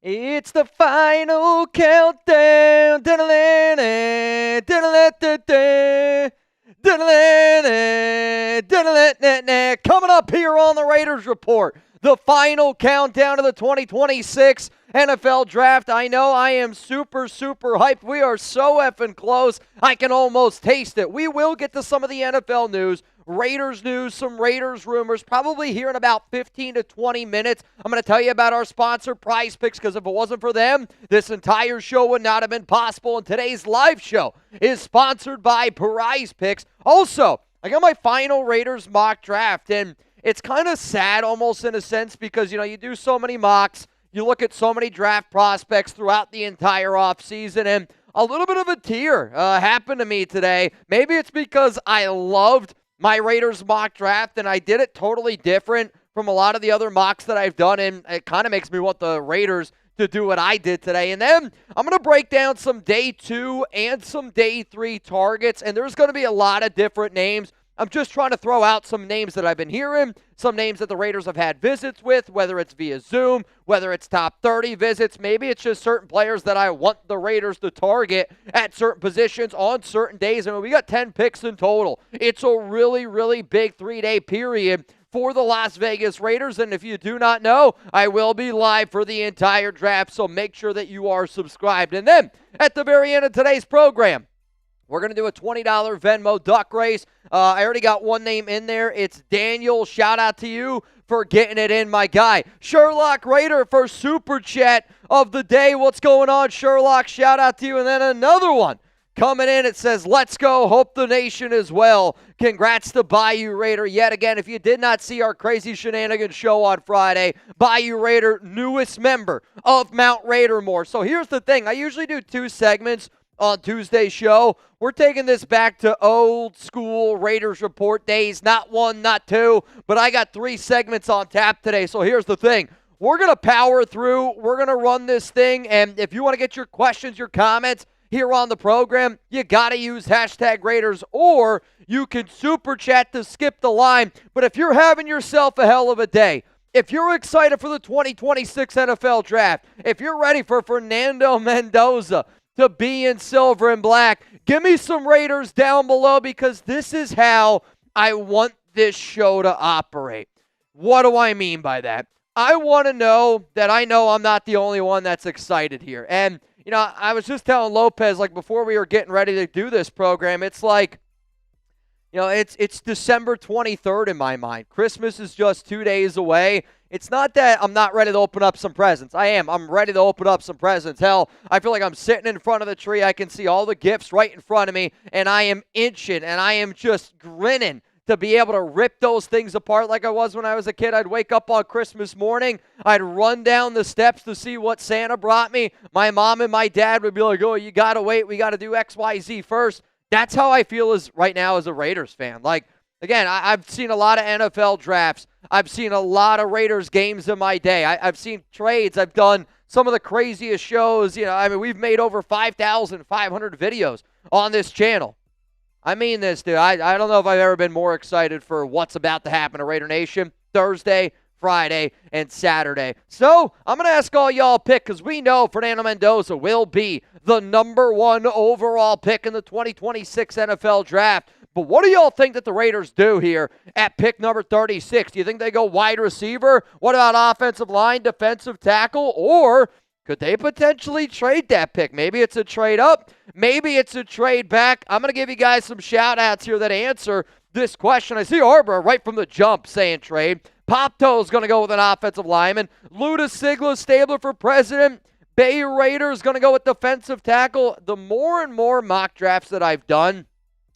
It's the final countdown. Coming up here on the Raiders Report, the final countdown to the 2026 NFL Draft. I know I am super hyped. We are so effing close. I can almost taste it. We will get to some of the NFL news, Raiders news, some Raiders rumors, probably here in about 15 to 20 minutes. I'm going to tell you about our sponsor, Prize Picks, because if it wasn't for them, this entire show would not have been possible. And today's live show is sponsored by Prize Picks. Also, I got my final Raiders mock draft, and it's kind of sad almost in a sense because, you do so many mocks, you look at so many draft prospects throughout the entire offseason, and a little bit of a tear happened to me today. Maybe it's because I loved my Raiders mock draft, and I did it totally different from a lot of the other mocks that I've done, and it kind of makes me want the Raiders to do what I did today. And then I'm going to break down some day 2 and some day 3 targets, and there's going to be a lot of different names. I'm just trying to throw out some names that I've been hearing, some names that the Raiders have had visits with, whether it's via Zoom, whether it's top 30 visits. Maybe it's just certain players that I want the Raiders to target at certain positions on certain days. And we got 10 picks in total. It's a really big 3-day period for the Las Vegas Raiders. And if you do not know, I will be live for the entire draft, so make sure that you are subscribed. And then at the very end of today's program, we're going to do a $20 Venmo duck race. I already got one name in there. It's Daniel. Shout out to you for getting it in, my guy. Sherlock Raider for Super Chat of the day. What's going on, Sherlock? Shout out to you. And then another one coming in. It says, let's go. Hope the nation is well. Congrats to Bayou Raider. Yet again, if you did not see our Crazy Shenanigans show on Friday, Bayou Raider, newest member of Mount Raidermore. So here's the thing. I usually do 2 segments on Tuesday's show. We're taking this back to old school Raiders Report days. Not 1, not 2, but I got 3 segments on tap today. So here's the thing. We're going to power through. We're going to run this thing. And if you want to get your questions, your comments here on the program, you got to use hashtag Raiders, or you can super chat to skip the line. But if you're having yourself a hell of a day, if you're excited for the 2026 NFL Draft, if you're ready for Fernando Mendoza to be in silver and black, give me some Raiders down below, because this is how I want this show to operate. What do I mean by that? I want to know that I know I'm not the only one that's excited here. And, I was just telling Lopez, before we were getting ready to do this program, it's like, it's December 23rd in my mind. Christmas is just 2 days away. It's not that I'm not ready to open up some presents. I am. I'm ready to open up some presents. Hell, I feel like I'm sitting in front of the tree. I can see all the gifts right in front of me, and I am inching, and I am just grinning to be able to rip those things apart like I was when I was a kid. I'd wake up on Christmas morning. I'd run down the steps to see what Santa brought me. My mom and my dad would be like, oh, you got to wait. We got to do X, Y, Z first. That's how I feel right now as a Raiders fan. Again, I've seen a lot of NFL drafts. I've seen a lot of Raiders games in my day. I've seen trades. I've done some of the craziest shows. We've made over 5,500 videos on this channel. I mean this, dude. I don't know if I've ever been more excited for what's about to happen to Raider Nation Thursday, Friday, and Saturday. So I'm going to ask all y'all pick, because we know Fernando Mendoza will be the number 1 overall pick in the 2026 NFL Draft. But what do y'all think that the Raiders do here at pick number 36? Do you think they go wide receiver? What about offensive line, defensive tackle? Or could they potentially trade that pick? Maybe it's a trade up. Maybe it's a trade back. I'm going to give you guys some shout-outs here that answer this question. I see Arbor right from the jump saying trade. Popto's going to go with an offensive lineman. Luda Sigla, Stabler for president. Bay Raiders going to go with defensive tackle. The more and more mock drafts that I've done,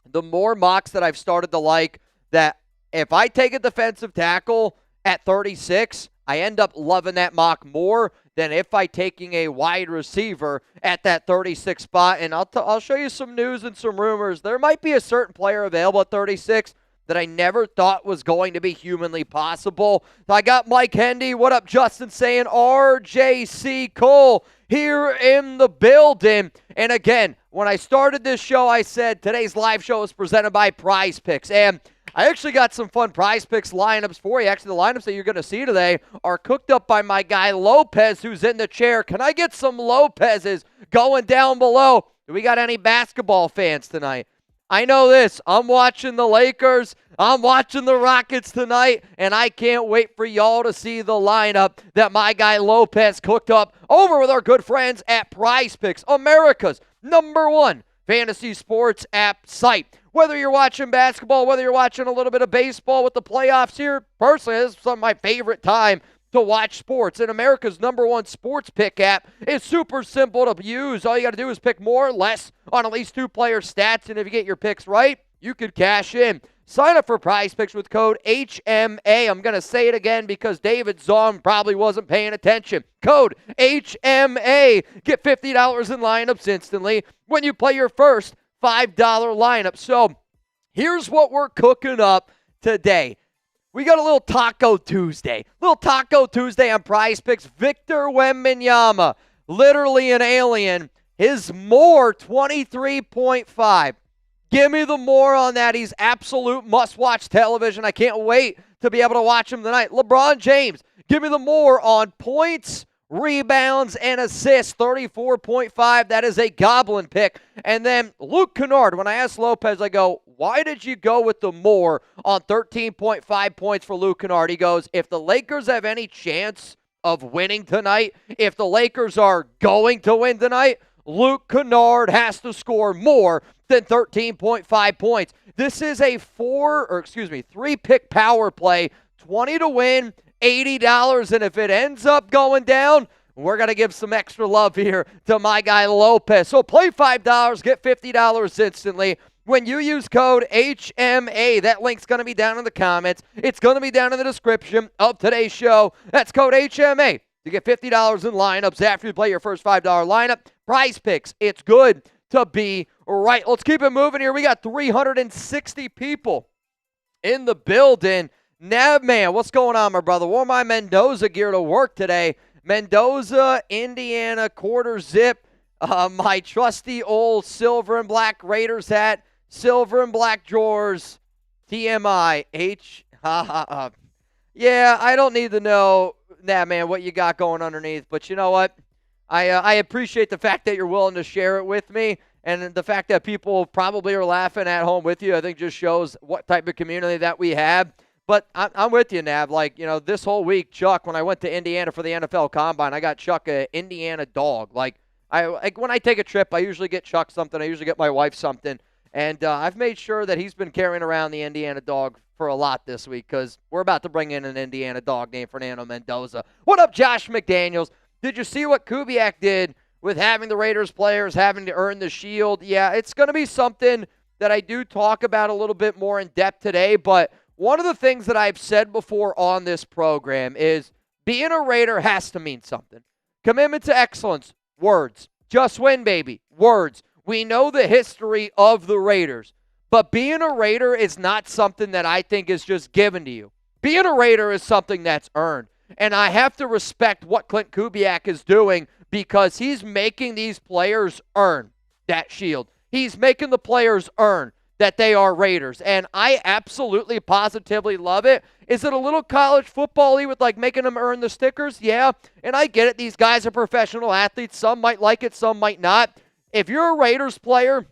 the more mocks that I've started to like, that if I take a defensive tackle at 36, I end up loving that mock more than if I taking a wide receiver at that 36 spot. And I'll show you some news and some rumors. There might be a certain player available at 36 that I never thought was going to be humanly possible. So I got Mike Hendy. What up, Justin? Saying RJC Cole here in the building. And again, when I started this show, I said today's live show is presented by Prize Picks. And I actually got some fun Prize Picks lineups for you. Actually, the lineups that you're going to see today are cooked up by my guy Lopez, who's in the chair. Can I get some Lopez's going down below? Do we got any basketball fans tonight? I know this. I'm watching the Lakers. I'm watching the Rockets tonight, and I can't wait for y'all to see the lineup that my guy Lopez cooked up over with our good friends at Prize Picks, America's #1 fantasy sports app site. Whether you're watching basketball, whether you're watching a little bit of baseball with the playoffs here, personally, this is some of my favorite time to watch sports. And America's #1 sports pick app is super simple to use. All you got to do is pick more or less on at least 2 player stats, and if you get your picks right, you could cash in. Sign up for Prize Picks with code HMA. I'm going to say it again because David Zong probably wasn't paying attention. Code HMA. Get $50 in lineups instantly when you play your first $5 lineup. So here's what we're cooking up today. We got a little Taco Tuesday. Little Taco Tuesday on Prize Picks. Victor Wembanyama, literally an alien. His more 23.5. Give me the more on that. He's absolute must-watch television. I can't wait to be able to watch him tonight. LeBron James, give me the more on points, rebounds, and assists. 34.5. That is a goblin pick. And then Luke Kennard. When I asked Lopez, I go, why did you go with the more on 13.5 points for Luke Kennard? He goes, if the Lakers have any chance of winning tonight, if the Lakers are going to win tonight, Luke Kennard has to score more than 13.5 points. This is a 3-pick power play, 20 to win, $80. And if it ends up going down, we're going to give some extra love here to my guy Lopez. So play $5, get $50 instantly. When you use code HMA, that link's going to be down in the comments. It's going to be down in the description of today's show. That's code HMA to get $50 in lineups after you play your first $5 lineup. Prize Picks, it's good to be right. Let's keep it moving here. We got 360 people in the building. Nav man, what's going on, my brother? Wore my Mendoza gear to work today. Mendoza, Indiana, quarter zip. My trusty old silver and black Raiders hat, silver and black drawers, TMI, Yeah, I don't need to know, man, what you got going underneath. But you know what? I appreciate the fact that you're willing to share it with me. And the fact that people probably are laughing at home with you, I think just shows what type of community that we have. But I'm with you, Nav. Like, this whole week, Chuck, when I went to Indiana for the NFL Combine, I got Chuck an Indiana dog. Like when I take a trip, I usually get Chuck something. I usually get my wife something. And I've made sure that he's been carrying around the Indiana dog for a lot this week because we're about to bring in an Indiana dog named Fernando Mendoza. What up, Josh McDaniels? Did you see what Kubiak did with having the Raiders players having to earn the shield? Yeah, it's going to be something that I do talk about a little bit more in depth today. But one of the things that I've said before on this program is being a Raider has to mean something. Commitment to excellence, words. Just win, baby, words. We know the history of the Raiders. But being a Raider is not something that I think is just given to you. Being a Raider is something that's earned. And I have to respect what Clint Kubiak is doing because he's making these players earn that shield. He's making the players earn that they are Raiders. And I absolutely, positively love it. Is it a little college football-y with like making them earn the stickers? Yeah. And I get it. These guys are professional athletes. Some might like it. Some might not. If you're a Raiders player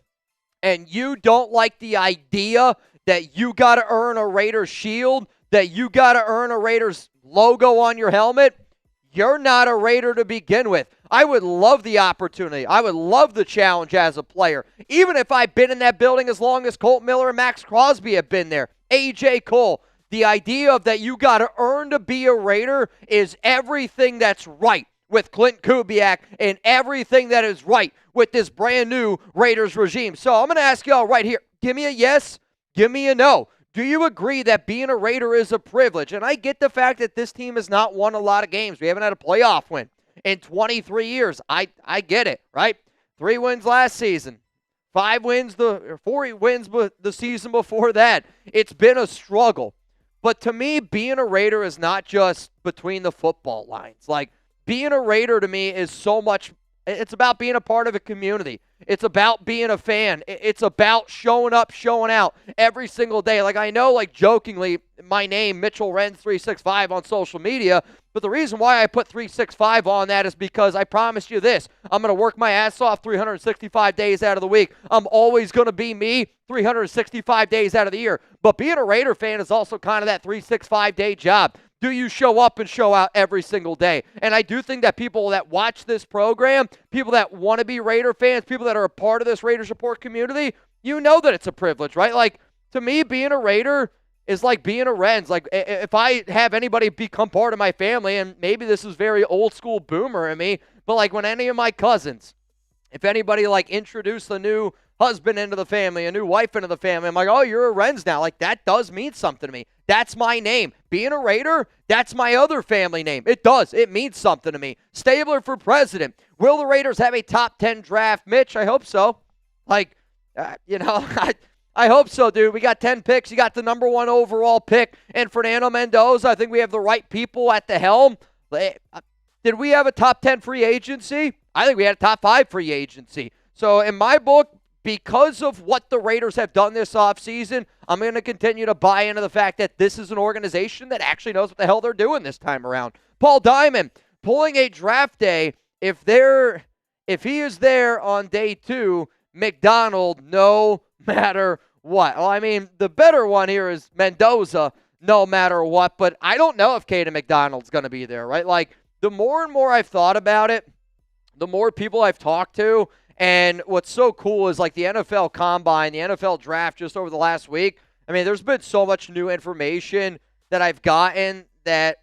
and you don't like the idea that you got to earn a Raiders shield, that you got to earn a Raiders logo on your helmet, you're not a Raider to begin with. I would love the opportunity. I would love the challenge as a player. Even if I've been in that building as long as Colt Miller and Max Crosby have been there. A.J. Cole. The idea of that you got to earn to be a Raider is everything that's right with Clint Kubiak and everything that is right with this brand new Raiders regime. So I'm going to ask y'all right here. Give me a yes. Give me a no. Do you agree that being a Raider is a privilege? And I get the fact that this team has not won a lot of games. We haven't had a playoff win in 23 years. I get it, right? 3 wins last season. 4 wins the season before that. It's been a struggle. But to me, being a Raider is not just between the football lines. Like, being a Raider to me is so much It's about being a part of a community. It's about being a fan. It's about showing up, showing out every single day. Like, I know, like, jokingly, my name, Mitchell Renz 365 on social media, but the reason why I put 365 on that is because I promised you this. I'm going to work my ass off 365 days out of the week. I'm always going to be me 365 days out of the year. But being a Raider fan is also kind of that 365-day job. Do you show up and show out every single day? And I do think that people that watch this program, people that want to be Raider fans, people that are a part of this Raider support community, you know that it's a privilege, right? Like, to me, being a Raider is like being a Renz. Like, if I have anybody become part of my family, and maybe this is very old school boomer in me, but like when any of my cousins, if anybody like introduced a new husband into the family, a new wife into the family, I'm like, oh, you're a Renz now. Like, that does mean something to me. That's my name. Being a Raider, that's my other family name. It does. It means something to me. Stabler for president. Will the Raiders have a top 10 draft? Mitch, I hope so. Like, I hope so, dude. We got 10 picks. You got the number 1 overall pick. And Fernando Mendoza, I think we have the right people at the helm. Did we have a top 10 free agency? I think we had a top 5 free agency. So in my book, because of what the Raiders have done this offseason, I'm going to continue to buy into the fact that this is an organization that actually knows what the hell they're doing this time around. Paul Diamond, pulling a draft day, if he is there on day 2, McDonald, no matter what. Well, I mean, the better one here is Mendoza, no matter what, but I don't know if Caden McDonald's going to be there, right? Like, the more and more I've thought about it, the more people I've talked to, and what's so cool is like the NFL Combine, the NFL Draft just over the last week. I mean, there's been so much new information that I've gotten that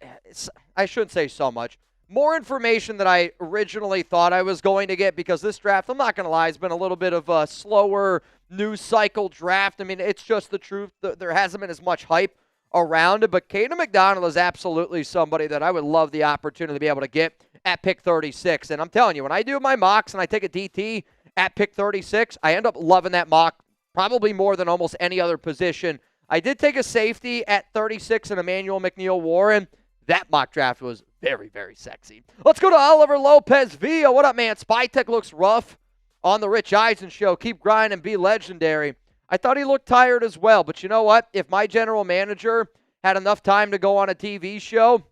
I shouldn't say so much. More information than I originally thought I was going to get because this draft, I'm not going to lie, has been a little bit of a slower news cycle draft. I mean, it's just the truth. There hasn't been as much hype around it, but Caden McDonald is absolutely somebody that I would love the opportunity to be able to get at pick 36. And I'm telling you, when I do my mocks and I take a DT at pick 36, I end up loving that mock probably more than almost any other position. I did take a safety at 36 in Emmanuel McNeil-Warren. That mock draft was very, very sexy. Let's go to Oliver Lopez Villa. What up, man? Spy Tech looks rough on the Rich Eisen show. Keep grinding, be legendary. I thought he looked tired as well, but you know what? If my general manager had enough time to go on a TV show,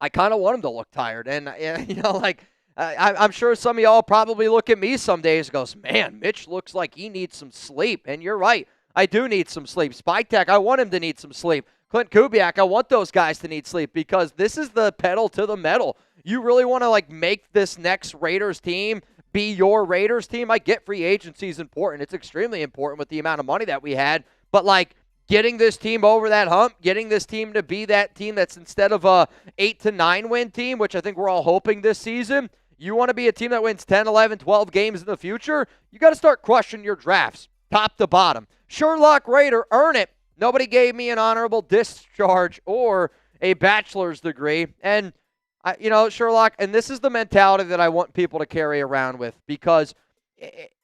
I kind of want him to look tired. And, you know, like, I'm sure some of y'all probably look at me some days and goes, man, Mitch looks like he needs some sleep. And you're right. I do need some sleep. Spike Tech, I want him to need some sleep. Clint Kubiak, I want those guys to need sleep because this is the pedal to the metal. You really want to, like, make this next Raiders team be your Raiders team. I get free agency is important. It's extremely important with the amount of money that we had. But, like, getting this team over that hump, getting this team to be that team that's instead of a 8 to 9 win team, which I think we're all hoping this season, you want to be a team that wins 10, 11, 12 games in the future, you got to start crushing your drafts, top to bottom. Sherlock Raider, earn it. Nobody gave me an honorable discharge or a bachelor's degree. And, Sherlock, and this is the mentality that I want people to carry around with because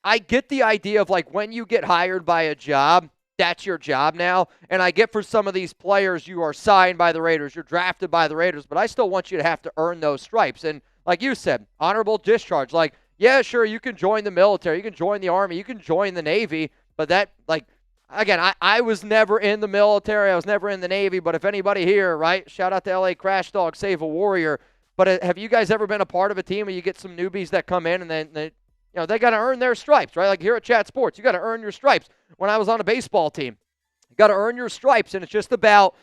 I get the idea of, like, when you get hired by a job, that's your job now. And I get for some of these players, you are signed by the Raiders, you're drafted by the Raiders, but I still want you to have to earn those stripes. And like you said, honorable discharge. Like, yeah, sure, you can join the military, you can join the Army, you can join the Navy, but that, like, again, I was never in the military, I was never in the Navy, but if anybody here, right, shout out to LA Crash Dog, Save a Warrior, but have you guys ever been a part of a team where you get some newbies that come in and then they got to earn their stripes, right? Like here at Chat Sports, you got to earn your stripes. When I was on a baseball team, you got to earn your stripes, and it's just about,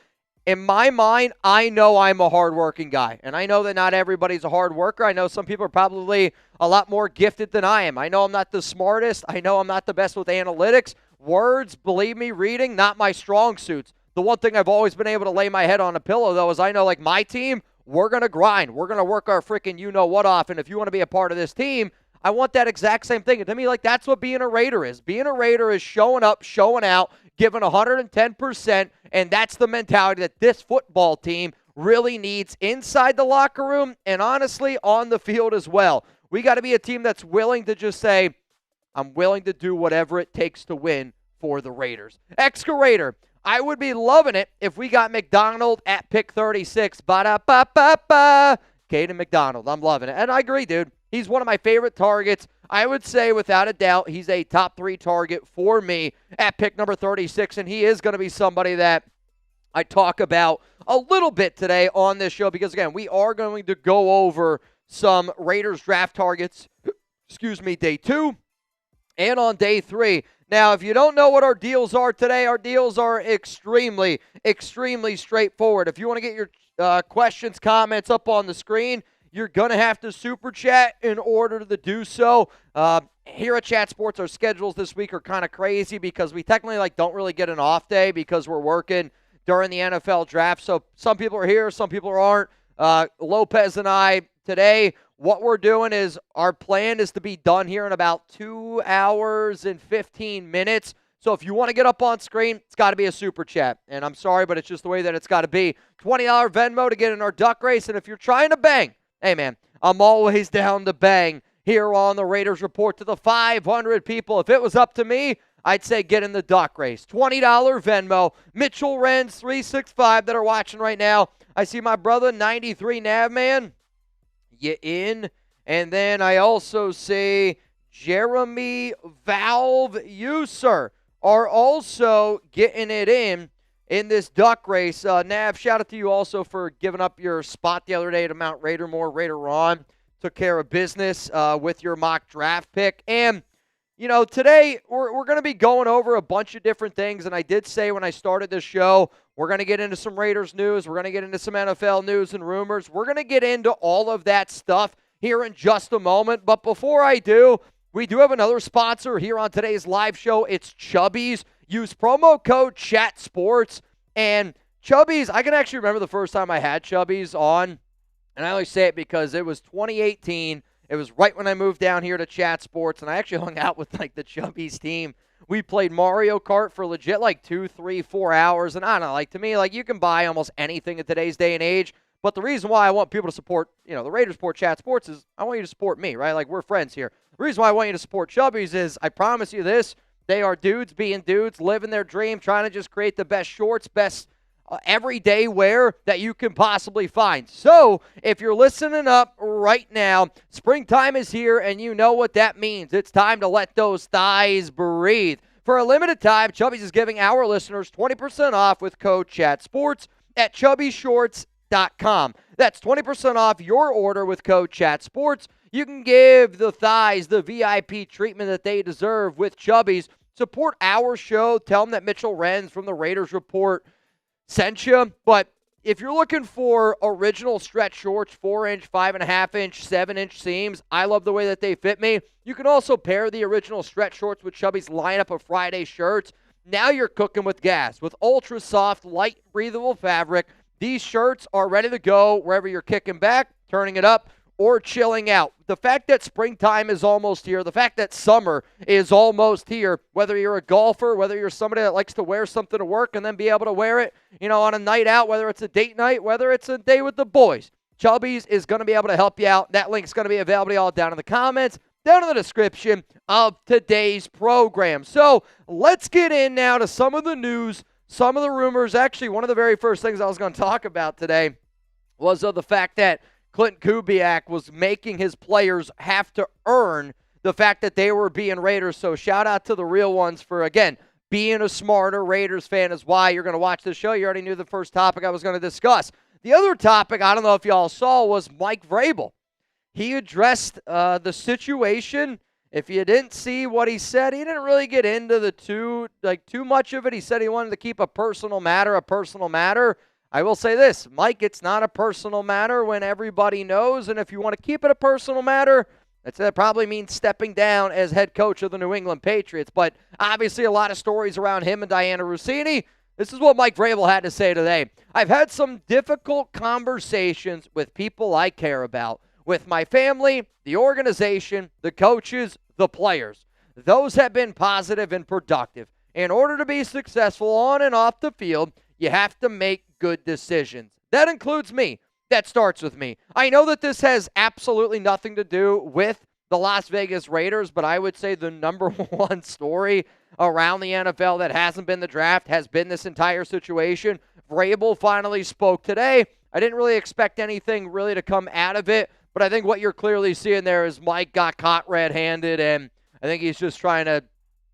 in my mind, I know I'm a hardworking guy, and I know that not everybody's a hard worker. I know some people are probably a lot more gifted than I am. I know I'm not the smartest. I know I'm not the best with analytics. Words, believe me, reading, not my strong suits. The one thing I've always been able to lay my head on a pillow, though, is I know, like, my team, we're going to grind. We're going to work our freaking you-know-what off, and if you want to be a part of this team, I want that exact same thing. And to me, like, that's what being a Raider is. Being a Raider is showing up, showing out, giving 110%, and that's the mentality that this football team really needs inside the locker room and, honestly, on the field as well. We got to be a team that's willing to just say, I'm willing to do whatever it takes to win for the Raiders. Excavator, I would be loving it if we got McDonald at pick 36. Ba-da-ba-ba-ba. Caden McDonald, I'm loving it. And I agree, dude. He's one of my favorite targets. I would say, without a doubt, he's a top 3 target for me at pick number 36, and he is going to be somebody that I talk about a little bit today on this show because, again, we are going to go over some Raiders draft targets, day 2 and on day 3. Now, if you don't know what our deals are today, our deals are extremely, extremely straightforward. If you want to get your questions, comments up on the screen, you're going to have to super chat in order to do so. Here at Chat Sports, our schedules this week are kind of crazy because we technically don't really get an off day because we're working during the NFL draft. So some people are here, some people aren't. Lopez and I today, what we're doing is our plan is to be done here in about 2 hours and 15 minutes. So if you want to get up on screen, it's got to be a super chat. And I'm sorry, but it's just the way that it's got to be. $20 Venmo to get in our duck race. And if you're trying to bang, hey, man, I'm always down to bang here on the Raiders Report to the 500 people. If it was up to me, I'd say get in the duck race. $20 Venmo. Mitchell Renz 365 that are watching right now. I see my brother, 93 Navman. You in? And then I also see Jeremy Valve User are also getting it in this duck race. Nav, shout out to you also for giving up your spot the other day to Mount Raidermore. Raider Ron took care of business with your mock draft pick. And, today we're going to be going over a bunch of different things. And I did say when I started this show, we're going to get into some Raiders news. We're going to get into some NFL news and rumors. We're going to get into all of that stuff here in just a moment. But before I do, we do have another sponsor here on today's live show. It's Chubbies. Use promo code CHATSPORTS. And Chubbies, I can actually remember the first time I had Chubbies on. And I only say it because it was 2018. It was right when I moved down here to Chat Sports. And I actually hung out with the Chubbies team. We played Mario Kart for legit 2, 3, 4 hours. And I don't know, to me, you can buy almost anything in today's day and age. But the reason why I want people to support, the Raiders Report Chat Sports is I want you to support me, right? We're friends here. The reason why I want you to support Chubbies is I promise you this. They are dudes being dudes, living their dream, trying to just create the best shorts, best everyday wear that you can possibly find. So if you're listening up right now, springtime is here, and you know what that means. It's time to let those thighs breathe. For a limited time, Chubbies is giving our listeners 20% off with code CHATSPORTS at chubbyshorts.com. That's 20% off your order with code CHATSPORTS. You can give the thighs the VIP treatment that they deserve with Chubbies. Support our show. Tell them that Mitchell Renz from the Raiders Report sent you. But if you're looking for original stretch shorts, 4-inch, 5.5-inch, 7-inch seams, I love the way that they fit me. You can also pair the original stretch shorts with Chubby's lineup of Friday shirts. Now you're cooking with gas. With ultra soft, light, breathable fabric, these shirts are ready to go wherever you're kicking back, turning it up, or chilling out. The fact that springtime is almost here, the fact that summer is almost here, whether you're a golfer, whether you're somebody that likes to wear something to work and then be able to wear it, on a night out, whether it's a date night, whether it's a day with the boys, Chubbies is going to be able to help you out. That link's going to be available to y'all down in the comments, down in the description of today's program. So let's get in now to some of the news, some of the rumors. Actually, one of the very first things I was going to talk about today was the fact that Clint Kubiak was making his players have to earn the fact that they were being Raiders. So shout out to the real ones for, again, being a smarter Raiders fan is why you're going to watch this show. You already knew the first topic I was going to discuss. The other topic, I don't know if y'all saw, was Mike Vrabel. He addressed the situation. If you didn't see what he said, he didn't really get into the too much of it. He said he wanted to keep a personal matter a personal matter. I will say this, Mike, it's not a personal matter when everybody knows, and if you want to keep it a personal matter, that probably means stepping down as head coach of the New England Patriots. But obviously a lot of stories around him and Diana Rossini. This is what Mike Vrabel had to say today. I've had some difficult conversations with people I care about, with my family, the organization, the coaches, the players. Those have been positive and productive. In order to be successful on and off the field, you have to make good decisions. That includes me. That starts with me. I know that this has absolutely nothing to do with the Las Vegas Raiders, but I would say the number one story around the NFL that hasn't been the draft has been this entire situation. Vrabel finally spoke today. I didn't really expect anything really to come out of it, But I think what you're clearly seeing there is Mike got caught red-handed, and I think he's just trying to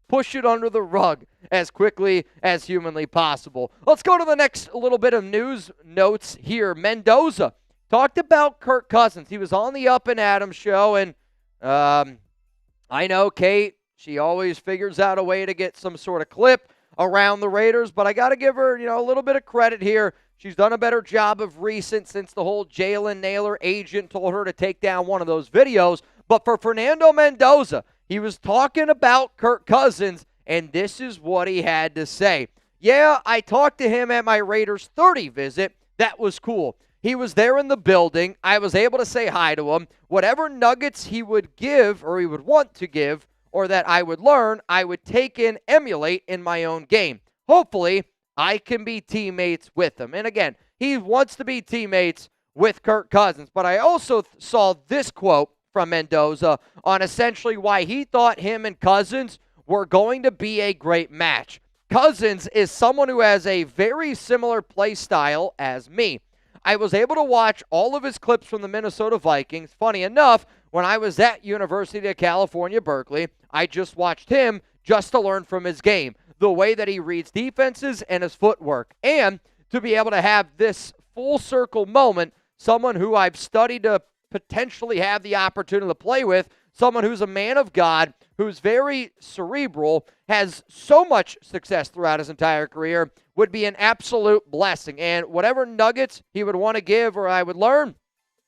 push it under the rug as quickly as humanly possible. Let's go to the next little bit of news notes here. Mendoza talked about Kirk Cousins. He was on the Up and Adams show, and I know Kate, she always figures out a way to get some sort of clip around the Raiders, but I got to give her, a little bit of credit here. She's done a better job of recent since the whole Jalen Naylor agent told her to take down one of those videos. But for Fernando Mendoza, he was talking about Kirk Cousins, and this is what he had to say. Yeah, I talked to him at my Raiders 30 visit. That was cool. He was there in the building. I was able to say hi to him. Whatever nuggets he would give or he would want to give or that I would learn, I would take and emulate in my own game. Hopefully, I can be teammates with him. And again, he wants to be teammates with Kirk Cousins. But I also saw this quote from Mendoza on essentially why he thought him and Cousins were going to be a great match. Cousins is someone who has a very similar play style as me. I was able to watch all of his clips from the Minnesota Vikings. Funny enough, when I was at University of California, Berkeley, I just watched him just to learn from his game, the way that he reads defenses and his footwork. And to be able to have this full circle moment, someone who I've studied to potentially have the opportunity to play with, someone who's a man of God, who's very cerebral, has so much success throughout his entire career, would be an absolute blessing. And whatever nuggets he would want to give or I would learn,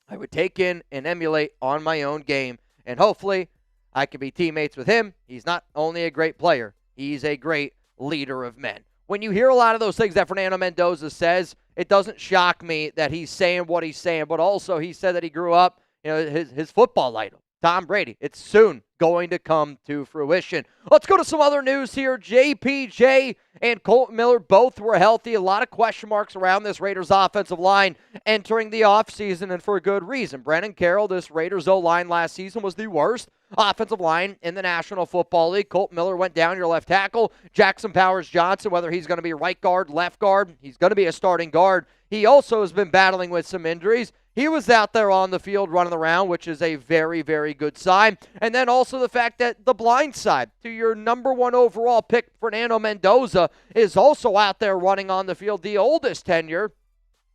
I would take in and emulate on my own game. And hopefully I can be teammates with him. He's not only a great player, he's a great leader of men. When you hear a lot of those things that Fernando Mendoza says, it doesn't shock me that he's saying what he's saying, but also he said that he grew up, his football idol, Tom Brady. It's soon going to come to fruition. Let's go to some other news here. JPJ and Colton Miller both were healthy. A lot of question marks around this Raiders offensive line entering the offseason, and for a good reason. Brandon Carroll, this Raiders O-line last season, was the worst offensive line in the National Football League. Colton Miller went down, your left tackle. Jackson Powers-Johnson, whether he's going to be right guard, left guard, he's going to be a starting guard. He also has been battling with some injuries. He was out there on the field running around, which is a very, very good sign. And then also the fact that the blind side to your number one overall pick, Fernando Mendoza, is also out there running on the field, the oldest tenure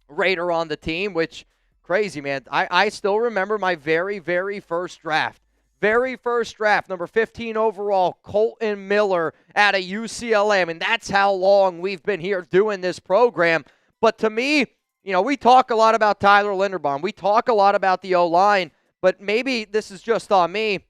Raider on the team, which, crazy, man. I still remember my very, very first draft. Very first draft, number 15 overall, Colton Miller out of UCLA. I mean, that's how long we've been here doing this program. But to me, we talk a lot about Tyler Linderbaum. We talk a lot about the O-line, but maybe this is just on me.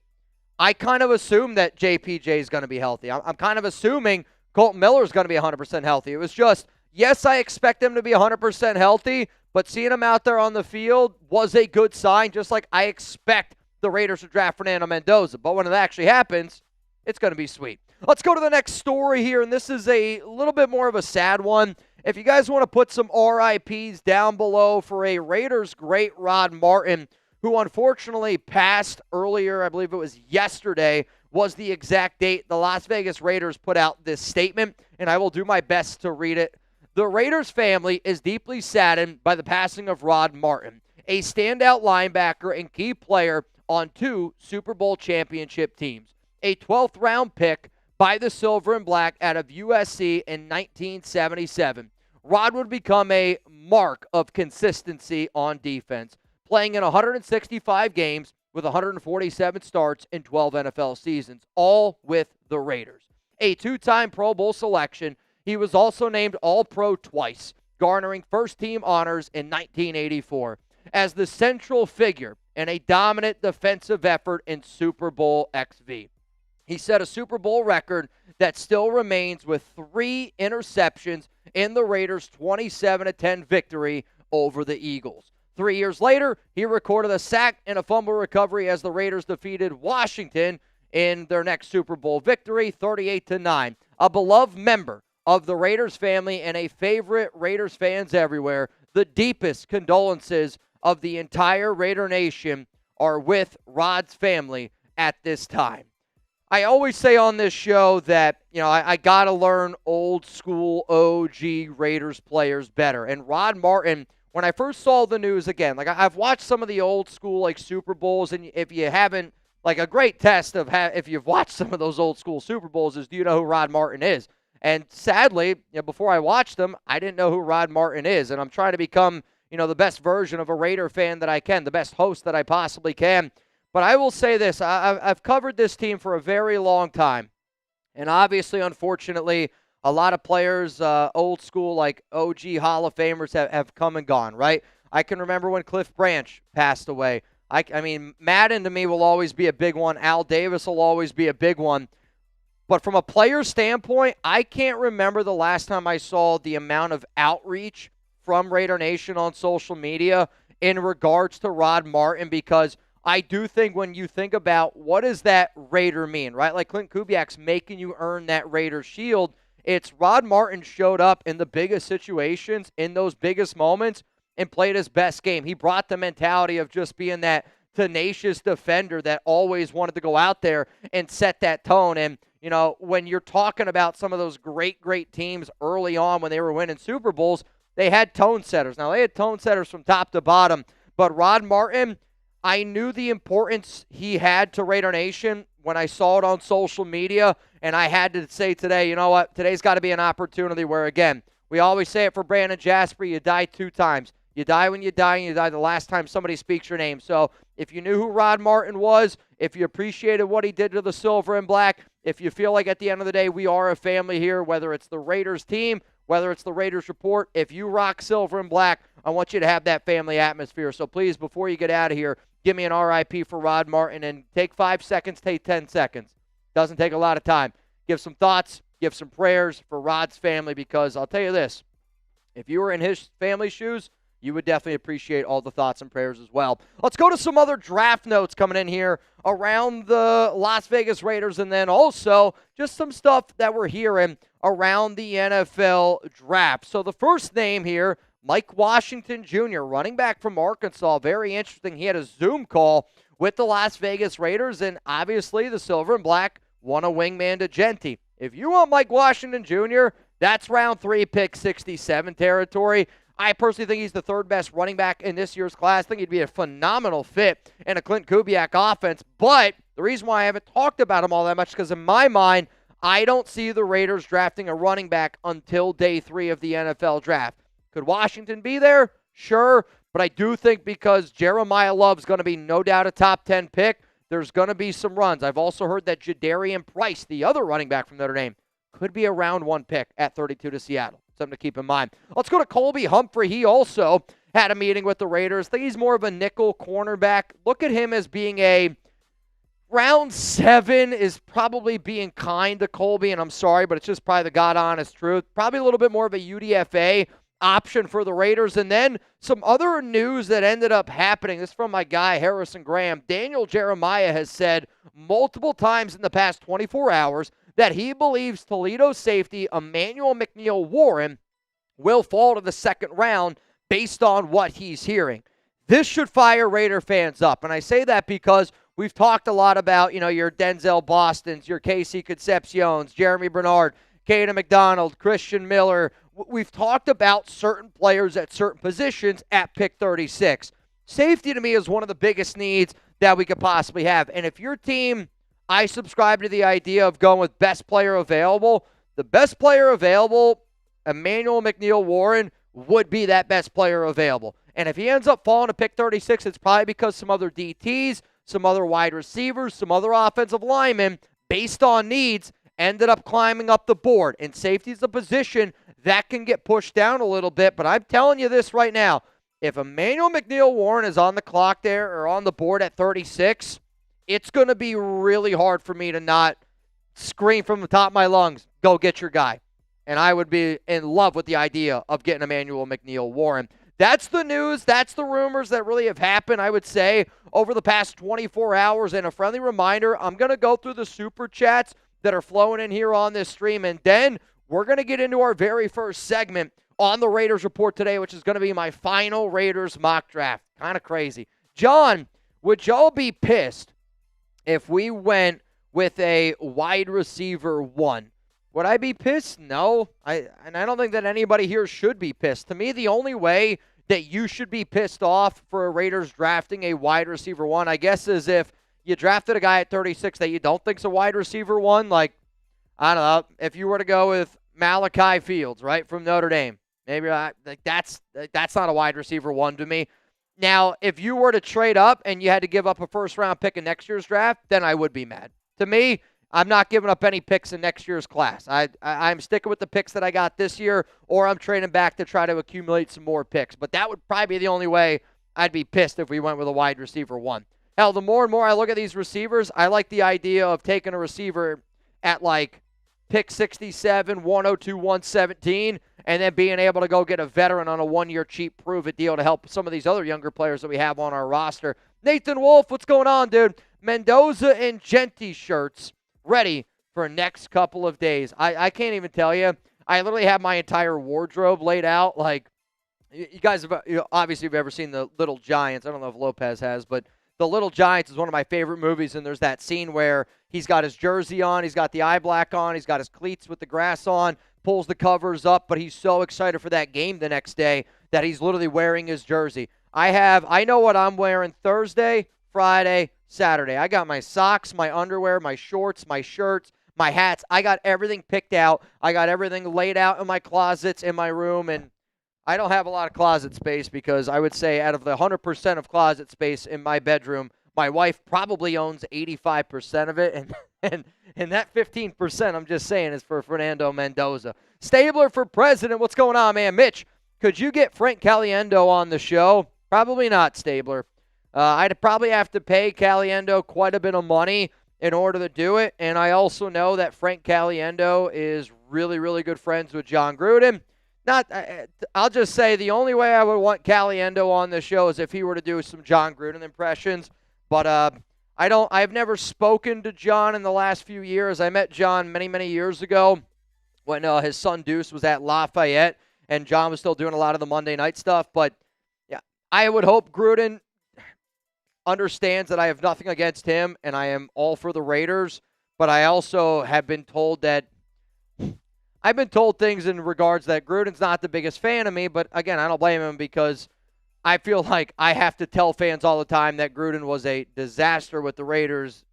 I kind of assume that JPJ is going to be healthy. I'm kind of assuming Colton Miller is going to be 100% healthy. It was just, yes, I expect him to be 100% healthy, but seeing him out there on the field was a good sign, just like I expect the Raiders to draft Fernando Mendoza. But when it actually happens, it's going to be sweet. Let's go to the next story here, and this is a little bit more of a sad one. If you guys want to put some RIPs down below for a Raiders great, Rod Martin, who unfortunately passed earlier, I believe it was yesterday, was the exact date. The Las Vegas Raiders put out this statement, and I will do my best to read it. The Raiders family is deeply saddened by the passing of Rod Martin, a standout linebacker and key player on 2 Super Bowl championship teams, a 12th round pick by the Silver and Black out of USC in 1977. Rod would become a mark of consistency on defense, playing in 165 games with 147 starts in 12 NFL seasons, all with the Raiders. A 2-time Pro Bowl selection, he was also named All-Pro twice, garnering first-team honors in 1984 as the central figure in a dominant defensive effort in Super Bowl XV. He set a Super Bowl record that still remains with 3 interceptions in the Raiders' 27-10 victory over the Eagles. 3 years later, he recorded a sack and a fumble recovery as the Raiders defeated Washington in their next Super Bowl victory, 38-9. A beloved member of the Raiders family and a favorite Raiders fans everywhere, the deepest condolences of the entire Raider Nation are with Rod's family at this time. I always say on this show that, I got to learn old school OG Raiders players better. And Rod Martin when I first saw the news again, like I've watched some of the old school like Super Bowls, and if you haven't, like a great test of if you've watched some of those old school Super Bowls is, do you know who Rod Martin is? And sadly, before I watched them, I didn't know who Rod Martin is, and I'm trying to become, the best version of a Raider fan that I can, the best host that I possibly can. But I will say this, I've covered this team for a very long time, and obviously, unfortunately, a lot of players, old school, like OG Hall of Famers, have come and gone, right? I can remember when Cliff Branch passed away. I mean, Madden to me will always be a big one. Al Davis will always be a big one. But from a player standpoint, I can't remember the last time I saw the amount of outreach from Raider Nation on social media in regards to Rod Martin, because I do think when you think about what does that Raider mean, right? Like Clint Kubiak's making you earn that Raider shield. It's Rod Martin showed up in the biggest situations, in those biggest moments, and played his best game. He brought the mentality of just being that tenacious defender that always wanted to go out there and set that tone. And, when you're talking about some of those great, great teams early on when they were winning Super Bowls, they had tone setters. Now, they had tone setters from top to bottom, but Rod Martin, I knew the importance he had to Raider Nation when I saw it on social media, and I had to say today, you know what, today's got to be an opportunity where, again, we always say it for Brandon Jasper, you die 2 times. You die when you die, and you die the last time somebody speaks your name. So if you knew who Rod Martin was, if you appreciated what he did to the Silver and Black, if you feel like at the end of the day we are a family here, whether it's the Raiders team, whether it's the Raiders Report, if you rock Silver and Black, I want you to have that family atmosphere. So please, before you get out of here, give me an RIP for Rod Martin, and take 5 seconds, take 10 seconds. Doesn't take a lot of time. Give some thoughts, give some prayers for Rod's family, because I'll tell you this, if you were in his family's shoes, you would definitely appreciate all the thoughts and prayers as well. Let's go to some other draft notes coming in here around the Las Vegas Raiders, and then also just some stuff that we're hearing around the NFL draft. So the first name here, Mike Washington Jr., running back from Arkansas. Very interesting. He had a Zoom call with the Las Vegas Raiders, and obviously the Silver and Black won a wingman to Genti. If you want Mike Washington Jr., that's round 3, pick 67 territory. I personally think he's the 3rd best running back in this year's class. I think he'd be a phenomenal fit in a Clint Kubiak offense. But the reason why I haven't talked about him all that much is because in my mind, I don't see the Raiders drafting a running back until day 3 of the NFL draft. Could Washington be there? Sure. But I do think because Jeremiah Love's going to be no doubt a top 10 pick, there's going to be some runs. I've also heard that Jadarian Price, the other running back from Notre Dame, could be a round 1 pick at 32 to Seattle. Something to keep in mind. Let's go to Colby Humphrey. He also had a meeting with the Raiders. I think he's more of a nickel cornerback. Look at him as being a round 7 is probably being kind to Colby, and I'm sorry, but it's just probably the God-honest truth. Probably a little bit more of a UDFA option for the Raiders. And then some other news that ended up happening. This is from my guy, Harrison Graham. Daniel Jeremiah has said multiple times in the past 24 hours that he believes Toledo safety Emmanuel McNeil-Warren will fall to the 2nd round based on what he's hearing. This should fire Raider fans up, and I say that because we've talked a lot about, your Denzel Bostons, your Casey Concepciones, Jeremy Bernard, Caden McDonald, Christian Miller. We've talked about certain players at certain positions at pick 36. Safety to me is one of the biggest needs that we could possibly have, and if your team, I subscribe to the idea of going with best player available. The best player available, Emmanuel McNeil-Warren, would be that best player available. And if he ends up falling to pick 36, it's probably because some other DTs, some other wide receivers, some other offensive linemen, based on needs, ended up climbing up the board. And safety is a position that can get pushed down a little bit. But I'm telling you this right now, if Emmanuel McNeil-Warren is on the clock there or on the board at 36, it's going to be really hard for me to not scream from the top of my lungs, go get your guy. And I would be in love with the idea of getting Emmanuel McNeil-Warren. That's the news. That's the rumors that really have happened, I would say, over the past 24 hours. And a friendly reminder, I'm going to go through the super chats that are flowing in here on this stream. And then we're going to get into our very first segment on the Raiders Report today, which is going to be my final Raiders mock draft. Kind of crazy. John, would y'all be pissed if we went with a wide receiver 1? Would I be pissed? No. I don't think that anybody here should be pissed. To me, the only way that you should be pissed off for a Raiders drafting a wide receiver 1, I guess, is if you drafted a guy at 36 that you don't think's a wide receiver 1. Like, I don't know, if you were to go with Malachi Fields, right, from Notre Dame, maybe that's not a wide receiver 1 to me. Now, if you were to trade up and you had to give up a first-round pick in next year's draft, then I would be mad. To me, I'm not giving up any picks in next year's class. I'm sticking with the picks that I got this year, or I'm trading back to try to accumulate some more picks. But that would probably be the only way I'd be pissed if we went with a wide receiver 1. Hell, the more and more I look at these receivers, I like the idea of taking a receiver at like pick 67, 102, 117, and then being able to go get a veteran on a 1-year cheap prove-it deal to help some of these other younger players that we have on our roster. Nathan Wolf, what's going on, dude? Mendoza and Genty shirts ready for next couple of days. I can't even tell you. I literally have my entire wardrobe laid out. Like, you guys have obviously have ever seen The Little Giants. I don't know if Lopez has, but The Little Giants is one of my favorite movies, and there's that scene where he's got his jersey on, he's got the eye black on, he's got his cleats with the grass on, pulls the covers up, but he's so excited for that game the next day that he's literally wearing his jersey. I know what I'm wearing Thursday, Friday, Saturday. I got my socks, my underwear, my shorts, my shirts, my hats. I got everything picked out. I got everything laid out in my closets in my room, and I don't have a lot of closet space because I would say out of the 100% of closet space in my bedroom, my wife probably owns 85% of it, and that 15%, I'm just saying, is for Fernando Mendoza. Stabler for president. What's going on, man? Mitch, could you get Frank Caliendo on the show? Probably not, Stabler. I'd probably have to pay Caliendo quite a bit of money in order to do it, and I also know that Frank Caliendo is really, really good friends with John Gruden. I'll just say the only way I would want Caliendo on the show is if he were to do some John Gruden impressions. But I've never spoken to John in the last few years. I met John many, many years ago when his son Deuce was at Lafayette, and John was still doing a lot of the Monday night stuff. But yeah, I would hope Gruden understands that I have nothing against him, and I am all for the Raiders. But I also have been told that I've been told things in regards that Gruden's not the biggest fan of me. But again, I don't blame him because I feel like I have to tell fans all the time that Gruden was a disaster with the Raiders.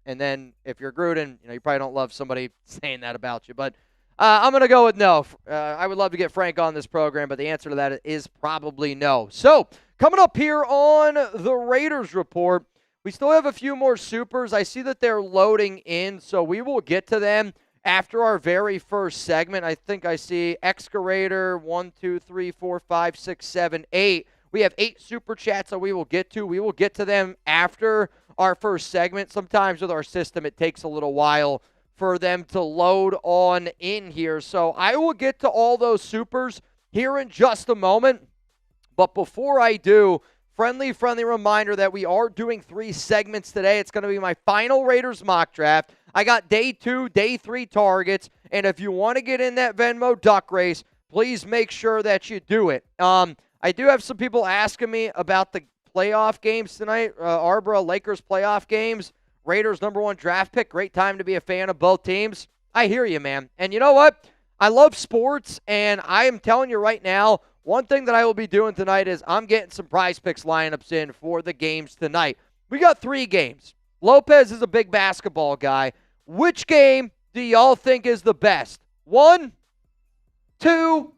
And then if you're Gruden, you probably don't love somebody saying that about you. But I'm going to go with no. I would love to get Frank on this program, but the answer to that is probably no. So coming up here on the Raiders Report, we still have a few more supers. I see that they're loading in, so we will get to them after our very first segment. I think I see Excavator 1, 2, 3, 4, 5, 6, 7, 8. We have 8 super chats that we will get to. We will get to them after our first segment. Sometimes with our system, it takes a little while for them to load on in here. So I will get to all those supers here in just a moment. But before I do, friendly reminder that we are doing 3 segments today. It's going to be my final Raiders mock draft. I got day 2, day 3 targets. And if you want to get in that Venmo duck race, please make sure that you do it. I do have some people asking me about the playoff games tonight. Arbor Lakers playoff games. Raiders #1 draft pick. Great time to be a fan of both teams. I hear you, man. And you know what? I love sports, and I am telling you right now, one thing that I will be doing tonight is I'm getting some Prize Picks lineups in for the games tonight. We got 3 games. Lopez is a big basketball guy. Which game do y'all think is the best? 1, 2,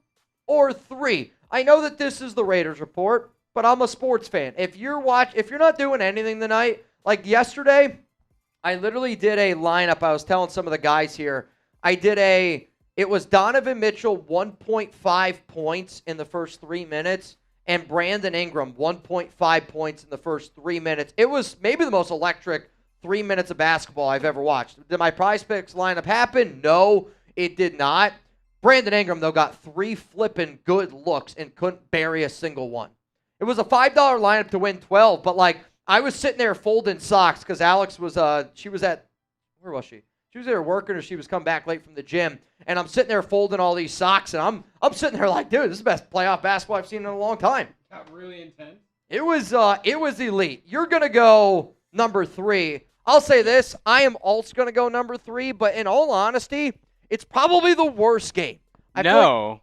or 3? I know that this is the Raiders Report, but I'm a sports fan. If you're not doing anything tonight, like yesterday, I literally did a lineup. I was telling some of the guys here. It was Donovan Mitchell, 1.5 points in the first 3 minutes, and Brandon Ingram, 1.5 points in the first 3 minutes. It was maybe the most electric 3 minutes of basketball I've ever watched. Did my Prize Picks lineup happen? No, it did not. Brandon Ingram, though, got 3 flipping good looks and couldn't bury a single one. It was a $5 lineup to win 12, but, I was sitting there folding socks because Alex was, where was she? She was there working or she was coming back late from the gym, and I'm sitting there folding all these socks, and I'm sitting there like, dude, this is the best playoff basketball I've seen in a long time. Got really intense. It was elite. You're going to go number 3. I'll say this. I am also going to go number 3, but in all honesty, it's probably the worst game. No.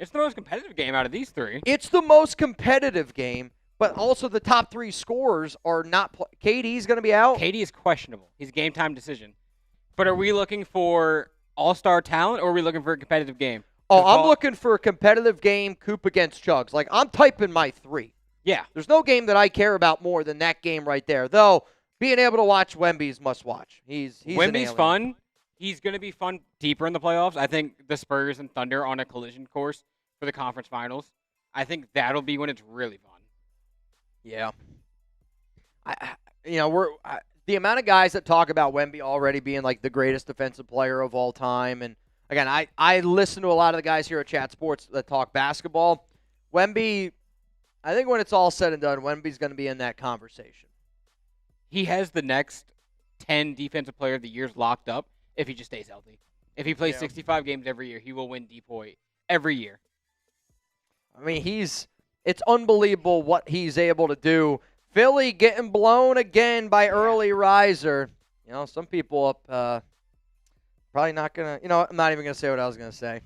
It's the most competitive game out of these three. It's the most competitive game, but also the top three scorers are not. KD's going to be out. KD is questionable. He's a game time decision. But are we looking for all-star talent, or are we looking for a competitive game? Oh, I'm looking for a competitive game, Coop against Chuggs. Like, I'm typing my 3. Yeah. There's no game that I care about more than that game right there. Though, being able to watch Wemby's must watch. He's Wemby's fun. He's going to be fun deeper in the playoffs. I think the Spurs and Thunder on a collision course for the conference finals. I think that'll be when it's really fun. Yeah. The amount of guys that talk about Wemby already being like the greatest defensive player of all time, and again, I listen to a lot of the guys here at Chat Sports that talk basketball. Wemby, I think when it's all said and done, Wemby's going to be in that conversation. He has the next 10 defensive player of the years locked up if he just stays healthy. If he plays 65 games every year, he will win DPOY every year. I mean, it's unbelievable what he's able to do. Philly getting blown again by early riser. You know, some people up probably not going to, I'm not even going to say what I was going to say.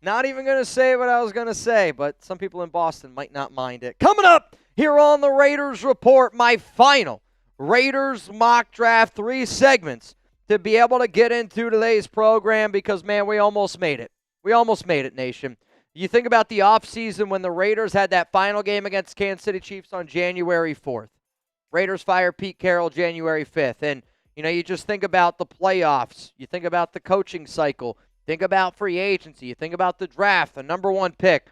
Not even going to say what I was going to say, but some people in Boston might not mind it. Coming up here on the Raiders Report, my final Raiders mock draft, 3 segments to be able to get into today's program because, man, we almost made it. We almost made it, nation. You think about the offseason when the Raiders had that final game against Kansas City Chiefs on January 4th. Raiders fire Pete Carroll January 5th. And, you just think about the playoffs. You think about the coaching cycle. Think about free agency. You think about the draft, the number 1 pick.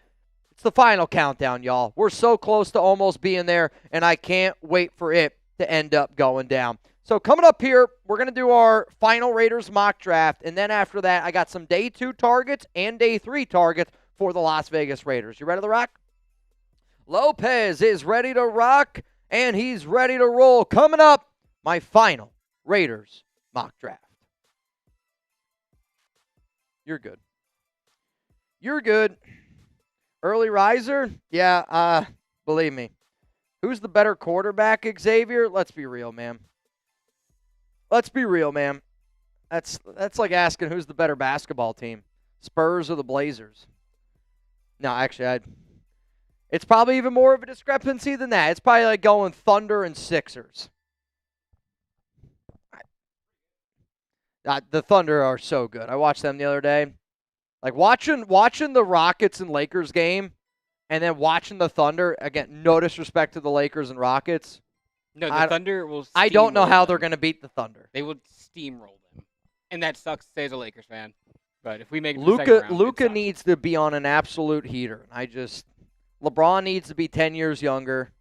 It's the final countdown, y'all. We're so close to almost being there, and I can't wait for it to end up going down. So coming up here, we're going to do our final Raiders mock draft, and then after that, I got some day 2 targets and day 3 targets for the Las Vegas Raiders. You ready to rock? Lopez is ready to rock, and he's ready to roll. Coming up, my final Raiders mock draft. You're good. You're good. Early riser? Yeah, believe me. Who's the better quarterback, Xavier? Let's be real, man. Let's be real, man. That's like asking who's the better basketball team, Spurs or the Blazers. No, actually, it's probably even more of a discrepancy than that. It's probably like going Thunder and Sixers. The Thunder are so good. I watched them the other day. Like watching the Rockets and Lakers game and then watching the Thunder, again, no disrespect to the Lakers and Rockets. No, the Thunder will I don't know how they're going to beat the Thunder. They will steamroll them. And that sucks to say as a Lakers fan. But if we make it to the second round, Luka needs to be on an absolute heater. LeBron needs to be 10 years younger.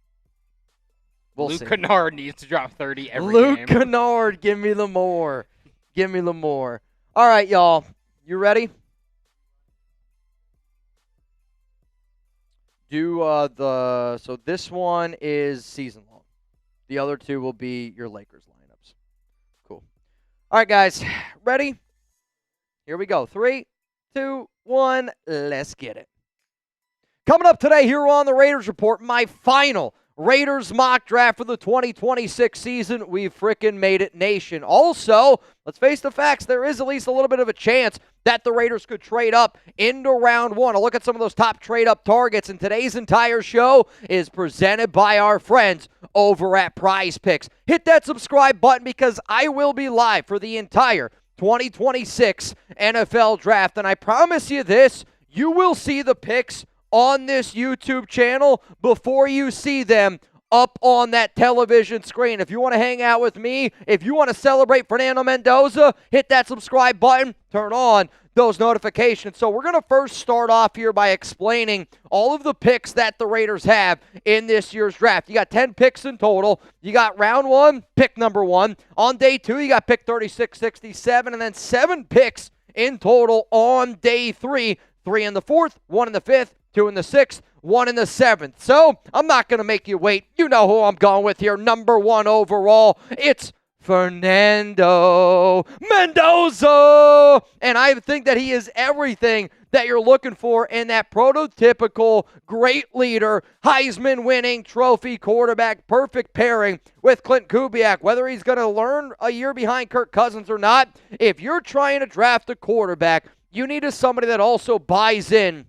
Luke Kennard needs to drop 30 every game. Luke Kennard, give me the more. Give me the more. All right, y'all. You ready? So this one is season long. The other 2 will be your Lakers lineups. Cool. All right, guys. Ready? Here we go. 3, 2, 1. Let's get it. Coming up today here on the Raiders Report, my final Raiders mock draft for the 2026 season. We've frickin' made it, nation. Also, let's face the facts, there is at least a little bit of a chance that the Raiders could trade up into round 1. I'll look at some of those top trade-up targets, and today's entire show is presented by our friends over at Prize Picks. Hit that subscribe button because I will be live for the entire 2026 NFL Draft, and I promise you this, you will see the picks on this YouTube channel before you see them up on that television screen. If you want to hang out with me, if you want to celebrate Fernando Mendoza, hit that subscribe button, turn on those notifications. So we're going to first start off here by explaining all of the picks that the Raiders have in this year's draft. You got 10 picks in total. You got round 1, pick number 1. On day 2, you got pick 36, 67, and then 7 picks in total on day 3. 3 in the 4th, 1 in the 5th, 2 in the 6th, 1 in the 7th. So I'm not going to make you wait. You know who I'm going with here. Number 1 overall. It's Fernando Mendoza. And I think that he is everything that you're looking for in that prototypical great leader, Heisman-winning trophy quarterback, perfect pairing with Clint Kubiak. Whether he's going to learn a year behind Kirk Cousins or not, if you're trying to draft a quarterback, you need somebody that also buys in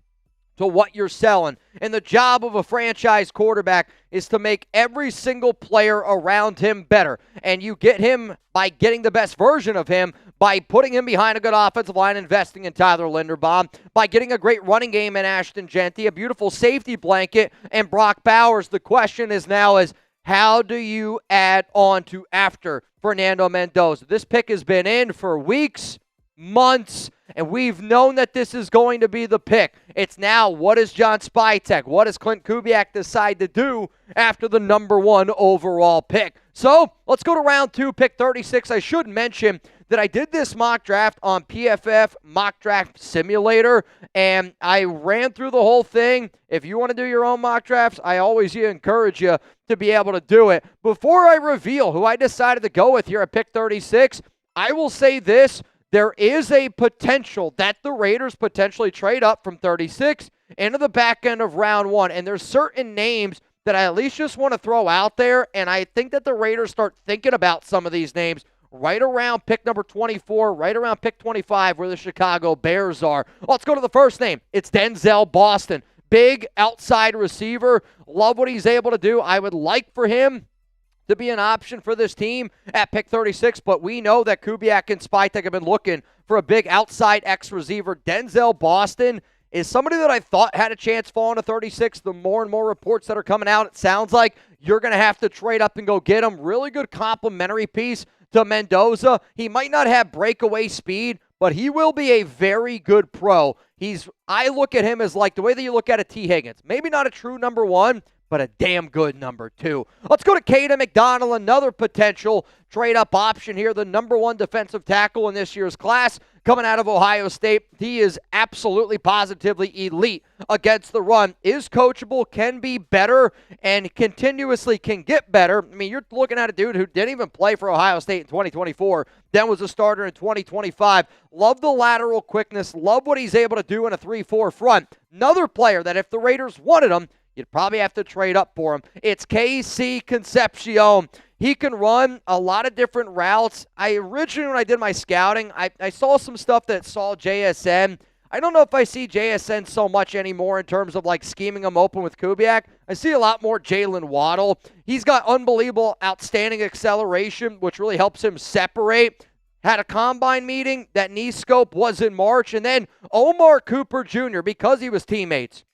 to what you're selling. And the job of a franchise quarterback is to make every single player around him better. And you get him by getting the best version of him, by putting him behind a good offensive line, investing in Tyler Linderbaum, by getting a great running game in Ashton Genty, a beautiful safety blanket, and Brock Bowers. The question is now is, how do you add on to after Fernando Mendoza? This pick has been in for weeks, months, and we've known that this is going to be the pick. It's now, what does John Spytek, what does Clint Kubiak decide to do after the number 1 overall pick? So let's go to round 2, pick 36. I should mention that I did this mock draft on PFF Mock Draft Simulator, and I ran through the whole thing. If you want to do your own mock drafts, I always encourage you to be able to do it. Before I reveal who I decided to go with here at pick 36, I will say this. There is a potential that the Raiders potentially trade up from 36 into the back end of round 1, and there's certain names that I at least just want to throw out there, and I think that the Raiders start thinking about some of these names right around pick number 24, right around pick 25, where the Chicago Bears are. Let's go to the first name. It's Denzel Boston. Big outside receiver. Love what he's able to do. I would like for him to be an option for this team at pick 36, but we know that Kubiak and Spytek have been looking for a big outside X receiver. Denzel Boston is somebody that I thought had a chance falling to 36. The more and more reports that are coming out, it sounds like you're going to have to trade up and go get him. Really good complimentary piece to Mendoza. He might not have breakaway speed, but he will be a very good pro. I look at him as like the way that you look at a T. Higgins. Maybe not a true number 1, but a damn good number 2. Let's go to Caden McDonald, another potential trade-up option here, the number 1 defensive tackle in this year's class, coming out of Ohio State. He is absolutely positively elite against the run, is coachable, can be better, and continuously can get better. I mean, you're looking at a dude who didn't even play for Ohio State in 2024, then was a starter in 2025. Love the lateral quickness, love what he's able to do in a 3-4 front. Another player that if the Raiders wanted him, you'd probably have to trade up for him. It's KC Concepcion. He can run a lot of different routes. Originally, when I did my scouting, I saw some stuff that saw JSN. I don't know if I see JSN so much anymore in terms of like scheming him open with Kubiak. I see a lot more Jalen Waddle. He's got unbelievable, outstanding acceleration, which really helps him separate. Had a combine meeting. That knee scope was in March. And then Omar Cooper Jr., because he was teammates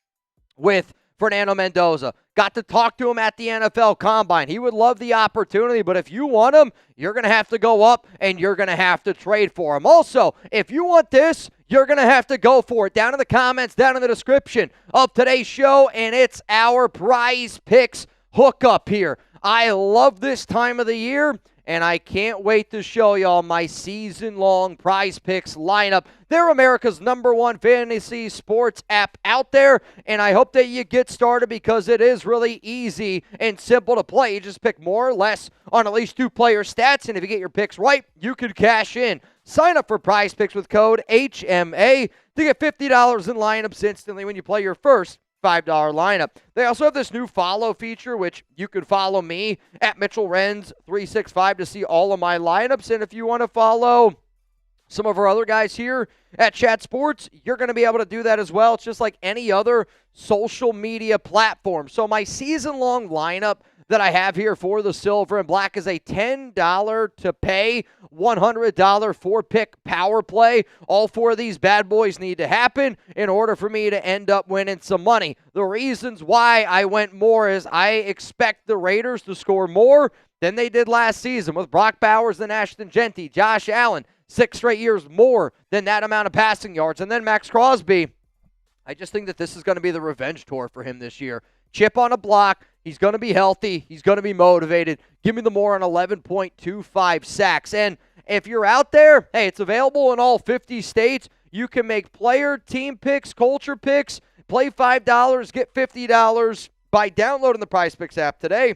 with Fernando Mendoza, got to talk to him at the NFL Combine. He would love the opportunity, but if you want him, you're going to have to go up and you're going to have to trade for him. Also, if you want this, you're going to have to go for it. Down in the comments, down in the description of today's show, and it's our Prize Picks hookup here. I love this time of the year, and I can't wait to show y'all my season-long Prize Picks lineup. They're America's #1 fantasy sports app out there, and I hope that you get started because it is really easy and simple to play. You just pick more or less on at least 2 player stats, and if you get your picks right, you could cash in. Sign up for Prize Picks with code HMA to get $50 in lineups instantly when you play your first $5 lineup. They also have this new follow feature, which you could follow me at Mitchell Renz 365 to see all of my lineups. And if you want to follow some of our other guys here at Chat Sports, you're going to be able to do that as well. It's just like any other social media platform. So my season-long lineup that I have here for the Silver and Black is a $10 to pay, $100 4-pick power play. All 4 of these bad boys need to happen in order for me to end up winning some money. The reasons why I went more is I expect the Raiders to score more than they did last season with Brock Bowers and Ashton Genty, Josh Allen, 6 straight years more than that amount of passing yards. And then Max Crosby, I just think that this is going to be the revenge tour for him this year. Chip on a block. He's going to be healthy. He's going to be motivated. Give me the more on 11.25 sacks. And if you're out there, hey, it's available in all 50 states. You can make player, team picks, culture picks, play $5, get $50 by downloading the Prize Picks app today.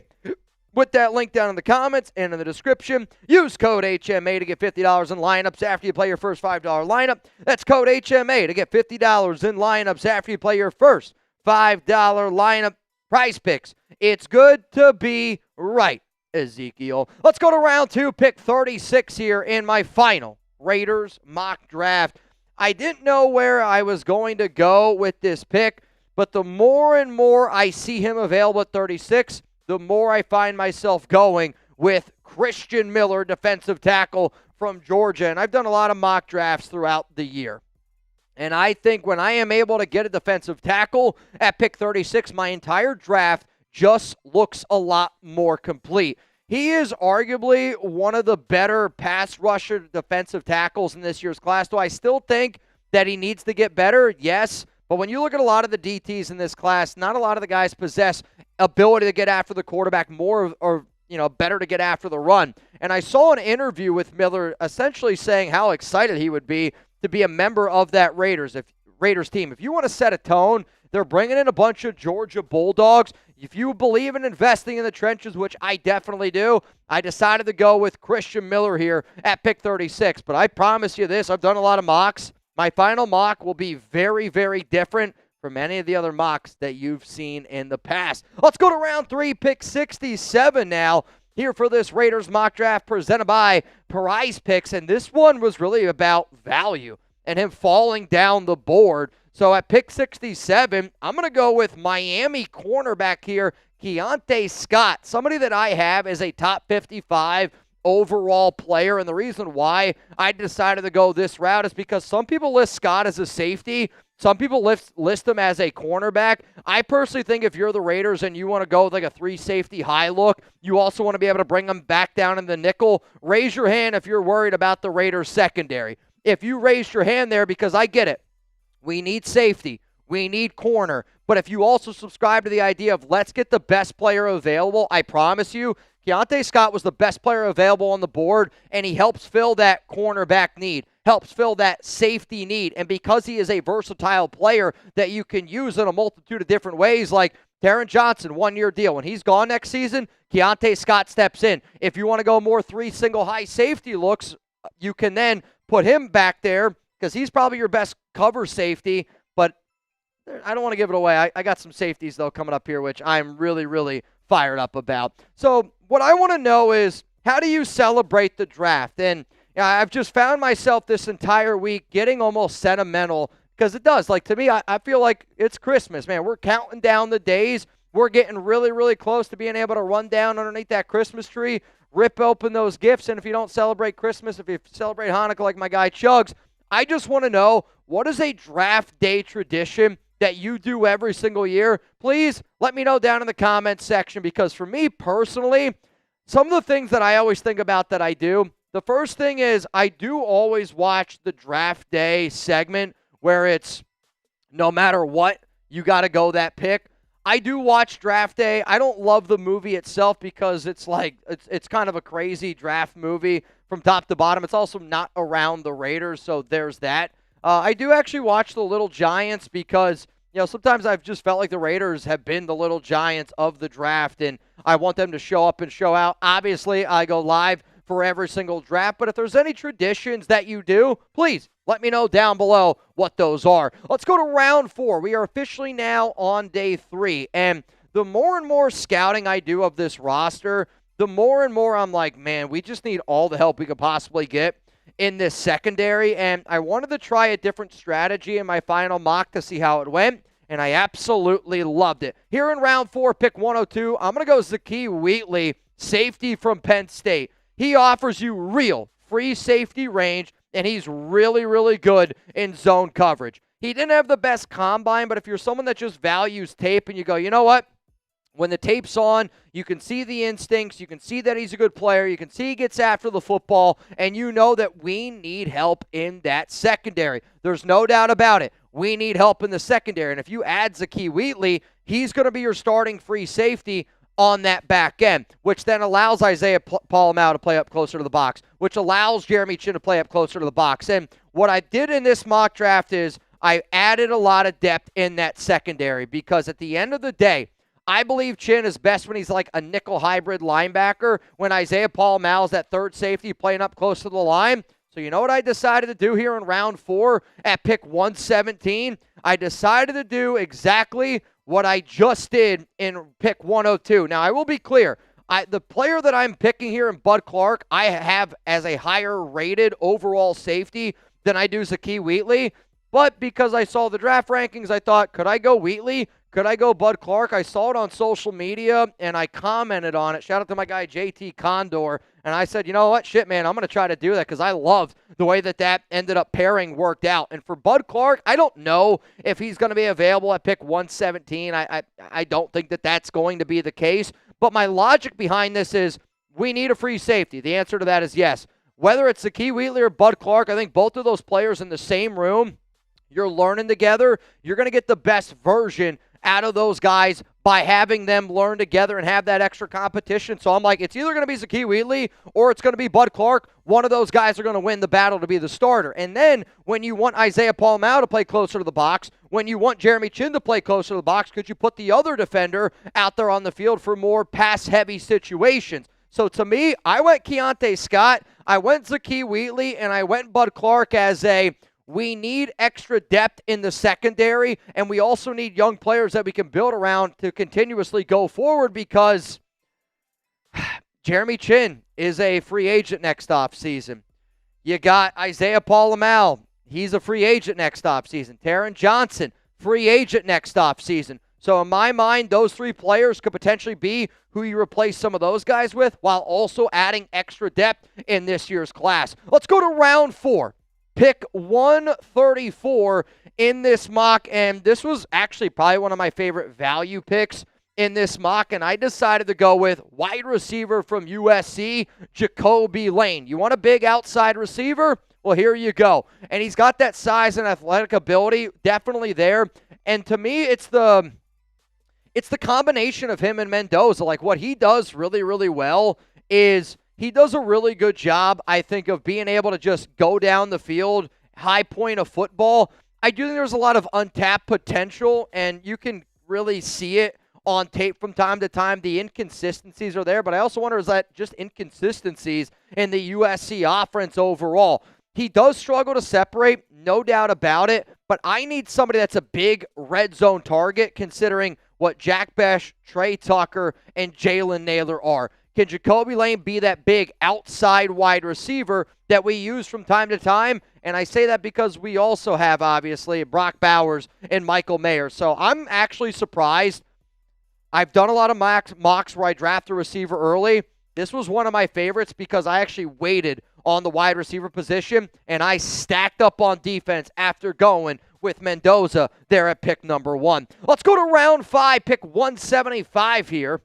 With that link down in the comments and in the description, use code HMA to get $50 in lineups after you play your first $5 lineup. That's code HMA to get $50 in lineups after you play your first $5 lineup. Prize Picks. It's good to be right, Ezekiel. Let's go to round 2, pick 36 here in my final Raiders mock draft. I didn't know where I was going to go with this pick. But the more and more I see him available at 36, the more I find myself going with Christian Miller, defensive tackle from Georgia. And I've done a lot of mock drafts throughout the year. And I think when I am able to get a defensive tackle at pick 36, my entire draft just looks a lot more complete. He is arguably one of the better pass rusher defensive tackles in this year's class. Do I still think that he needs to get better? Yes. But when you look at a lot of the DTs in this class, not a lot of the guys possess ability to get after the quarterback more or better to get after the run. And I saw an interview with Miller essentially saying how excited he would be to be a member of that Raiders team. If you want to set a tone, they're bringing in a bunch of Georgia Bulldogs. If you believe in investing in the trenches, which I definitely do, I decided to go with Christian Miller here at pick 36. But I promise you this, I've done a lot of mocks. My final mock will be very, very different from any of the other mocks that you've seen in the past. Let's go to round 3, pick 67 now. Here for this Raiders mock draft presented by Prize Picks, and this one was really about value and him falling down the board. So at pick 67, I'm going to go with Miami cornerback here, Keontae Scott, somebody that I have as a top 55 overall player. And the reason why I decided to go this route is because some people list Scott as a safety. Some people list him as a cornerback. I personally think if you're the Raiders and you want to go with like a 3-safety high look, you also want to be able to bring him back down in the nickel. Raise your hand if you're worried about the Raiders secondary. If you raised your hand there, because I get it. We need safety. We need corner. But if you also subscribe to the idea of let's get the best player available, I promise you, Keontae Scott was the best player available on the board, and he helps fill that cornerback need, helps fill that safety need. And because he is a versatile player that you can use in a multitude of different ways, like Taron Johnson, 1-year deal. When he's gone next season, Keontae Scott steps in. If you want to go more 3 single high safety looks, you can then put him back there because he's probably your best cover safety. But I don't want to give it away. I got some safeties, though, coming up here, which I'm really, really fired up about. So what I want to know is, how do you celebrate the draft? And I've just found myself this entire week getting almost sentimental because it does. Like, to me, I feel like it's Christmas, man. We're counting down the days. We're getting really, really close to being able to run down underneath that Christmas tree, rip open those gifts. And if you don't celebrate Christmas, if you celebrate Hanukkah like my guy Chuggs, I just want to know, what is a draft day tradition that you do every single year? Please let me know down in the comments section, because for me personally, some of the things that I always think about that I do, the first thing is I do always watch the draft day segment where it's no matter what, you got to go that pick. I do watch draft day. I don't love the movie itself because it's like it's kind of a crazy draft movie from top to bottom. It's also not around the Raiders, so there's that. I do actually watch the Little Giants because, sometimes I've just felt like the Raiders have been the Little Giants of the draft, and I want them to show up and show out. Obviously, I go live for every single draft, but if there's any traditions that you do, please let me know down below what those are. Let's go to round 4. We are officially now on day 3, and the more and more scouting I do of this roster, the more and more I'm like, man, we just need all the help we could possibly get in this secondary, and I wanted to try a different strategy in my final mock to see how it went, and I absolutely loved it. Here in round 4, pick 102, I'm going to go Zakee Wheatley, safety from Penn State. He offers you real free safety range, and he's really, really good in zone coverage. He didn't have the best combine, but if you're someone that just values tape and you go, you know what? When the tape's on, you can see the instincts, you can see that he's a good player, you can see he gets after the football, and you know that we need help in that secondary. There's no doubt about it. We need help in the secondary, and if you add Zakee Wheatley, he's going to be your starting free safety on that back end, which then allows Isaiah Palamau to play up closer to the box, which allows Jeremy Chinn to play up closer to the box. And what I did in this mock draft is I added a lot of depth in that secondary because at the end of the day, I believe Chinn is best when he's like a nickel hybrid linebacker, when Isaiah Palamau is that third safety playing up close to the line. So you know what I decided to do here in round 4 at pick 117? I decided to do exactly what I just did in pick 102. Now, I will be clear. The player that I'm picking here in Bud Clark, I have as a higher rated overall safety than I do Zakee Wheatley. But because I saw the draft rankings, I thought, could I go Wheatley? Could I go Bud Clark? I saw it on social media, and I commented on it. Shout out to my guy, JT Condor. And I said, you know what? Shit, man, I'm going to try to do that because I loved the way that ended up pairing worked out. And for Bud Clark, I don't know if he's going to be available at pick 117. I don't think that that's going to be the case. But my logic behind this is we need a free safety. The answer to that is yes. Whether it's Zakee Wheatley or Bud Clark, I think both of those players in the same room, you're learning together. You're going to get the best version out of those guys by having them learn together and have that extra competition. So I'm like, it's either going to be Zakee Wheatley or it's going to be Bud Clark. One of those guys are going to win the battle to be the starter. And then when you want Isaiah Paul-Mao to play closer to the box, when you want Jeremy Chinn to play closer to the box, could you put the other defender out there on the field for more pass-heavy situations? So to me, I went Keontae Scott, I went Zakee Wheatley, and I went Bud Clark as we need extra depth in the secondary, and we also need young players that we can build around to continuously go forward because Jeremy Chinn is a free agent next offseason. You got Isaiah Paul-Mao. He's a free agent next offseason. Taron Johnson, free agent next offseason. So in my mind, those three players could potentially be who you replace some of those guys with while also adding extra depth in this year's class. Let's go to round 4. Pick 134 in this mock, and this was actually probably one of my favorite value picks in this mock, and I decided to go with wide receiver from USC, Jacoby Lane. You want a big outside receiver? Well, here you go. And he's got that size and athletic ability definitely there, and to me, it's the combination of him and Mendoza. Like, what he does really, really well is he does a really good job, I think, of being able to just go down the field, high point of football. I do think there's a lot of untapped potential, and you can really see it on tape from time to time. The inconsistencies are there, but I also wonder, is that just inconsistencies in the USC offense overall? He does struggle to separate, no doubt about it, but I need somebody that's a big red zone target considering what Jack Bech, Trey Tucker, and Jalen Naylor are. Can Jacoby Lane be that big outside wide receiver that we use from time to time? And I say that because we also have, obviously, Brock Bowers and Michael Mayer. So I'm actually surprised. I've done a lot of mocks where I draft a receiver early. This was one of my favorites because I actually waited on the wide receiver position, and I stacked up on defense after going with Mendoza there at pick number 1. Let's go to round 5, pick 175 here.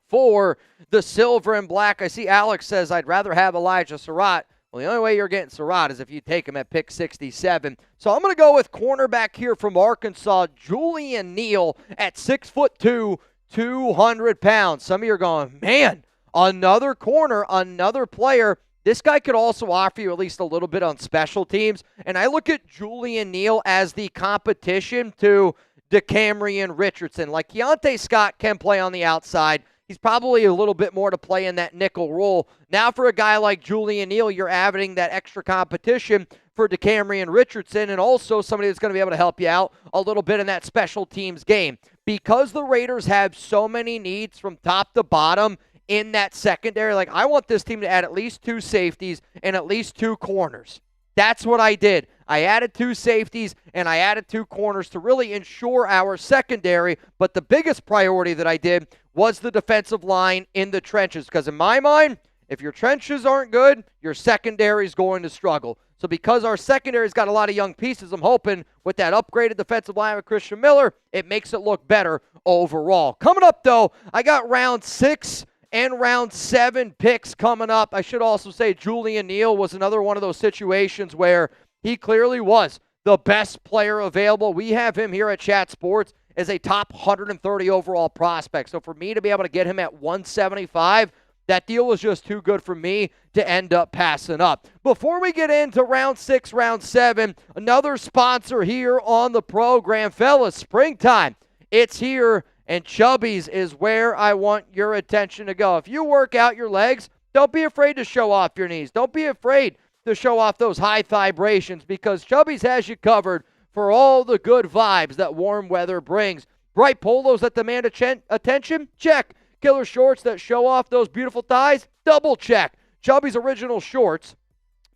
For the silver and black, I see Alex says, I'd rather have Elijah Surratt. Well, the only way you're getting Surratt is if you take him at pick 67. So I'm going to go with cornerback here from Arkansas, Julian Neal at 6'2", 200 pounds. Some of you are going, man, another corner, another player. This guy could also offer you at least a little bit on special teams. And I look at Julian Neal as the competition to DeCamerion Richardson. Like, Keontae Scott can play on the outside. He's probably a little bit more to play in that nickel role. Now for a guy like Julian Neal, you're adding that extra competition for DeCamerion Richardson and also somebody that's going to be able to help you out a little bit in that special teams game. Because the Raiders have so many needs from top to bottom in that secondary, like, I want this team to add at least 2 safeties and at least 2 corners. That's what I did. I added 2 safeties and I added 2 corners to really ensure our secondary, but the biggest priority that I did was the defensive line in the trenches, because in my mind, if your trenches aren't good, your secondary is going to struggle. So because our secondary's got a lot of young pieces, I'm hoping with that upgraded defensive line with Christian Miller, it makes it look better overall. Coming up, though, I got round 6 and round 7 picks coming up. I should also say Julian Neal was another one of those situations where he clearly was the best player available. We have him here at Chat Sports as a top 130 overall prospect. So for me to be able to get him at 175, that deal was just too good for me to end up passing up. Before we get into round 6, round 7, another sponsor here on the program. Fellas, springtime, it's here, and Chubbies is where I want your attention to go. If you work out your legs, don't be afraid to show off your knees. Don't be afraid to show off those high vibrations, because Chubbies has you covered for all the good vibes that warm weather brings. Bright polos that demand attention? Check. Killer shorts that show off those beautiful thighs? Double check. Chubbies original shorts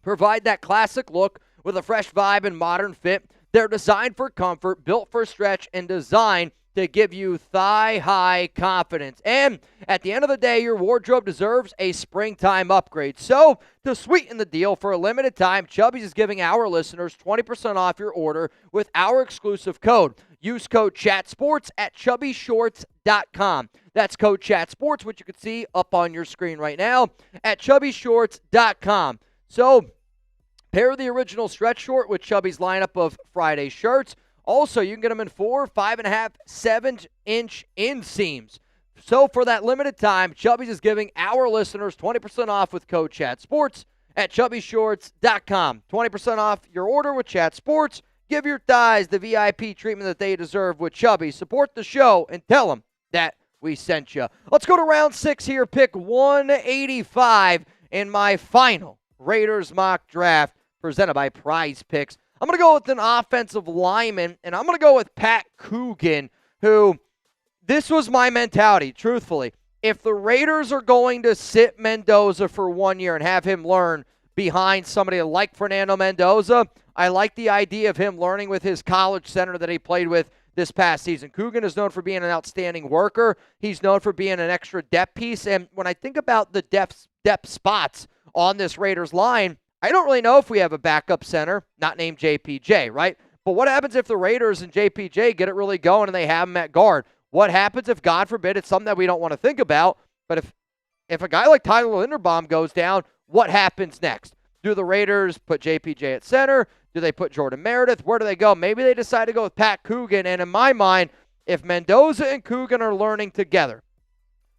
provide that classic look with a fresh vibe and modern fit. They're designed for comfort, built for stretch, and designed to give you thigh-high confidence. And at the end of the day, your wardrobe deserves a springtime upgrade. So, to sweeten the deal, for a limited time, Chubbies is giving our listeners 20% off your order with our exclusive code. Use code CHATSPORTS at chubbyshorts.com. That's code CHATSPORTS, which you can see up on your screen right now at chubbyshorts.com. So, pair the original stretch short with Chubby's lineup of Friday shirts. Also, you can get them in 4, 5.5, 7-inch inseams. So for that limited time, Chubbies is giving our listeners 20% off with code CHATSPORTS at chubbyshorts.com. 20% off your order with Chat Sports. Give your thighs the VIP treatment that they deserve with Chubbies. Support the show and tell them that we sent you. Let's go to round 6 here. Pick 185 in my final Raiders mock draft presented by Prize Picks. I'm going to go with an offensive lineman, and I'm going to go with Pat Coogan, who, this was my mentality, truthfully. If the Raiders are going to sit Mendoza for 1 year and have him learn behind somebody like Fernando Mendoza, I like the idea of him learning with his college center that he played with this past season. Coogan is known for being an outstanding worker. He's known for being an extra depth piece, and when I think about the depth spots on this Raiders line, I don't really know if we have a backup center, not named JPJ, right? But what happens if the Raiders and JPJ get it really going and they have him at guard? What happens if, God forbid, it's something that we don't want to think about, but if a guy like Tyler Linderbaum goes down, what happens next? Do the Raiders put JPJ at center? Do they put Jordan Meredith? Where do they go? Maybe they decide to go with Pat Coogan, and in my mind, if Mendoza and Coogan are learning together,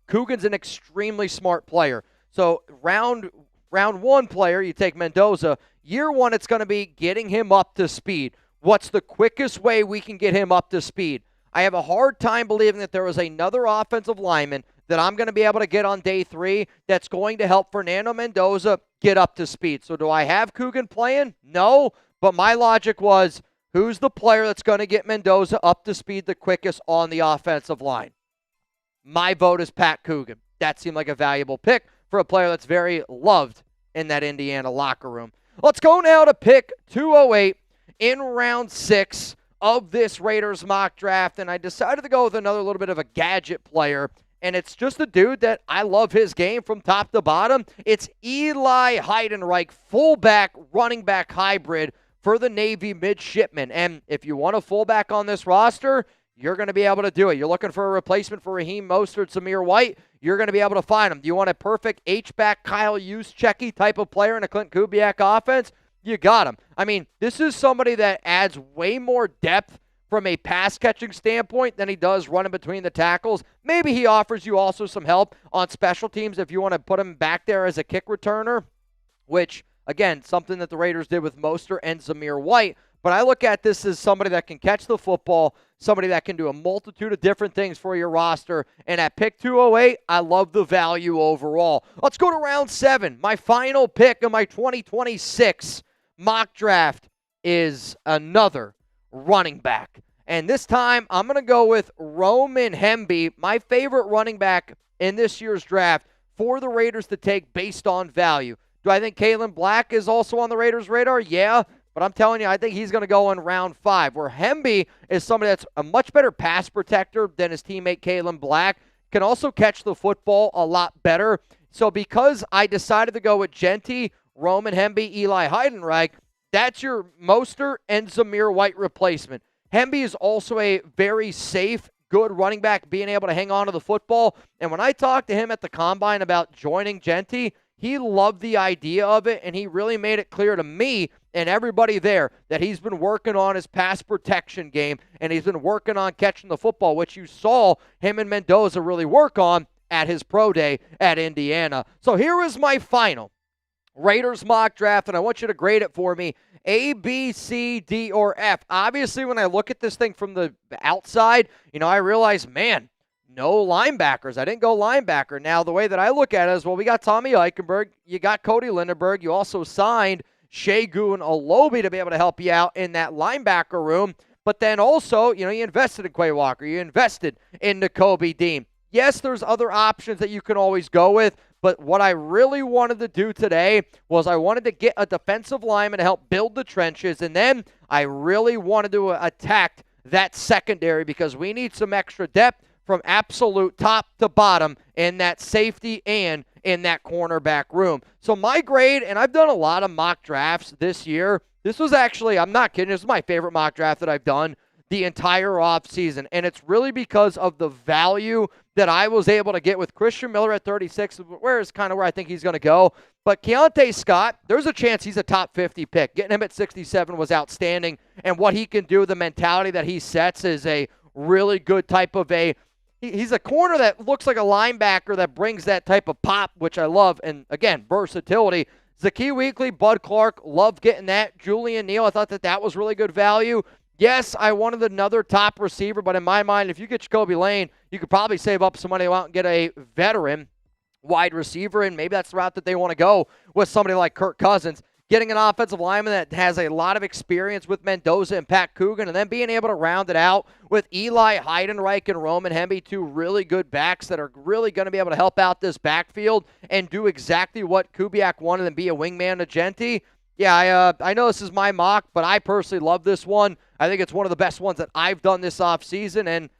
Coogan's an extremely smart player. So round one player, you take Mendoza. Year one, it's going to be getting him up to speed. What's the quickest way we can get him up to speed? I have a hard time believing that there is another offensive lineman that I'm going to be able to get on day 3 that's going to help Fernando Mendoza get up to speed. So do I have Coogan playing? No, but my logic was, who's the player that's going to get Mendoza up to speed the quickest on the offensive line? My vote is Pat Coogan. That seemed like a valuable pick for a player that's very loved in that Indiana locker room. Let's go now to pick 208 in round 6 of this Raiders mock draft, and I decided to go with another little bit of a gadget player, and it's just a dude that I love his game from top to bottom. It's Eli Heidenreich, fullback, running back hybrid for the Navy midshipman, and if you want a fullback on this roster, you're going to be able to do it. You're looking for a replacement for Raheem Mostert, Zamir White, you're going to be able to find him. Do you want a perfect H-back Kyle Juszczyk type of player in a Clint Kubiak offense? You got him. I mean, this is somebody that adds way more depth from a pass-catching standpoint than he does running between the tackles. Maybe he offers you also some help on special teams if you want to put him back there as a kick returner, which, again, something that the Raiders did with Mostert and Zamir White. But I look at this as somebody that can catch the football, somebody that can do a multitude of different things for your roster. And at pick 208, I love the value overall. Let's go to round 7. My final pick of my 2026 mock draft is another running back. And this time, I'm going to go with Roman Hemby, my favorite running back in this year's draft for the Raiders to take based on value. Do I think Kalen Black is also on the Raiders' radar? Yeah. But I'm telling you, I think he's going to go in round 5, where Hemby is somebody that's a much better pass protector than his teammate Kalen Black, can also catch the football a lot better. So because I decided to go with Genty, Roman Hemby, Eli Heidenreich, that's your Mostert and Zamir White replacement. Hemby is also a very safe, good running back, being able to hang on to the football. And when I talked to him at the Combine about joining Genty, he loved the idea of it, and he really made it clear to me and everybody there that he's been working on his pass protection game, and he's been working on catching the football, which you saw him and Mendoza really work on at his pro day at Indiana. So here is my final Raiders mock draft, and I want you to grade it for me. A, B, C, D, or F. Obviously, when I look at this thing from the outside, I realize, man, no linebackers. I didn't go linebacker. Now, the way that I look at it is, well, we got Tommy Eichenberg. You got Cody Lindenberg. You also signed Shegun Olobi to be able to help you out in that linebacker room. But then also, you invested in Quay Walker. You invested in Nakobe Dean. Yes, there's other options that you can always go with, but what I really wanted to do today was I wanted to get a defensive lineman to help build the trenches, and then I really wanted to attack that secondary because we need some extra depth from absolute top to bottom in that safety and in that cornerback room. So my grade, and I've done a lot of mock drafts this year. This was actually, I'm not kidding, this is my favorite mock draft that I've done the entire offseason, and it's really because of the value that I was able to get with Christian Miller at 36, where is kind of where I think he's going to go. But Keontae Scott, there's a chance he's a top 50 pick. Getting him at 67 was outstanding, and what he can do, the mentality that he sets is a really good type of he's a corner that looks like a linebacker that brings that type of pop, which I love, and again, versatility. Zakee Weekly, Bud Clark, love getting that. Julian Neal, I thought that was really good value. Yes, I wanted another top receiver, but in my mind, if you get Jacoby Lane, you could probably save up some money out and get a veteran wide receiver, and maybe that's the route that they want to go with somebody like Kirk Cousins. Getting an offensive lineman that has a lot of experience with Mendoza and Pat Coogan, and then being able to round it out with Eli Heidenreich and Roman Hemby, two really good backs that are really going to be able to help out this backfield and do exactly what Kubiak wanted and be a wingman to Genti. Yeah, I know this is my mock, but I personally love this one. I think it's one of the best ones that I've done this offseason, and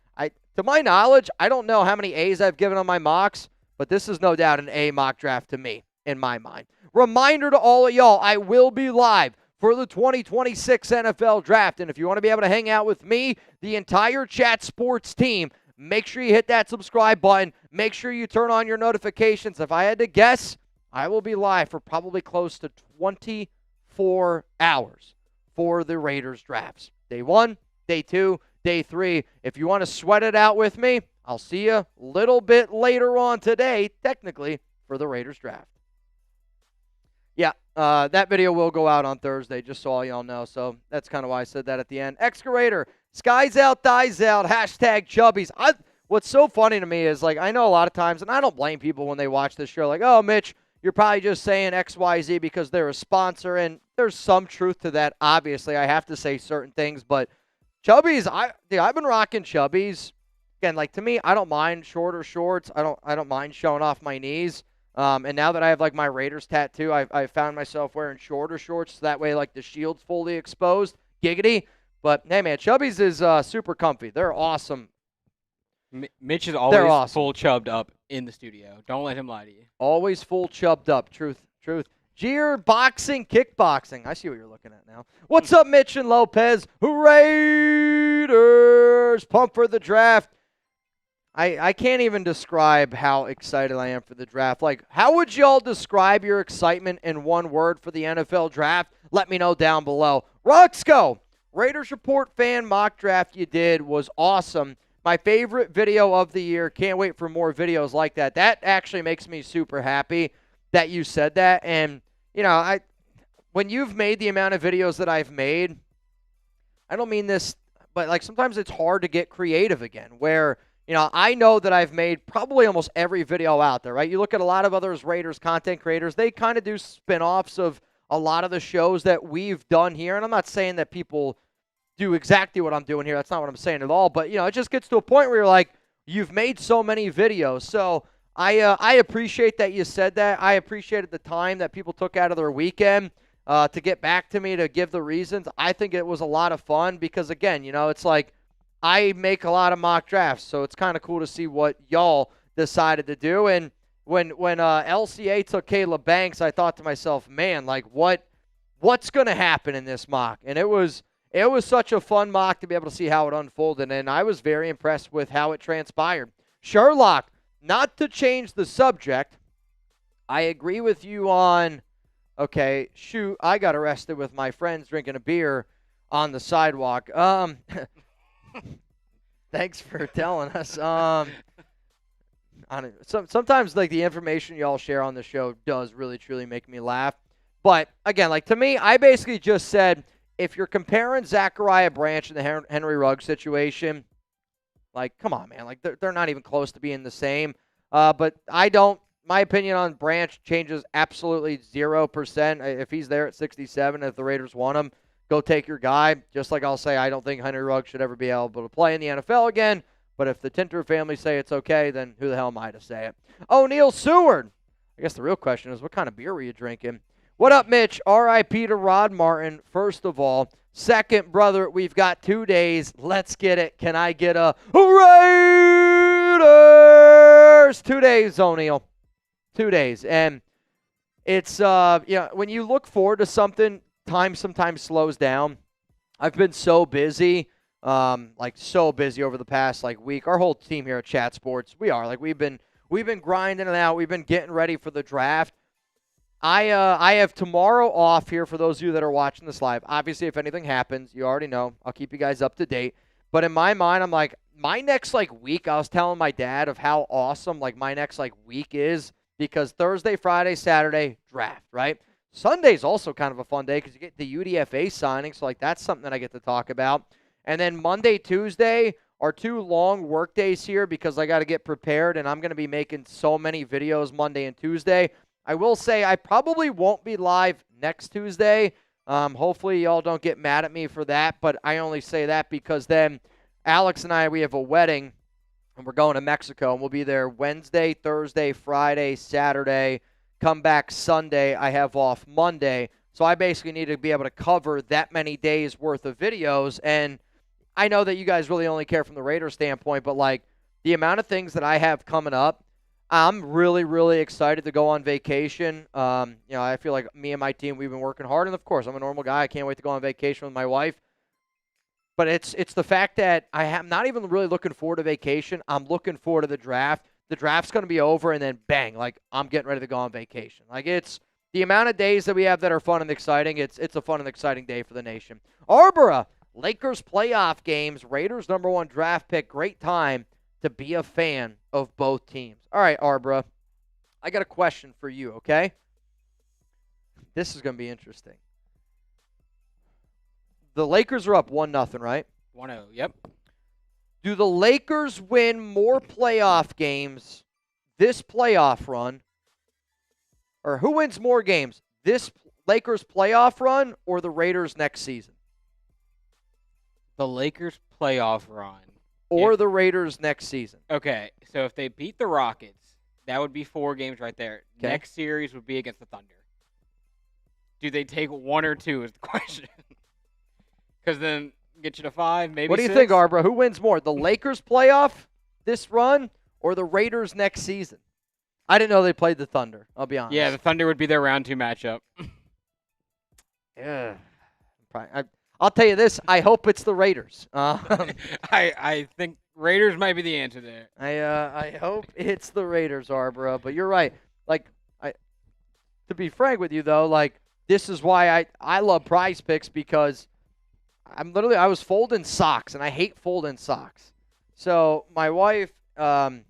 to my knowledge, I don't know how many A's I've given on my mocks, but this is no doubt an A mock draft to me, in my mind. Reminder to all of y'all, I will be live for the 2026 NFL Draft, and if you want to be able to hang out with me, the entire Chat Sports team, make sure you hit that subscribe button. Make sure you turn on your notifications. If I had to guess, I will be live for probably close to 24 hours for the Raiders drafts. Day 1, Day 2, Day 3. If you want to sweat it out with me, I'll see you a little bit later on today, technically, for the Raiders draft. Yeah, that video will go out on Thursday, just so all y'all know. So that's kind of why I said that at the end. Excavator, skies out, dies out, hashtag Chubbies. What's so funny to me is, like, I know a lot of times, and I don't blame people when they watch this show, like, oh, Mitch, you're probably just saying XYZ because they're a sponsor, and there's some truth to that. Obviously, I have to say certain things, but Chubbies, I've been rocking Chubbies. Again, like, to me, I don't mind shorter shorts. I don't mind showing off my knees. And now that I have, like, my Raiders tattoo, I found myself wearing shorter shorts, so that way, like, the shield's fully exposed. Giggity. But, hey, man, Chubbies is super comfy. They're awesome. Mitch is always awesome. Full chubbed up in the studio. Don't let him lie to you. Always full chubbed up. Truth. Jeer, boxing, kickboxing. I see what you're looking at now. What's up, Mitch and Lopez? Raiders, pump for the draft. I can't even describe how excited I am for the draft. Like, how would y'all describe your excitement in one word for the NFL draft? Let me know down below. Roxco, Raiders Report fan mock draft you did was awesome. My favorite video of the year. Can't wait for more videos like that. That actually makes me super happy that you said that. And, you know, when you've made the amount of videos that I've made, I don't mean this, but, like, sometimes it's hard to get creative again, where, you know, I know that I've made probably almost every video out there, right? You look at a lot of other Raiders content creators, they kind of do spin-offs of a lot of the shows that we've done here. And I'm not saying that people do exactly what I'm doing here. That's not what I'm saying at all. But, you know, it just gets to a point where you're like, you've made so many videos. So I appreciate that you said that. I appreciated the time that people took out of their weekend to get back to me to give the reasons. I think it was a lot of fun because, again, you know, it's like I make a lot of mock drafts. So it's kind of cool to see what y'all decided to do. And when LCA took Caleb Banks, I thought to myself, man, like, what's going to happen in this mock? And it was such a fun mock to be able to see how it unfolded, and I was very impressed with how it transpired. Sherlock, not to change the subject, I agree with you on, okay, shoot, I got arrested with my friends drinking a beer on the sidewalk. Thanks for telling us. Sometimes, like, the information y'all share on the show does really, truly make me laugh. But, again, like, to me, I basically just said, if you're comparing Zachariah Branch and the Henry Ruggs situation, like, come on, man. Like, they're not even close to being the same. But my opinion on Branch changes absolutely 0%. If he's there at 67, if the Raiders want him, go take your guy. Just like I'll say, I don't think Henry Ruggs should ever be able to play in the NFL again. But if the Tinter family say it's okay, then who the hell am I to say it? O'Neal Seward. I guess the real question is, what kind of beer were you drinking? What up, Mitch? R.I.P. to Rod Martin, first of all. Second, brother, we've got 2 days. Let's get it. Can I get a Raiders? 2 days, O'Neal. 2 days. And it's, when you look forward to something, time sometimes slows down. I've been so busy, so busy over the past, week. Our whole team here at Chat Sports, we've been grinding it out. We've been getting ready for the draft. I have tomorrow off here for those of you that are watching this live. Obviously, if anything happens, you already know. I'll keep you guys up to date. But in my mind, I'm like, my next, week, I was telling my dad of how awesome, my next, week is because Thursday, Friday, Saturday, draft, right? Sunday's also kind of a fun day because you get the UDFA signing, so, that's something that I get to talk about. And then Monday, Tuesday are 2 long work days here because I got to get prepared, and I'm going to be making so many videos Monday and Tuesday. I will say I probably won't be live next Tuesday. Hopefully y'all don't get mad at me for that, but I only say that because then Alex and I, we have a wedding, and we're going to Mexico, and we'll be there Wednesday, Thursday, Friday, Saturday, come back Sunday. I have off Monday, so I basically need to be able to cover that many days worth of videos, and I know that you guys really only care from the Raiders standpoint, but, the amount of things that I have coming up, I'm really, really excited to go on vacation. I feel like me and my team, we've been working hard. And, of course, I'm a normal guy. I can't wait to go on vacation with my wife. But it's the fact that I am not even really looking forward to vacation. I'm looking forward to the draft. The draft's going to be over, and then, bang, I'm getting ready to go on vacation. It's the amount of days that we have that are fun and exciting. It's a fun and exciting day for the nation. Arbora, Lakers playoff games, Raiders #1 draft pick. Great time to be a fan of both teams. All right, Arbra, I got a question for you, okay? This is going to be interesting. The Lakers are up 1-0, right? 1-0, yep. Do the Lakers win more playoff games this playoff run, or who wins more games, this Lakers playoff run or the Raiders next season? The Lakers playoff run. Or the Raiders next season. Okay, so if they beat the Rockets, that would be 4 games right there. Okay. Next series would be against the Thunder. Do they take 1 or 2 is the question. Because then get you to 5, maybe 6. What do you think, Arbra? Who wins more, the Lakers playoff this run or the Raiders next season? I didn't know they played the Thunder, I'll be honest. Yeah, the Thunder would be their round 2 matchup. Yeah. I'll tell you this, I hope it's the Raiders. I think Raiders might be the answer there. I hope it's the Raiders, Arbra, but you're right. To be frank with you, though, this is why I love Prize Picks because I was folding socks, and I hate folding socks. So my wife, I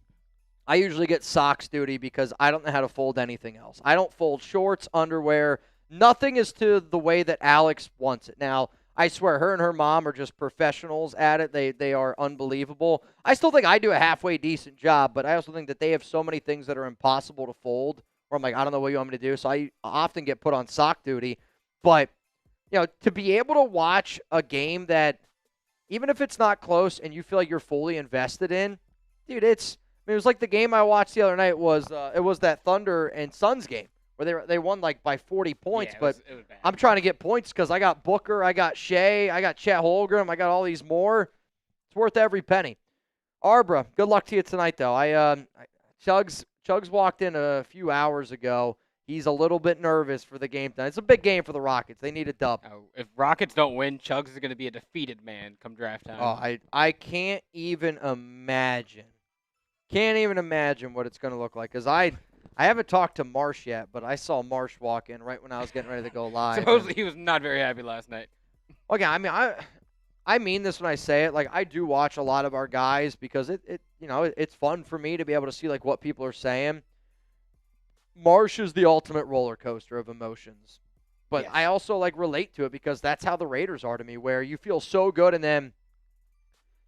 usually get socks duty because I don't know how to fold anything else. I don't fold shorts, underwear. Nothing is to the way that Alex wants it. Now, I swear, her and her mom are just professionals at it. They are unbelievable. I still think I do a halfway decent job, but I also think that they have so many things that are impossible to fold, where I'm like, I don't know what you want me to do. So I often get put on sock duty. But, to be able to watch a game that, even if it's not close and you feel like you're fully invested in, dude, it was like the game I watched the other night was it was that Thunder and Suns game, where they won by 40 points, yeah, but it was bad. I'm trying to get points because I got Booker, I got Shea, I got Chet Holmgren, I got all these more. It's worth every penny. Arbra, good luck to you tonight, though. Chuggs walked in a few hours ago. He's a little bit nervous for the game tonight. It's a big game for the Rockets. They need a dub. Oh, if Rockets don't win, Chuggs is going to be a defeated man come draft time. Oh, I can't even imagine. Can't even imagine what it's going to look like because I haven't talked to Marsh yet, but I saw Marsh walk in right when I was getting ready to go live. Supposedly he was not very happy last night. Okay, I mean this when I say it. I do watch a lot of our guys because it's fun for me to be able to see what people are saying. Marsh is the ultimate roller coaster of emotions. But yes. I also relate to it because that's how the Raiders are to me, where you feel so good and then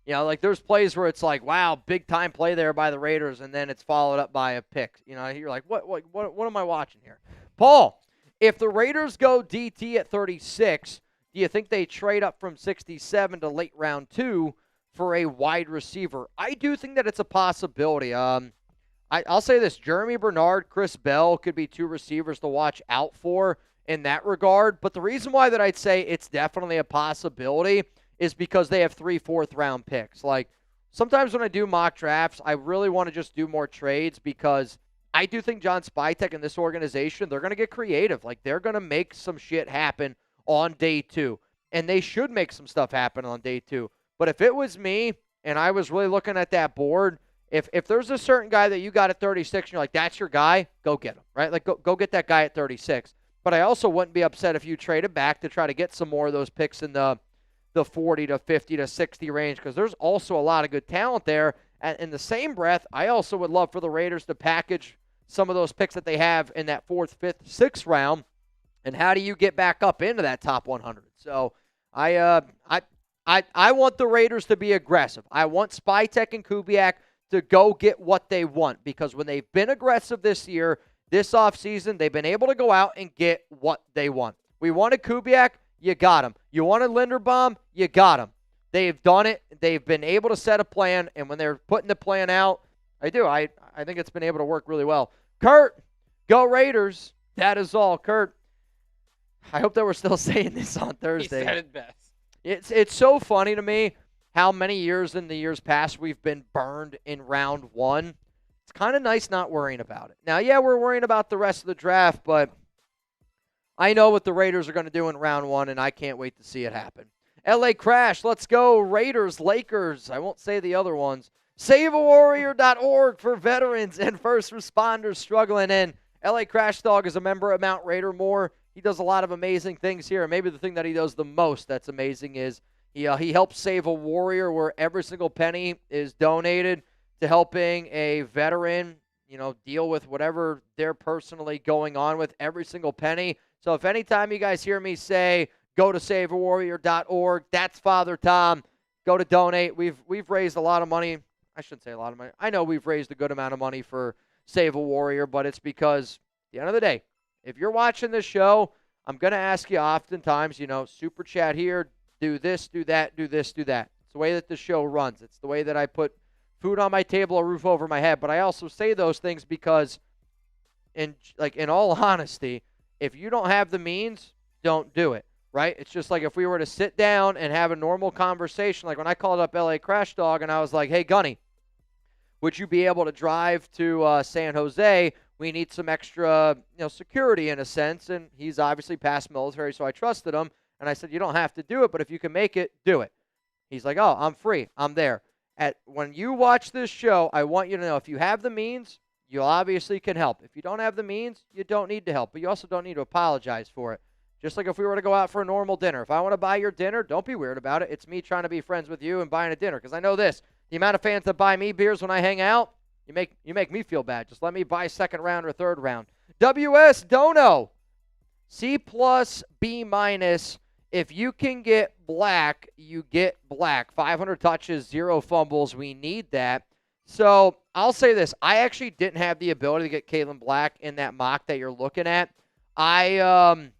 there's plays where it's wow, big time play there by the Raiders, and then it's followed up by a pick. You're like, what am I watching here? Paul, if the Raiders go DT at 36, do you think they trade up from 67 to late round 2 for a wide receiver. I do think that it's a possibility. I'll say this, Jeremy Bernard, Chris Bell could be two receivers to watch out for in that regard. But the reason why that I'd say it's definitely a possibility is because they have 3 fourth-round picks. Like, sometimes when I do mock drafts, I really want to just do more trades because I do think John Spytek and this organization, they're going to get creative. Like, they're going to make some shit happen on day 2. And they should make some stuff happen on day 2. But if it was me and I was really looking at that board, if there's a certain guy that you got at 36 and you're like, that's your guy, go get him, right? Like, go get that guy at 36. But I also wouldn't be upset if you traded back to try to get some more of those picks in the 40 to 50 to 60 range because there's also a lot of good talent there. And in the same breath, I also would love for the Raiders to package some of those picks that they have in that 4th, 5th, 6th round. And how do you get back up into that top 100? So I want the Raiders to be aggressive. I want Spytek and Kubiak to go get what they want because when they've been aggressive this year, this offseason, they've been able to go out and get what they want. We wanted Kubiak, you got him. You wanted Linderbaum, you got him. They've done it. They've been able to set a plan, and when they're putting the plan out, I think it's been able to work really well. Kurt, go Raiders. That is all. Kurt, I hope that we're still saying this on Thursday. He said it best. It's so funny to me how many years in the years past we've been burned in round 1. It's kind of nice not worrying about it. Now, yeah, we're worrying about the rest of the draft, but I know what the Raiders are going to do in round 1, and I can't wait to see it happen. LA Crash, let's go. Raiders, Lakers. I won't say the other ones. SaveAWarrior.org for veterans and first responders struggling. And LA Crash Dog is a member of Mount Raider More. He does a lot of amazing things here. And maybe the thing that he does the most that's amazing is he helps save a warrior where every single penny is donated to helping a veteran, deal with whatever they're personally going on with, every single penny. So if anytime you guys hear me say, go to SaveAWarrior.org, that's Father Tom. Go to donate. We've raised a lot of money. I shouldn't say a lot of money. I know we've raised a good amount of money for Save a Warrior, but it's because at the end of the day, if you're watching this show, I'm going to ask you oftentimes, super chat here, do this, do that, do this, do that. It's the way that the show runs. It's the way that I put food on my table, a roof over my head. But I also say those things because, in all honesty, if you don't have the means, don't do it, right? It's just like if we were to sit down and have a normal conversation, like when I called up LA Crash Dog and I was like, hey, Gunny, would you be able to drive to San Jose? We need some extra, security in a sense. And he's obviously past military, so I trusted him. And I said, you don't have to do it, but if you can make it, do it. He's like, oh, I'm free. I'm there. When you watch this show, I want you to know if you have the means, you obviously can help. If you don't have the means, you don't need to help. But you also don't need to apologize for it. Just like if we were to go out for a normal dinner. If I want to buy your dinner, don't be weird about it. It's me trying to be friends with you and buying a dinner. Because I know this. The amount of fans that buy me beers when I hang out, you make me feel bad. Just let me buy second round or third round. WS Dono. C+, B-. If you can get Black, you get Black. 500 touches, 0 fumbles. We need that. So I'll say this. I actually didn't have the ability to get Kalen Black in that mock that you're looking at. I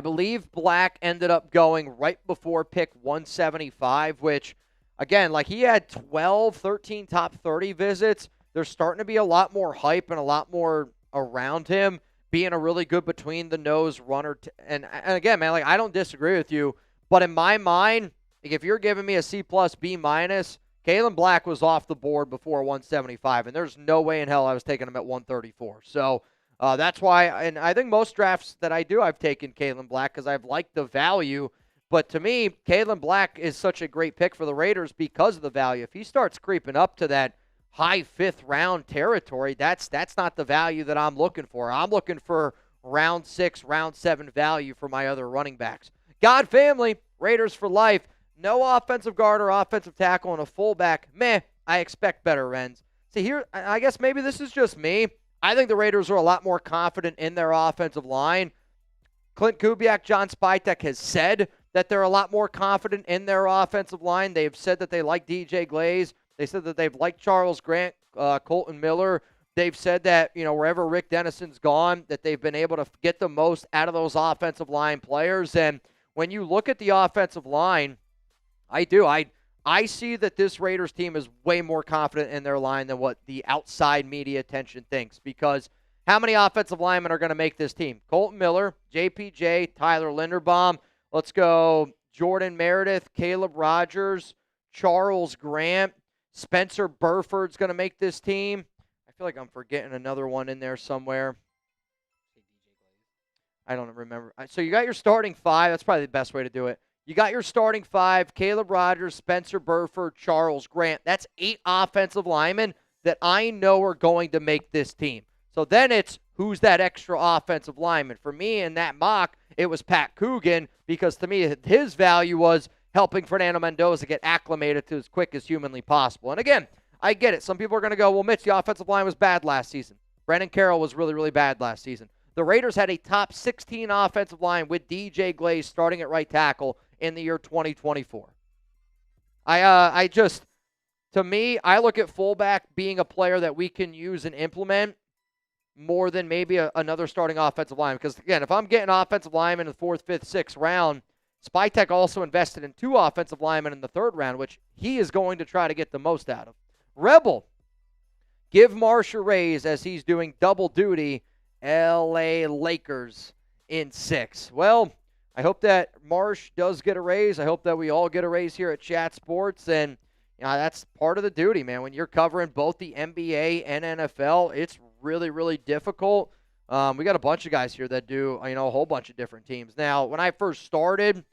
believe Black ended up going right before pick 175, which, again, he had 12, 13 top 30 visits. There's starting to be a lot more hype and a lot more around him being a really good between-the-nose runner. And again, man, I don't disagree with you, but in my mind, if you're giving me a C+, B-, Kalen Black was off the board before 175, and there's no way in hell I was taking him at 134. So that's why, and I think most drafts that I do, I've taken Kalen Black because I've liked the value. But to me, Kalen Black is such a great pick for the Raiders because of the value. If he starts creeping up to that high 5th round territory, that's not the value that I'm looking for. I'm looking for round 6, round 7 value for my other running backs. God family, Raiders for life. No offensive guard or offensive tackle and a fullback. Meh, I expect better, Renz. See, here, I guess maybe this is just me. I think the Raiders are a lot more confident in their offensive line. Clint Kubiak, John Spytek has said that they're a lot more confident in their offensive line. They've said that they like DJ Glaze. They said that they've liked Charles Grant, Colton Miller. They've said that, wherever Rick Dennison's gone, that they've been able to get the most out of those offensive line players. And when you look at the offensive line, I I see that this Raiders team is way more confident in their line than what the outside media attention thinks, because how many offensive linemen are going to make this team? Colton Miller, JPJ, Tyler Linderbaum. Let's go Jordan Meredith, Caleb Rogers, Charles Grant, Spencer Burford's going to make this team. I feel like I'm forgetting another one in there somewhere. I don't remember. So you got your starting 5. That's probably the best way to do it. You got your starting 5, Caleb Rogers, Spencer Burford, Charles Grant. That's 8 offensive linemen that I know are going to make this team. So then it's who's that extra offensive lineman. For me in that mock, it was Pat Coogan, because to me his value was helping Fernando Mendoza get acclimated to as quick as humanly possible. And again, I get it. Some people are going to go, well, Mitch, the offensive line was bad last season. Brandon Carroll was really, really bad last season. The Raiders had a top 16 offensive line with DJ Glaze starting at right tackle in the year 2024. To me, I look at fullback being a player that we can use and implement more than maybe another starting offensive line. Because, again, if I'm getting offensive linemen in the 4th, 5th, 6th round, Spytek also invested in 2 offensive linemen in the 3rd round, which he is going to try to get the most out of. Rebel, give Marsh a raise as he's doing double duty. LA Lakers in 6. Well, I hope that Marsh does get a raise. I hope that we all get a raise here at Chat Sports. And that's part of the duty, man. When you're covering both the NBA and NFL, it's really, really difficult. We got a bunch of guys here that do, a whole bunch of different teams. Now, when I first started,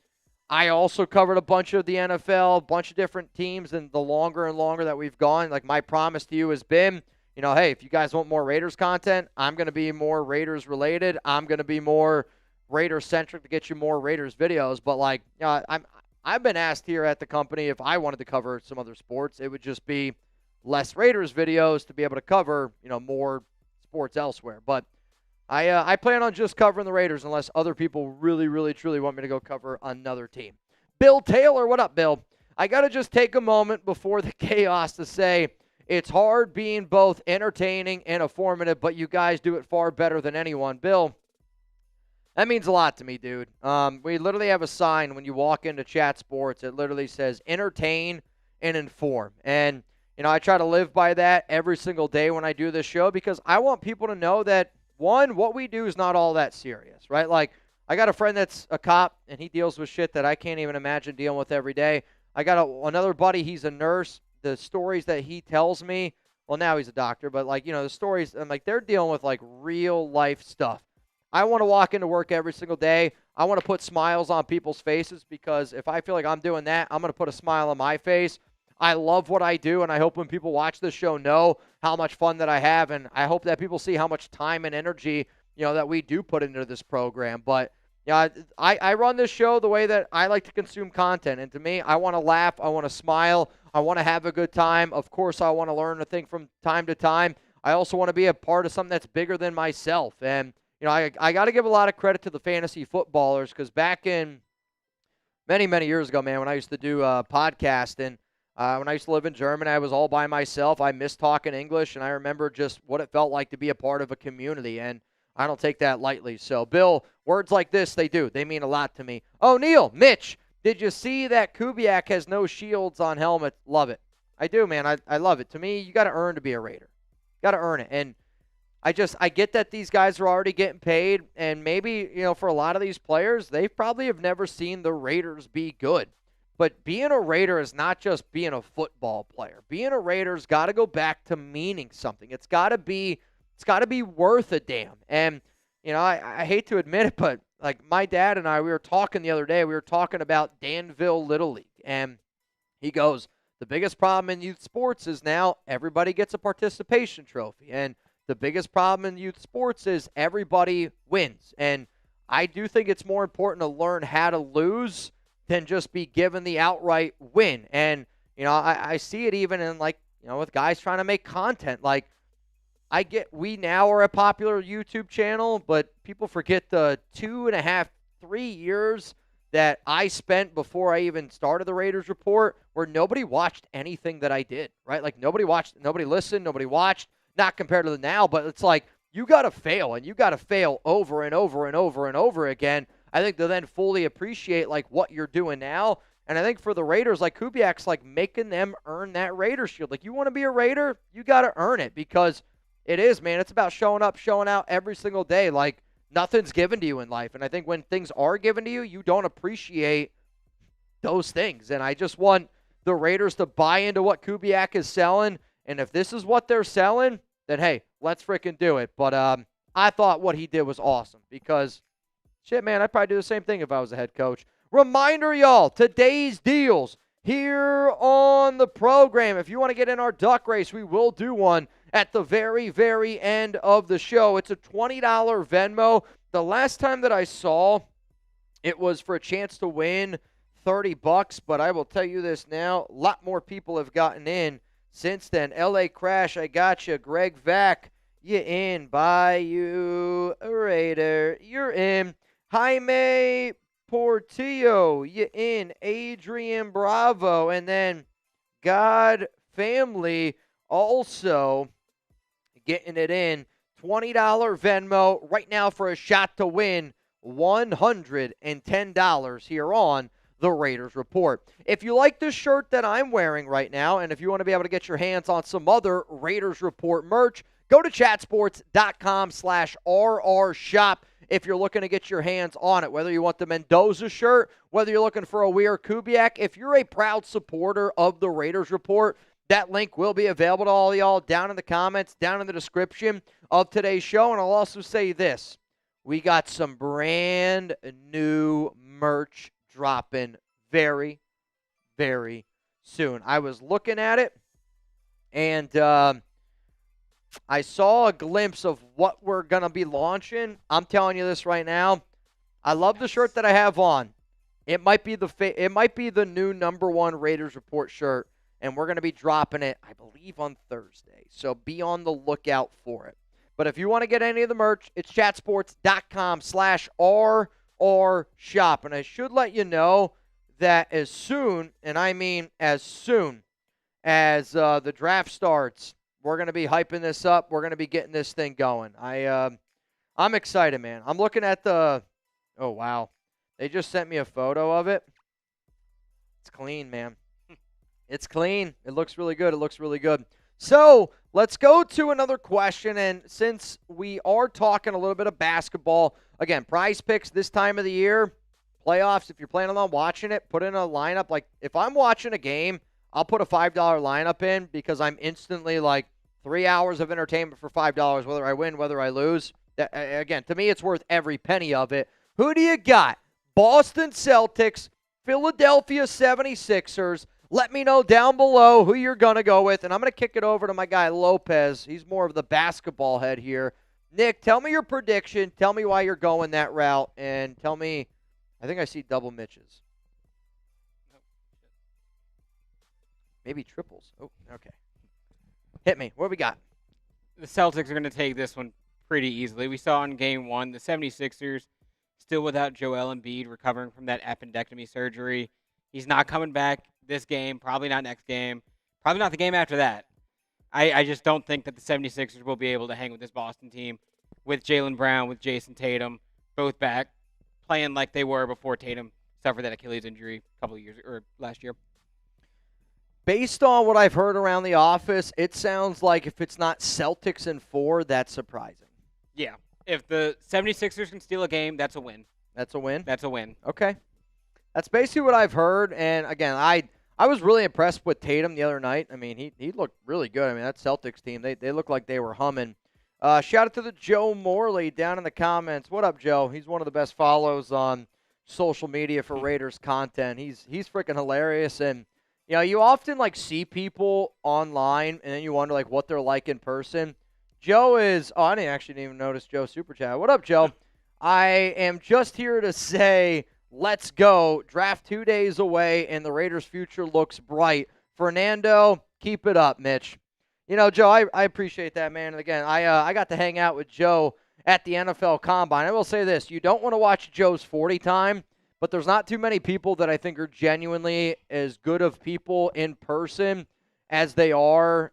I also covered a bunch of the NFL, a bunch of different teams, and the longer and longer that we've gone, like my promise to you has been, hey, if you guys want more Raiders content, I'm going to be more Raiders related. I'm going to be more Raiders centric to get you more Raiders videos. But I've been asked here at the company if I wanted to cover some other sports, it would just be less Raiders videos to be able to cover, more sports elsewhere. But I plan on just covering the Raiders unless other people really, really, truly want me to go cover another team. Bill Taylor, what up, Bill? I got to just take a moment before the chaos to say it's hard being both entertaining and informative, but you guys do it far better than anyone. Bill, that means a lot to me, dude. We literally have a sign when you walk into Chat Sports. It literally says entertain and inform. And, I try to live by that every single day when I do this show, because I want people to know that, one, what we do is not all that serious, right? Like, I got a friend that's a cop, and he deals with shit that I can't even imagine dealing with every day. I got another buddy, he's a nurse. The stories that he tells me, well, now he's a doctor, but, the stories, I'm like, they're dealing with, real life stuff. I want to walk into work every single day. I want to put smiles on people's faces, because if I feel like I'm doing that, I'm going to put a smile on my face. I love what I do, and I hope when people watch this show know how much fun that I have, and I hope that people see how much time and energy, that we do put into this program. But, I run this show the way that I like to consume content, and to me, I want to laugh, I want to smile, I want to have a good time. Of course, I want to learn a thing from time to time. I also want to be a part of something that's bigger than myself. And, I got to give a lot of credit to the fantasy footballers, because back in many, many years ago, man, when I used to do podcasting, when I used to live in Germany, I was all by myself. I missed talking English, and I remember just what it felt like to be a part of a community, and I don't take that lightly. So, Bill, words like this, they mean a lot to me. Oh, Neil, Mitch, did you see that Kubiak has no shields on helmets? Love it. I do, man. I love it. To me, you got to earn to be a Raider. Got to earn it. And I get that these guys are already getting paid, and maybe, for a lot of these players, they probably have never seen the Raiders be good. But being a Raider is not just being a football player. Being a Raider's got to go back to meaning something. It's got to be worth a damn. And, I hate to admit it, but my dad and I, we were talking the other day. We were talking about Danville Little League. And he goes, the biggest problem in youth sports is now everybody gets a participation trophy. And the biggest problem in youth sports is everybody wins. And I do think it's more important to learn how to lose than just be given the outright win. And, I see it even in with guys trying to make content. We now are a popular YouTube channel, but people forget the 2.5, 3 years that I spent before I even started the Raiders Report, where nobody watched anything that I did, right? Nobody watched, nobody listened, nobody watched, not compared to the now, but it's you got to fail, and you got to fail over and over and over and over again, I think, to then fully appreciate what you're doing now. And I think for the Raiders, like Kubiak's like making them earn that Raider shield. Like you want to be a Raider, you got to earn it because it is, man. It's about showing up, showing out every single day. Like nothing's given to you in life. And I think when things are given to you, you don't appreciate those things. And I just want the Raiders to buy into what Kubiak is selling. And if this is what they're selling, then hey, let's freaking do it. But I thought what he did was awesome because, shit, man, I'd probably do the same thing if I was a head coach. Reminder, y'all, today's deals here on the program. If you want to get in our duck race, we will do one at the very, very end of the show. It's a $20 Venmo. The last time that I saw, it was for a chance to win $30, but I will tell you this now, a lot more people have gotten in since then. LA Crash, I got you. Greg Vac, you in. Bayou Raider, you're in. Jaime Portillo, you in. Adrian Bravo, and then God Family also getting it in. $20 Venmo right now for a shot to win $110 here on the Raiders Report. If you like this shirt that I'm wearing right now, and if you want to be able to get your hands on some other Raiders Report merch, go to chatsports.com/RR shop if you're looking to get your hands on it. Whether you want the Mendoza shirt, whether you're looking for a Weir Kubiak, if you're a proud supporter of the Raiders Report, that link will be available to all of y'all down in the comments, down in the description of today's show. And I'll also say this. We got some brand new merch dropping very, very soon. I was looking at it, and I saw a glimpse of what we're going to be launching. I'm telling you this right now. I love the shirt that I have on. It might be the new #1 Raiders Report shirt, and we're going to be dropping it, I believe, on Thursday. So be on the lookout for it. But if you want to get any of the merch, it's chatsports.com/RR shop. And I should let you know that as soon, and I mean as soon as the draft starts, we're going to be hyping this up. We're going to be getting this thing going. I'm excited, man. I'm looking at the – oh, wow. They just sent me a photo of it. It's clean, man. It's clean. It looks really good. It looks really good. So let's go to another question. And since we are talking a little bit of basketball, again, Prize Picks this time of the year, playoffs, if you're planning on watching it, put in a lineup. Like if I'm watching a game, I'll put a $5 lineup in because I'm instantly like 3 hours of entertainment for $5, whether I win, whether I lose. Again, to me, it's worth every penny of it. Who do you got? Boston Celtics, Philadelphia 76ers. Let me know down below who you're going to go with, and I'm going to kick it over to my guy Lopez. He's more of the basketball head here. Nick, tell me your prediction. Tell me why you're going that route, and tell me, I think I see double Mitches. Maybe triples. Oh, okay. Hit me. What do we got? The Celtics are going to take this one pretty easily. We saw in Game 1, the 76ers still without Joel Embiid recovering from that appendectomy surgery. He's not coming back this game, probably not next game, probably not the game after that. I just don't think that the 76ers will be able to hang with this Boston team with Jaylen Brown, with Jason Tatum, both back, playing like they were before Tatum suffered that Achilles injury a couple of years or last year. Based on what I've heard around the office, it sounds like if it's not Celtics in 4, that's surprising. Yeah. If the 76ers can steal a game, that's a win. That's a win? That's a win. Okay. That's basically what I've heard. And, again, I was really impressed with Tatum the other night. I mean, he looked really good. I mean, that Celtics team, they looked like they were humming. Shout out to the Joe Morley down in the comments. What up, Joe? He's one of the best follows on social media for Raiders content. He's freaking hilarious. And, you know, you often, like, see people online, and then you wonder, like, what they're like in person. Joe is – oh, I didn't even notice Joe's super chat. What up, Joe? I am just here to say – let's go. Draft 2 days away, and the Raiders' future looks bright. Fernando, keep it up, Mitch. You know, Joe, I appreciate that, man. And, again, I got to hang out with Joe at the NFL Combine. I will say this. You don't want to watch Joe's 40 time, but there's not too many people that I think are genuinely as good of people in person as they are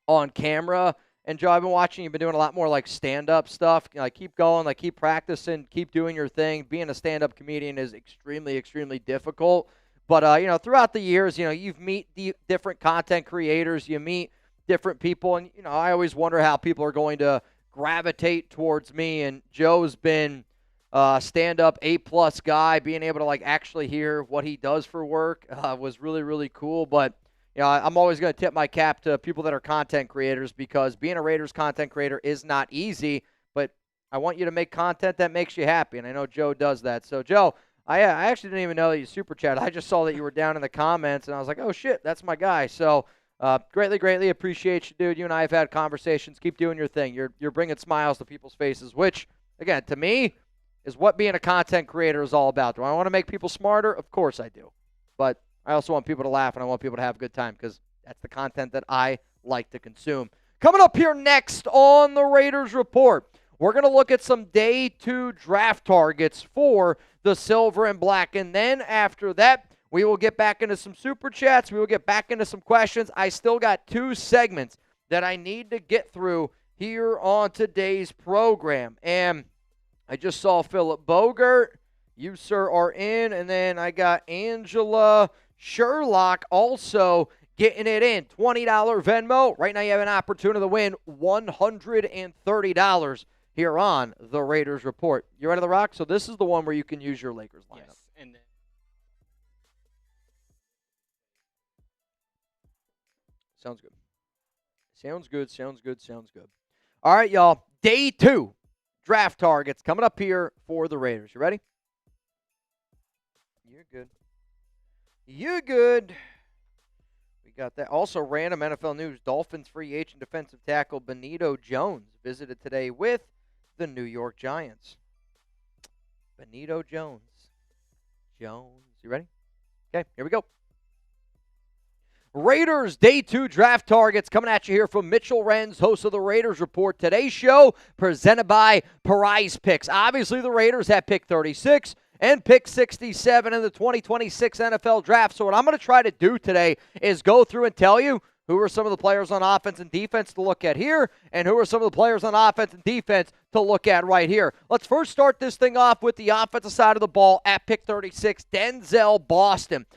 on camera. And Joe, I've been watching you've been doing a lot more like stand-up stuff. Like keep going, like keep practicing, keep doing your thing. Being a stand-up comedian is extremely, extremely difficult. But throughout the years, you've meet the different content creators, you meet different people, and I always wonder how people are going to gravitate towards me. And Joe's been stand-up A+ guy. Being able to like actually hear what he does for work was really, really cool. But I'm always going to tip my cap to people that are content creators, because being a Raiders content creator is not easy, but I want you to make content that makes you happy, and I know Joe does that. So, Joe, I actually didn't even know that you super chat. I just saw that you were down in the comments, and I was like, oh, shit, that's my guy. So, greatly, greatly appreciate you, dude. You and I have had conversations. Keep doing your thing. You're bringing smiles to people's faces, which, again, to me, is what being a content creator is all about. Do I want to make people smarter? Of course I do. But I also want people to laugh, and I want people to have a good time, because that's the content that I like to consume. Coming up here next on the Raiders Report, we're going to look at some Day 2 draft targets for the Silver and Black. And then after that, we will get back into some Super Chats. We will get back into some questions. I still got 2 segments that I need to get through here on today's program. And I just saw Philip Bogert. You, sir, are in. And then I got Angela Sherlock also getting it in. $20 Venmo. Right now you have an opportunity to win $130 here on the Raiders Report. You ready to rock? So this is the one where you can use your Lakers lineup. Yes, and then Sounds good. Sounds good, sounds good, sounds good. All right, y'all. Day 2 draft targets coming up here for the Raiders. You ready? You're good. You're good. We got that. Also, random NFL news. Dolphins free agent defensive tackle Benito Jones visited today with the New York Giants. Benito Jones. You ready? Okay, here we go. Raiders Day 2 draft targets coming at you here from Mitchell Renz, host of the Raiders Report. Today's show presented by Prize Picks. Obviously, the Raiders have pick 36 and pick 67 in the 2026 NFL Draft. So what I'm going to try to do today is go through and tell you who are some of the players on offense and defense to look at here, and who are some of the players on offense and defense to look at right here. Let's first start this thing off with the offensive side of the ball at pick 36, Denzel Boston.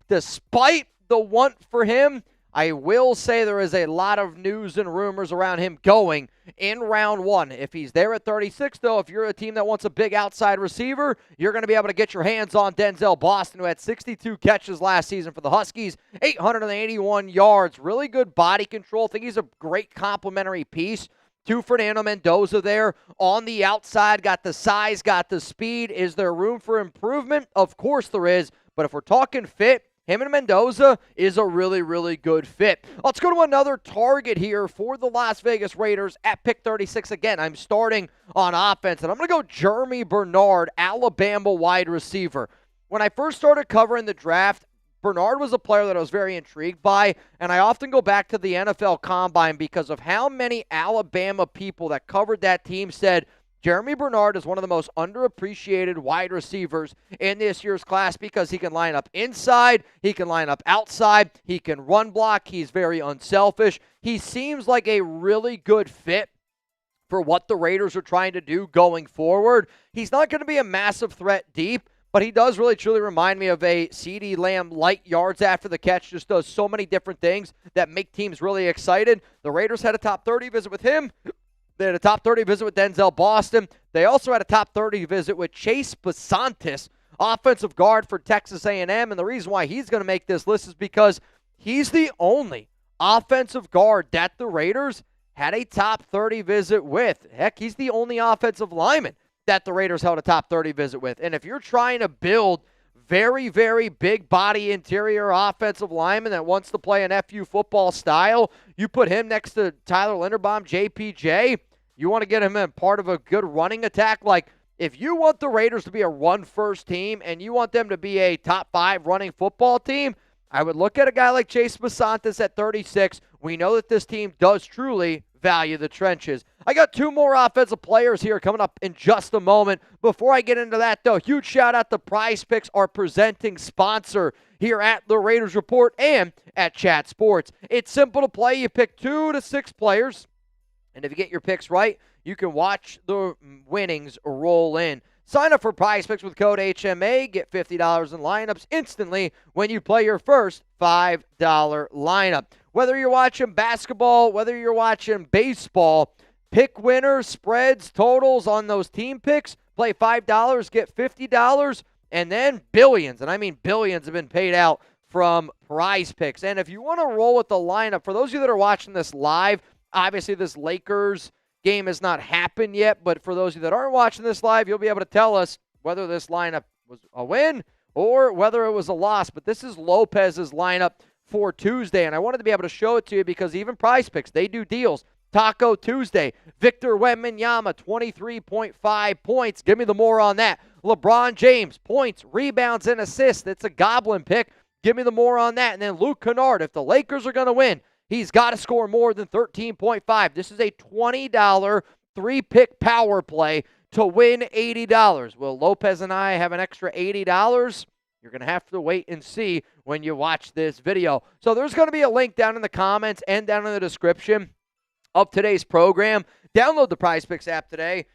Despite the want for him, I will say there is a lot of news and rumors around him going in round 1. If he's there at 36, though, if you're a team that wants a big outside receiver, you're going to be able to get your hands on Denzel Boston, who had 62 catches last season for the Huskies, 881 yards, really good body control. I think he's a great complementary piece to Fernando Mendoza there on the outside. Got the size, got the speed. Is there room for improvement? Of course there is, but if we're talking fit, him and Mendoza is a really, really good fit. Let's go to another target here for the Las Vegas Raiders at pick 36. Again, I'm starting on offense, and I'm going to go Jeremy Bernard, Alabama wide receiver. When I first started covering the draft, Bernard was a player that I was very intrigued by, and I often go back to the NFL Combine because of how many Alabama people that covered that team said, Jeremy Bernard is one of the most underappreciated wide receivers in this year's class because he can line up inside, he can line up outside, he can run block, he's very unselfish. He seems like a really good fit for what the Raiders are trying to do going forward. He's not going to be a massive threat deep, but he does really truly remind me of a CeeDee Lamb light yards after the catch, just does so many different things that make teams really excited. The Raiders had a top 30 visit with him. They had a top 30 visit with Denzel Boston. They also had a top 30 visit with Chase Basantis, offensive guard for Texas A&M. And the reason why he's going to make this list is because he's the only offensive guard that the Raiders had a top 30 visit with. Heck, he's the only offensive lineman that the Raiders held a top 30 visit with. And if you're trying to build very, very big body interior offensive lineman that wants to play an FU football style, you put him next to Tyler Linderbaum, JPJ, you want to get him in part of a good running attack. Like, if you want the Raiders to be a run-first team and you want them to be a top 5 running football team, I would look at a guy like Chase Basantis at 36. We know that this team does truly value the trenches. I got 2 more offensive players here coming up in just a moment. Before I get into that, though, huge shout-out to Prize Picks, our presenting sponsor here at the Raiders Report and at Chat Sports. It's simple to play. You pick 2 to 6 players And if you get your picks right, you can watch the winnings roll in. Sign up for Prize Picks with code HMA. Get $50 in lineups instantly when you play your first $5 lineup. Whether you're watching basketball, whether you're watching baseball, pick winners, spreads, totals on those team picks. Play $5, get $50, and then billions, and I mean billions, have been paid out from Prize Picks. And if you want to roll with the lineup, for those of you that are watching this live, obviously this Lakers game has not happened yet, but for those of you that aren't watching this live, you'll be able to tell us whether this lineup was a win or whether it was a loss. But this is Lopez's lineup for Tuesday, and I wanted to be able to show it to you because even Prize Picks, they do deals. Taco Tuesday, Victor Wembanyama, 23.5 points. Give me the more on that. LeBron James, points, rebounds, and assists. It's a goblin pick. Give me the more on that. And then Luke Kennard, if the Lakers are going to win, he's got to score more than 13.5. This is a $20 three-pick power play to win $80. Will Lopez and I have an extra $80? You're going to have to wait and see when you watch this video. So there's going to be a link down in the comments and down in the description of today's program. Download the Prize Picks app today.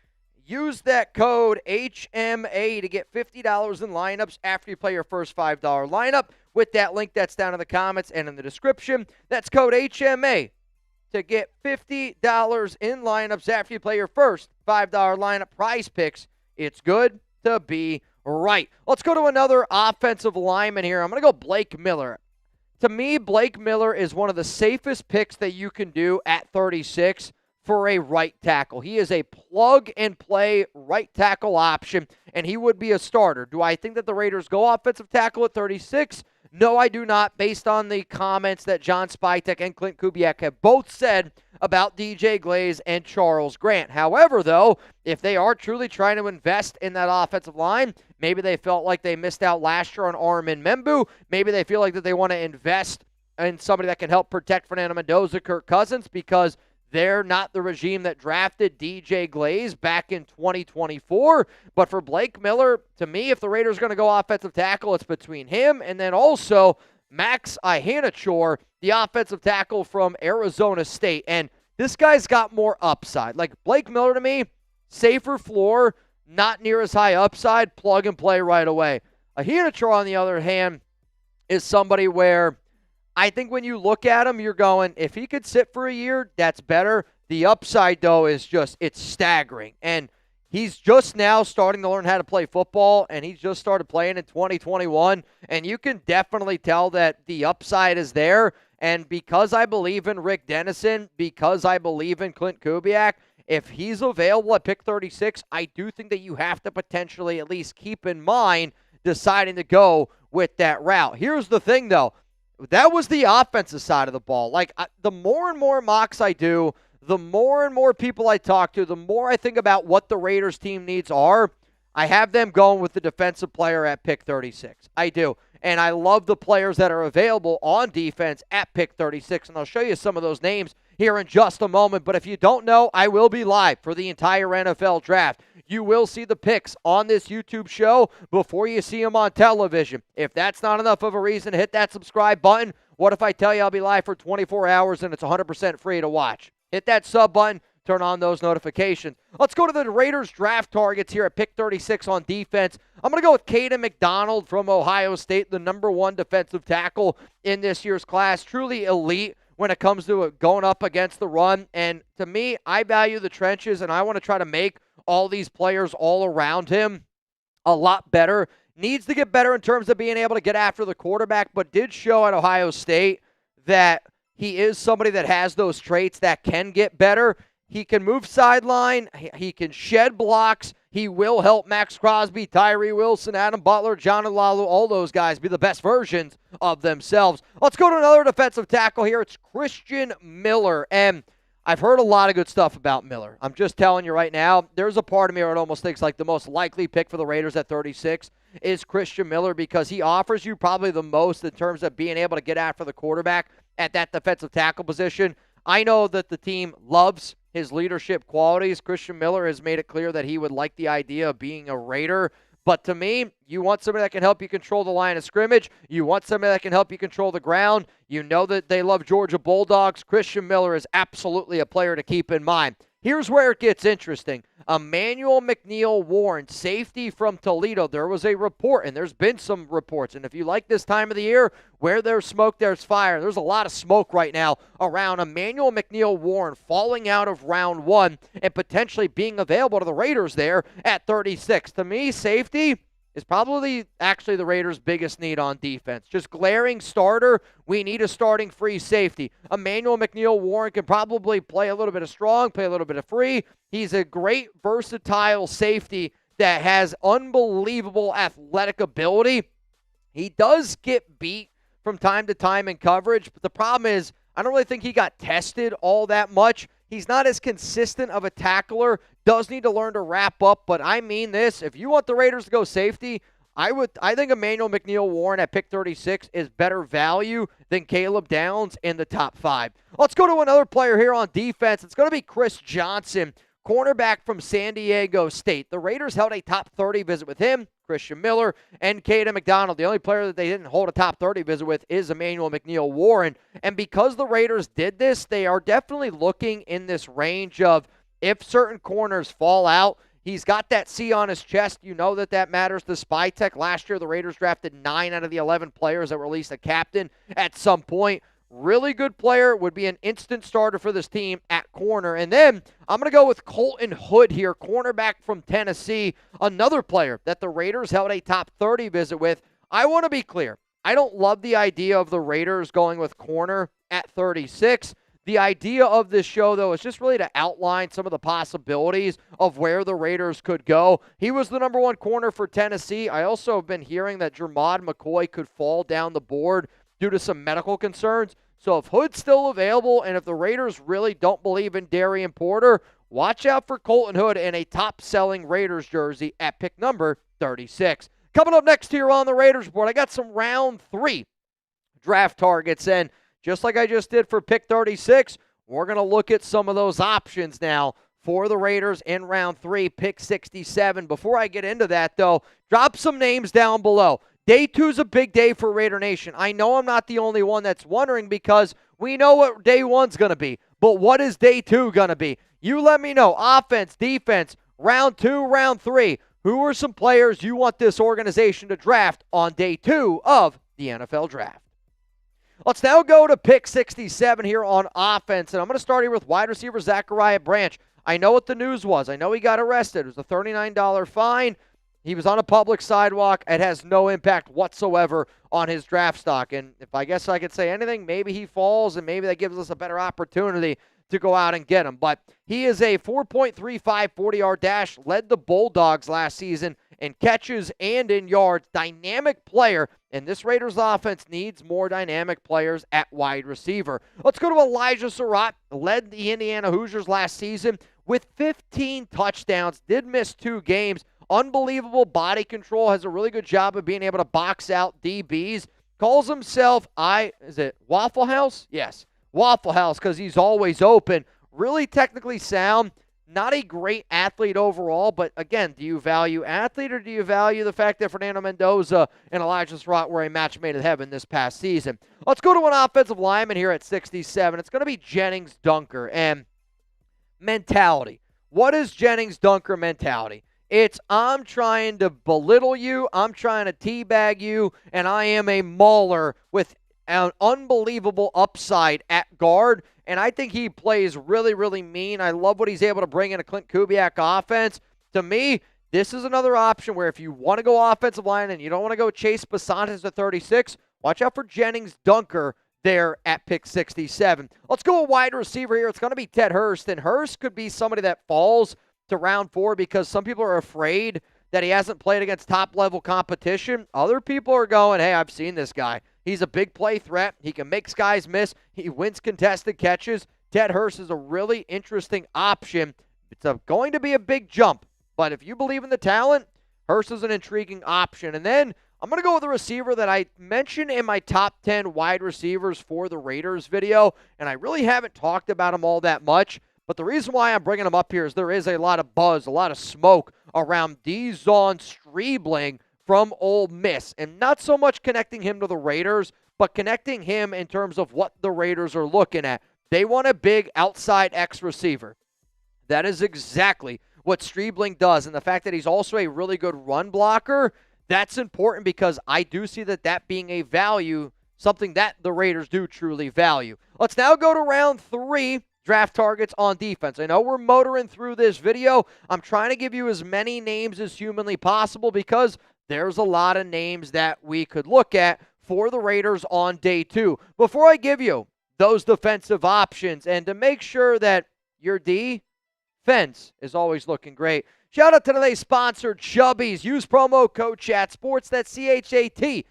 Use that code HMA to get $50 in lineups after you play your first $5 lineup with that link that's down in the comments and in the description. That's code HMA to get $50 in lineups after you play your first $5 lineup. Prize Picks. It's good to be right. Let's go to another offensive lineman here. I'm going to go Blake Miller. To me, Blake Miller is one of the safest picks that you can do at 36 for a right tackle. He is a plug-and-play right tackle option, and he would be a starter. Do I think that the Raiders go offensive tackle at 36? No, I do not, based on the comments that John Spytek and Clint Kubiak have both said about DJ Glaze and Charles Grant. However, though, if they are truly trying to invest in that offensive line, maybe they felt like they missed out last year on Armin Membu. Maybe they feel like that they want to invest in somebody that can help protect Fernando Mendoza, Kirk Cousins, because they're not the regime that drafted DJ Glaze back in 2024. But for Blake Miller, to me, if the Raiders are going to go offensive tackle, it's between him and then also Max Ihanachor, the offensive tackle from Arizona State. And this guy's got more upside. Like Blake Miller, to me, safer floor, not near as high upside, plug and play right away. Ihanachor, on the other hand, is somebody where I think when you look at him, you're going, if he could sit for a year, that's better. The upside, though, is just, it's staggering. And he's just now starting to learn how to play football, and he's just started playing in 2021. And you can definitely tell that the upside is there. And because I believe in Rick Dennison, because I believe in Clint Kubiak, if he's available at pick 36, I do think that you have to potentially at least keep in mind deciding to go with that route. Here's the thing, though. That was the offensive side of the ball. Like, the more and more mocks I do, the more and more people I talk to, the more I think about what the Raiders team needs are. I have them going with the defensive player at pick 36. I do. And I love the players that are available on defense at pick 36. And I'll show you some of those names here in just a moment. But if you don't know, I will be live for the entire NFL draft. You will see the picks on this YouTube show before you see them on television. If that's not enough of a reason to hit that subscribe button, what if I tell you I'll be live for 24 hours and it's 100% free to watch? Hit that sub button, turn on those notifications. Let's go to the Raiders draft targets here at pick 36 on defense. I'm going to go with Caden McDonald from Ohio State, the #1 defensive tackle in this year's class. Truly elite when it comes to going up against the run. And to me, I value the trenches, and I want to try to make all these players all around him a lot better. Needs to get better in terms of being able to get after the quarterback, but did show at Ohio State that he is somebody that has those traits that can get better. He can move sideline. He can shed blocks. He will help Max Crosby, Tyree Wilson, Adam Butler, John Lalu, all those guys be the best versions of themselves. Let's go to another defensive tackle here. It's Christian Miller. And I've heard a lot of good stuff about Miller. I'm just telling you right now, there's a part of me that almost thinks like the most likely pick for the Raiders at 36 is Christian Miller because he offers you probably the most in terms of being able to get after the quarterback at that defensive tackle position. I know that the team loves his leadership qualities. Christian Miller has made it clear that he would like the idea of being a Raider, But to me, you want somebody that can help you control the line of scrimmage. You want somebody that can help you control the ground. You know that they love Georgia Bulldogs. Christian Miller is absolutely a player to keep in mind. Here's where it gets interesting. Emmanuel McNeil Warren, safety from Toledo. There was a report, and there's been some reports. And if you like this time of the year, where there's smoke, there's fire. There's a lot of smoke right now around Emmanuel McNeil Warren falling out of round 1 and potentially being available to the Raiders there at 36. To me, safety is probably actually the Raiders' biggest need on defense. Just glaring starter, we need a starting free safety. Emmanuel McNeil Warren can probably play a little bit of strong, play a little bit of free. He's a great versatile safety that has unbelievable athletic ability. He does get beat from time to time in coverage, but the problem is I don't really think he got tested all that much. He's not as consistent of a tackler, does need to learn to wrap up, but I mean this. If you want the Raiders to go safety, I think Emmanuel McNeil Warren at pick 36 is better value than Caleb Downs in the top 5. Let's go to another player here on defense. It's going to be Chris Johnson, cornerback from San Diego State. The Raiders held a top 30 visit with him, Christian Miller, and Caden McDonald. The only player that they didn't hold a top 30 visit with is Emmanuel McNeil Warren. And because the Raiders did this, they are definitely looking in this range of if certain corners fall out. He's got that C on his chest. You know that matters to Spytech. Last year, the Raiders drafted 9 out of the 11 players that were at least a captain at some point. Really good player, would be an instant starter for this team at corner. And then I'm going to go with Colton Hood here, cornerback from Tennessee, another player that the Raiders held a top 30 visit with. I want to be clear. I don't love the idea of the Raiders going with corner at 36. The idea of this show, though, is just really to outline some of the possibilities of where the Raiders could go. He was the number 1 corner for Tennessee. I also have been hearing that Jermod McCoy could fall down the board due to some medical concerns. So if Hood's still available and if the Raiders really don't believe in Darian Porter, watch out for Colton Hood in a top-selling Raiders jersey at pick number 36. Coming up next here on the Raiders Report, I got some round 3 draft targets. And just like I just did for pick 36, we're going to look at some of those options now for the Raiders in round 3, pick 67. Before I get into that, though, drop some names down below. Day 2 is a big day for Raider Nation. I know I'm not the only one that's wondering because we know what day 1's going to be. But what is day 2 going to be? You let me know. Offense, defense, round 2, round 3. Who are some players you want this organization to draft on day 2 of the NFL Draft? Let's now go to pick 67 here on offense. And I'm going to start here with wide receiver Zachariah Branch. I know what the news was. I know he got arrested. It was a $39 fine. He was on a public sidewalk. It has no impact whatsoever on his draft stock. And if I guess I could say anything, maybe he falls and maybe that gives us a better opportunity to go out and get him. But he is a 4.35 40-yard dash, led the Bulldogs last season in catches and in yards. Dynamic player, and this Raiders offense needs more dynamic players at wide receiver. Let's go to Elijah Surratt, led the Indiana Hoosiers last season with 15 touchdowns, did miss 2 games. Unbelievable body control, has a really good job of being able to box out DBs. Calls himself, is it Waffle House? Yes, Waffle House, because he's always open. Really technically sound. Not a great athlete overall, but again, do you value athlete or do you value the fact that Fernando Mendoza and Elijah Surratt were a match made in heaven this past season? Let's go to an offensive lineman here at 67. It's going to be Jennings Dunker. And mentality. What is Jennings Dunker mentality? It's I'm trying to belittle you, I'm trying to teabag you, and I am a mauler with an unbelievable upside at guard. And I think he plays really, really mean. I love what he's able to bring in a Clint Kubiak offense. To me, this is another option where if you want to go offensive line and you don't want to go Chase Basantes at 36, watch out for Jennings Dunker there at pick 67. Let's go a wide receiver here. It's going to be Ted Hurst. And Hurst could be somebody that falls to round 4 because some people are afraid that he hasn't played against top-level competition. Other people are going, hey, I've seen this guy. He's a big play threat. He can make guys miss. He wins contested catches. Ted Hurst is a really interesting option. It's going to be a big jump, but if you believe in the talent, Hurst is an intriguing option. And then I'm going to go with a receiver that I mentioned in my top 10 wide receivers for the Raiders video, and I really haven't talked about him all that much. But the reason why I'm bringing him up here is there is a lot of buzz, a lot of smoke around Dezon Streebling from Ole Miss. And not so much connecting him to the Raiders, but connecting him in terms of what the Raiders are looking at. They want a big outside X receiver. That is exactly what Streebling does. And the fact that he's also a really good run blocker, that's important because I do see that being a value, something that the Raiders do truly value. Let's now go to round 3, draft targets on defense. I know we're motoring through this video. I'm trying to give you as many names as humanly possible because there's a lot of names that we could look at for the Raiders on day 2. Before I give you those defensive options and to make sure that your defense is always looking great, shout out to today's sponsor, Chubbies. Use promo code CHATSPORTS, that's CHATSPORTS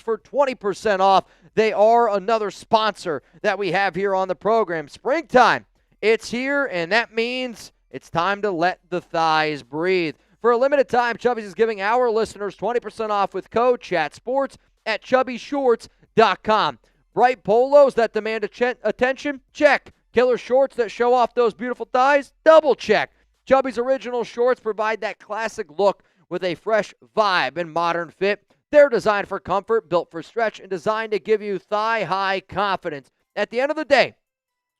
for 20% off. They are another sponsor that we have here on the program. Springtime, it's here, and that means it's time to let the thighs breathe. For a limited time, Chubbies is giving our listeners 20% off with code CHATSPORTS at chubbyshorts.com. Bright polos that demand attention? Check. Killer shorts that show off those beautiful thighs? Double check. Chubby's original shorts provide that classic look with a fresh vibe and modern fit. They're designed for comfort, built for stretch, and designed to give you thigh-high confidence. At the end of the day,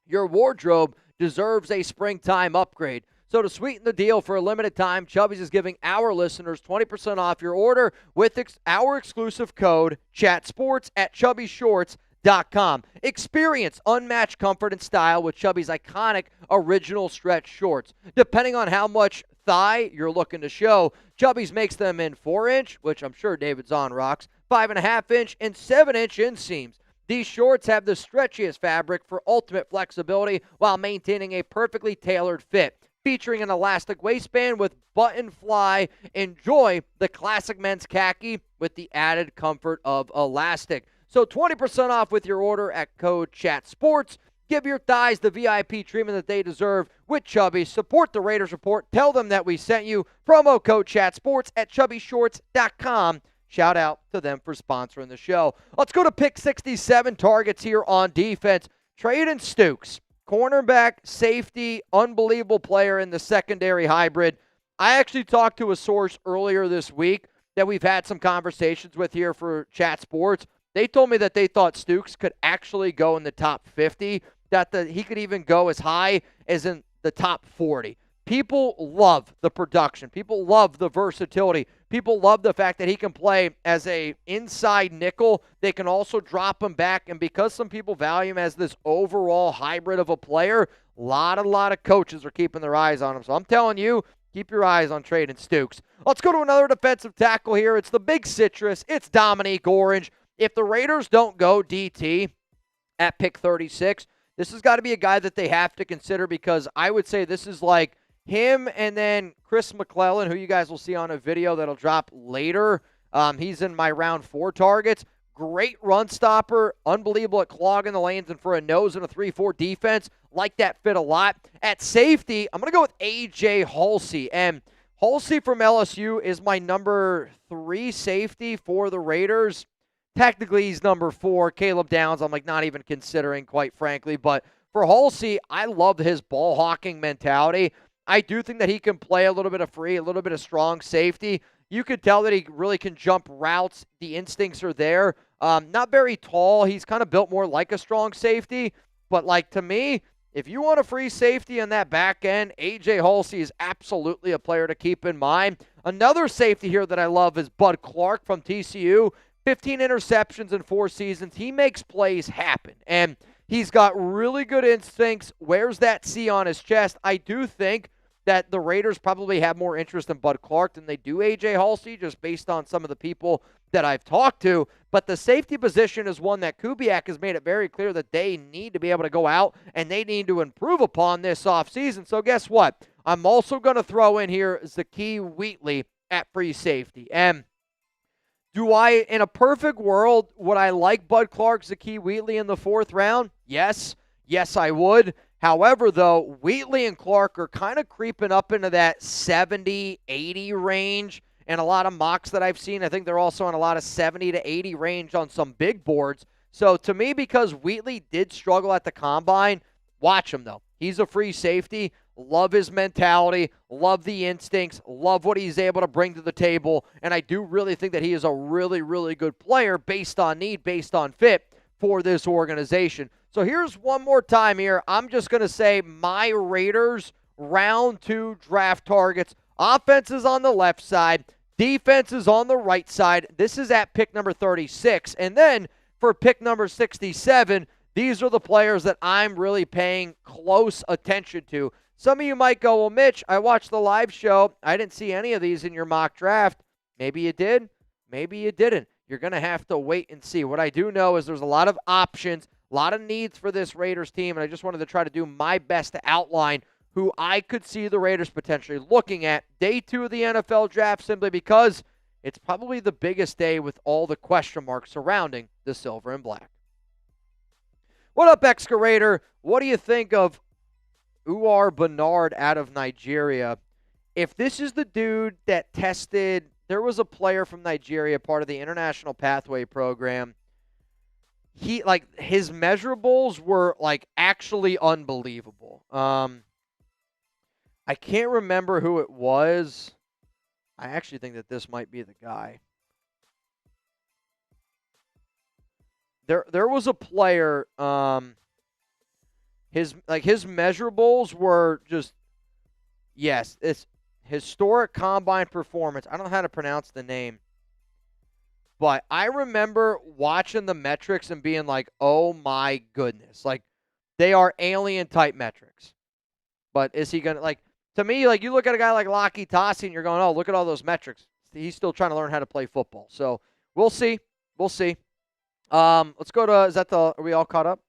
your wardrobe deserves a springtime upgrade. So to sweeten the deal for a limited time, Chubbies is giving our listeners 20% off your order with our exclusive code CHATSPORTS at chubbyshorts.com. Experience unmatched comfort and style with Chubby's iconic original stretch shorts. Depending on how much thigh you're looking to show, Chubbies makes them in 4-inch, which I'm sure David Zahn rocks, 5.5-inch, and 7-inch inseams. These shorts have the stretchiest fabric for ultimate flexibility while maintaining a perfectly tailored fit. Featuring an elastic waistband with button fly, enjoy the classic men's khaki with the added comfort of elastic. So 20% off with your order at code CHATSPORTS. Give your thighs the VIP treatment that they deserve with Chubbies. Support the Raiders Report. Tell them that we sent you. Promo code CHATSPORTS at chubbyshorts.com. Shout out to them for sponsoring the show. Let's go to pick 67 targets here on defense. Trayden Stukes, cornerback, safety, unbelievable player in the secondary hybrid. I actually talked to a source earlier this week that we've had some conversations with here for Chat Sports. They told me that they thought Stukes could actually go in the top 50, that he could even go as high as in the top 40. People love the production. People love the versatility. People love the fact that he can play as a inside nickel. They can also drop him back, and because some people value him as this overall hybrid of a player, a lot of coaches are keeping their eyes on him. So I'm telling you, keep your eyes on Trayden Stukes. Let's go to another defensive tackle here. It's the big citrus. It's Dominique Orange. If the Raiders don't go DT at pick 36, this has got to be a guy that they have to consider, because I would say this is like him and then Chris McClellan, who you guys will see on a video that'll drop later. He's in my round 4 targets. Great run stopper, unbelievable at clogging the lanes, and for a nose and a 3-4 defense, like that fit a lot. At safety, I'm going to go with A.J. Halsey, and Halsey from LSU is my number 3 safety for the Raiders. Technically, he's number 4. Caleb Downs, I'm not even considering, quite frankly. But for Halsey, I love his ball hawking mentality. I do think that he can play a little bit of free, a little bit of strong safety. You could tell that he really can jump routes. The instincts are there. Not very tall. He's kind of built more like a strong safety. But to me, if you want a free safety on that back end, A.J. Halsey is absolutely a player to keep in mind. Another safety here that I love is Bud Clark from TCU. 15 interceptions in 4 seasons. He makes plays happen, and he's got really good instincts, wears that C on his chest. I do think that the Raiders probably have more interest in Bud Clark than they do A.J. Halsey, just based on some of the people that I've talked to. But the safety position is one that Kubiak has made it very clear that they need to be able to go out and they need to improve upon this offseason. So guess what? I'm also going to throw in here Zakee Wheatley at free safety. And do I, in a perfect world, would I like Bud Clark, Zakee Wheatley in the 4th round? Yes. Yes, I would. However, though, Wheatley and Clark are kind of creeping up into that 70, 80 range. And a lot of mocks that I've seen, I think they're also on a lot of 70 to 80 range on some big boards. So to me, because Wheatley did struggle at the combine, watch him, though. He's a free safety. Love his mentality, love the instincts, love what he's able to bring to the table, and I do really think that he is a really, really good player based on need, based on fit for this organization. So here's one more time here. I'm just going to say my Raiders round 2 draft targets. Offense is on the left side. Defense is on the right side. This is at pick number 36. And then for pick number 67, these are the players that I'm really paying close attention to. Some of you might go, well, Mitch, I watched the live show. I didn't see any of these in your mock draft. Maybe you did. Maybe you didn't. You're going to have to wait and see. What I do know is there's a lot of options, a lot of needs for this Raiders team, and I just wanted to try to do my best to outline who I could see the Raiders potentially looking at day 2 of the NFL draft, simply because it's probably the biggest day with all the question marks surrounding the silver and black. What up, Excavator? What do you think of Uar Bernard out of Nigeria? If this is the dude that tested, there was a player from Nigeria, part of the International Pathway Program. His measurables were actually unbelievable. I can't remember who it was. I actually think that this might be the guy. There was a player, his measurables were just, yes, it's historic combine performance. I don't know how to pronounce the name. But I remember watching the metrics and being like, oh my goodness. They are alien type metrics. But is he going to, to me, you look at a guy like Laki Tassi and you're going, oh, look at all those metrics. He's still trying to learn how to play football. So we'll see. We'll see. Let's go to, are we all caught up?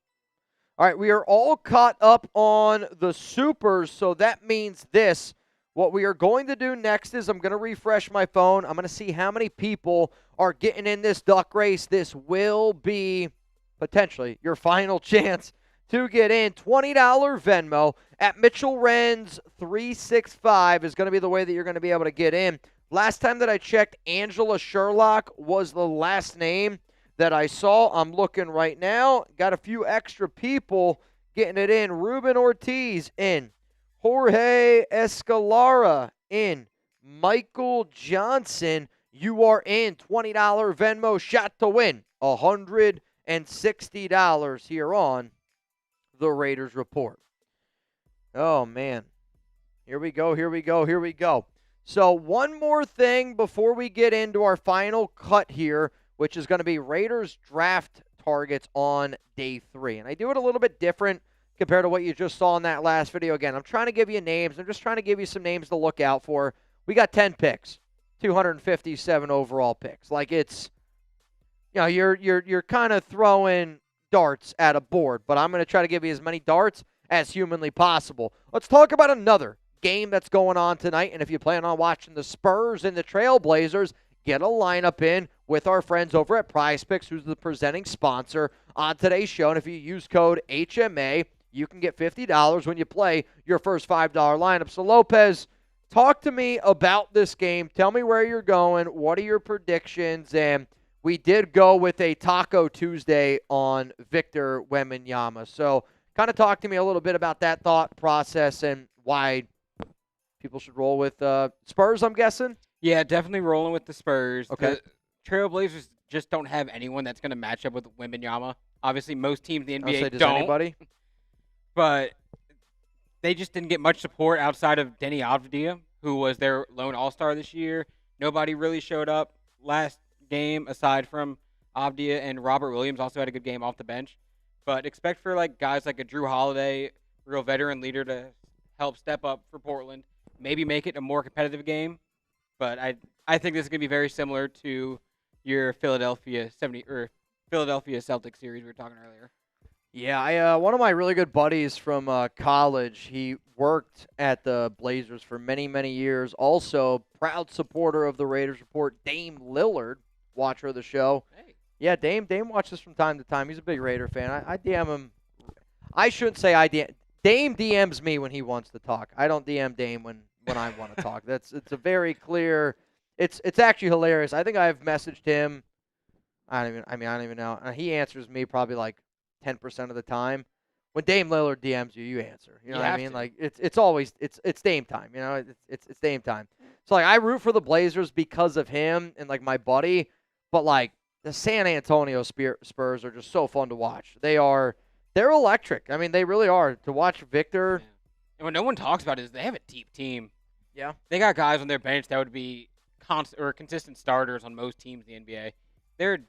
All right, we are all caught up on the supers, so that means this. What we are going to do next is I'm going to refresh my phone. I'm going to see how many people are getting in this duck race. This will be potentially your final chance to get in. $20 Venmo at Mitchell Renz 365 is going to be the way that you're going to be able to get in. Last time that I checked, Angela Sherlock was the last name that I saw. I'm looking right now. Got a few extra people getting it in. Ruben Ortiz in. Jorge Escalara in. Michael Johnson, you are in. $20 Venmo shot to win. $160 here on the Raiders Report. Oh, man. Here we go, here we go, here we go. So one more thing before we get into our final cut here, which is going to be Raiders draft targets on day 3. And I do it a little bit different compared to what you just saw in that last video. Again, I'm trying to give you names. I'm just trying to give you some names to look out for. We got 10 picks, 257 overall picks. It's, you're kind of throwing darts at a board, but I'm going to try to give you as many darts as humanly possible. Let's talk about another game that's going on tonight. And if you plan on watching the Spurs and the Trailblazers, get a lineup in with our friends over at PrizePicks, who's the presenting sponsor on today's show. And if you use code HMA, you can get $50 when you play your first $5 lineup. So, Lopez, talk to me about this game. Tell me where you're going. What are your predictions? And we did go with a Taco Tuesday on Victor Wembanyama. So, kind of talk to me a little bit about that thought process and why people should roll with Spurs, I'm guessing? Yeah, definitely rolling with the Spurs. Okay. The Trailblazers just don't have anyone that's going to match up with Wembanyama. Obviously, most teams in the NBA don't. Anybody? But they just didn't get much support outside of Denny Avdia, who was their lone all-star this year. Nobody really showed up last game aside from Avdia, and Robert Williams also had a good game off the bench. But expect for guys like a Drew Holiday, real veteran leader, to help step up for Portland. Maybe make it a more competitive game. But I think this is going to be very similar to your Philadelphia Celtics series we were talking earlier. Yeah, one of my really good buddies from college, he worked at the Blazers for many, many years. Also, proud supporter of the Raiders Report, Dame Lillard, watcher of the show. Hey. Yeah, Dame watches from time to time. He's a big Raider fan. I DM him. I shouldn't say I DM. Dame DMs me when he wants to talk. I don't DM Dame when I want to talk. It's a very clear. It's actually hilarious. I think I've messaged him. I don't even know. He answers me probably 10% of the time. when Dame Lillard DMs you, you answer. You know You what I have mean? to. Like it's always it's Dame time. You know, it's Dame time. So like I root for the Blazers because of him and like my buddy, but like the San Antonio Spurs are just so fun to watch. They're electric. I mean, they really are. To watch Victor. Yeah. And what no one talks about is they have a deep team. Yeah. They got guys on their bench that would be consistent starters on most teams in the NBA. They're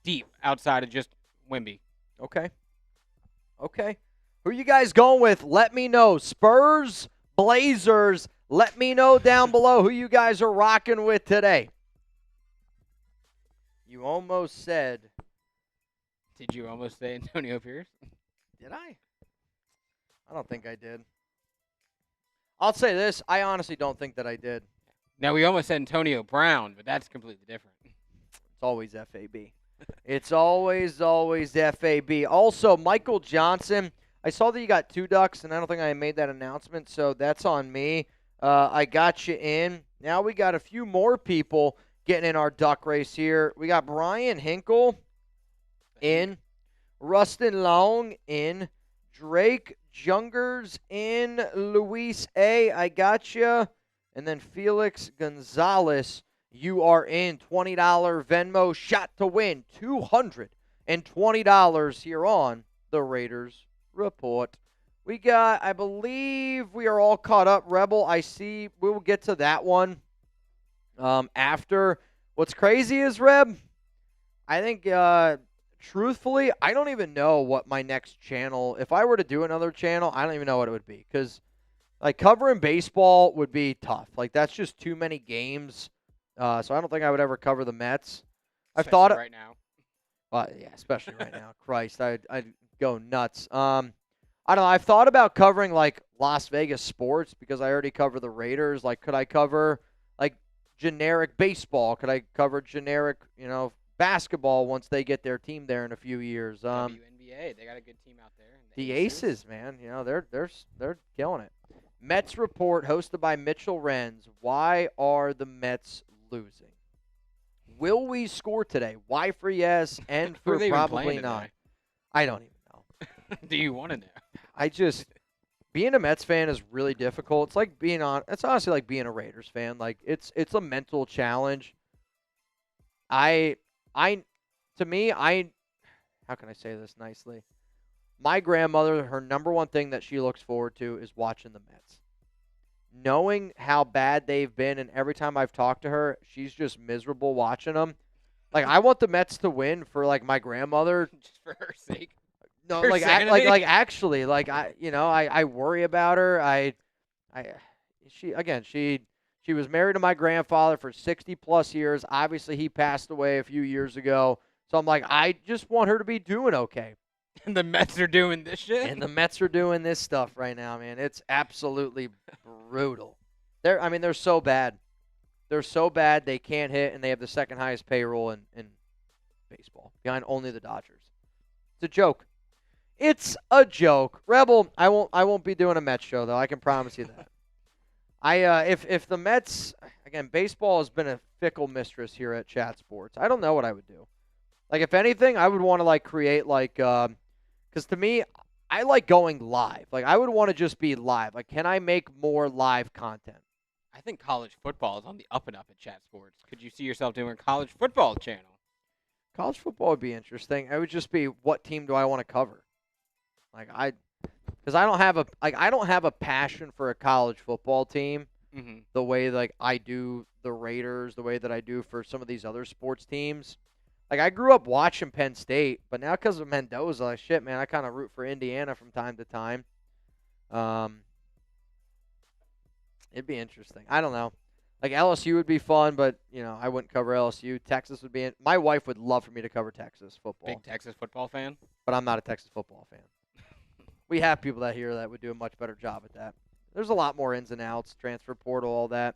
deep outside of just Wemby. Okay. Who you guys going with? Let me know. Spurs, Blazers. Let me know down below who you guys are rocking with today. You almost said. Did you almost say Antonio Pierce? Did I? I don't think I did. I'll say this. I honestly don't think that I did. Now, we almost said Antonio Brown, but that's completely different. It's always FAB. It's always FAB. Also, Michael Johnson. I saw that you got 2 ducks, and I don't think I made that announcement, so that's on me. I got you in. Now we got a few more people getting in our duck race here. We got Brian Hinkle in. Rustin Long in. Drake Jungers in. Luis A. I got you. And then Felix Gonzalez, you are in. $20 Venmo shot to win. $220 here on the Raiders Report. We got, I believe we are all caught up. Rebel, I see. We will get to that one after. What's crazy is, Reb, I think, truthfully, I don't even know what my next channel, if I were to do another channel, I don't even know what it would be. Because, like, covering baseball would be tough. Like, that's just too many games. So I don't think I would ever cover the Mets. I've thought right now. Yeah, especially right now. Christ, I'd go nuts. I don't know. I've thought about covering, like, Las Vegas sports because I already cover the Raiders. Like, could I cover, like, generic baseball? Could I cover generic, basketball once they get their team there in a few years? WNBA, they got a good team out there. The Aces, man. They're killing it. Mets Report, hosted by Mitchell Renz. Why are the Mets losing? Will we score today? Why for yes and for probably not? I don't even know. Do you want to know? Being a Mets fan is really difficult. It's honestly like being a Raiders fan. Like it's a mental challenge. How can I say this nicely? My grandmother, her number one thing that she looks forward to is watching the Mets. Knowing how bad they've been, and every time I've talked to her, she's just miserable watching them. Like, I want the Mets to win for, like, my grandmother. Just for her sake. No, her actually, I worry about her. She was married to my grandfather for 60+ years. Obviously, he passed away a few years ago. So I'm like, I just want her to be doing okay. And the Mets are doing this shit? And the Mets are doing this stuff right now, man. It's absolutely brutal. They're so bad. They're so bad they can't hit, and they have the second highest payroll in baseball, behind only the Dodgers. It's a joke. It's a joke. Rebel, I won't be doing a Mets show, though. I can promise you that. If the Mets, again, baseball has been a fickle mistress here at Chat Sports. I don't know what I would do. Like, if anything, I would want to, like, create, like, because to me, I like going live. Like, I would want to just be live. Like, can I make more live content? I think college football is on the up and up at Chat Sports. Could you see yourself doing a college football channel? College football would be interesting. It would just be, what team do I want to cover? Like, because I don't have a passion for a college football team the way, like, I do the Raiders, the way that I do for some of these other sports teams. Like, I grew up watching Penn State, but now because of Mendoza, like, shit, man, I kind of root for Indiana from time to time. It'd be interesting. I don't know. Like, LSU would be fun, but, I wouldn't cover LSU. Texas would be my wife would love for me to cover Texas football. Big Texas football fan? But I'm not a Texas football fan. We have people that would do a much better job at that. There's a lot more ins and outs, transfer portal, all that.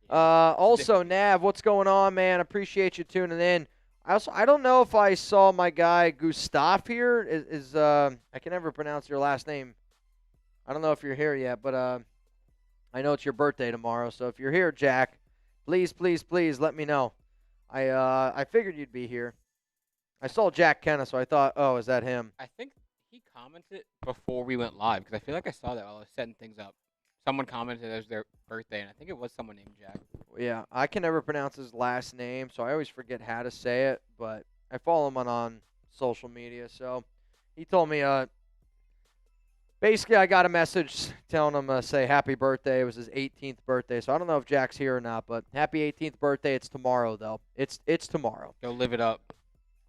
Also, Nav, what's going on, man? Appreciate you tuning in. I don't know if I saw my guy Gustav here. I can never pronounce your last name. I don't know if you're here yet, but I know it's your birthday tomorrow. So if you're here, Jack, please let me know. I figured you'd be here. I saw Jack Kenna, so I thought, oh, is that him? I think He commented before we went live because I feel like I saw that while I was setting things up. Someone commented it was their birthday, and I think it was someone named Jack. Yeah, I can never pronounce his last name, so I always forget how to say it, but I follow him on social media. So he told me, basically, I got a message telling him say happy birthday. It was his 18th birthday, so I don't know if Jack's here or not, but happy 18th birthday. It's tomorrow, though. It's tomorrow. Go live it up.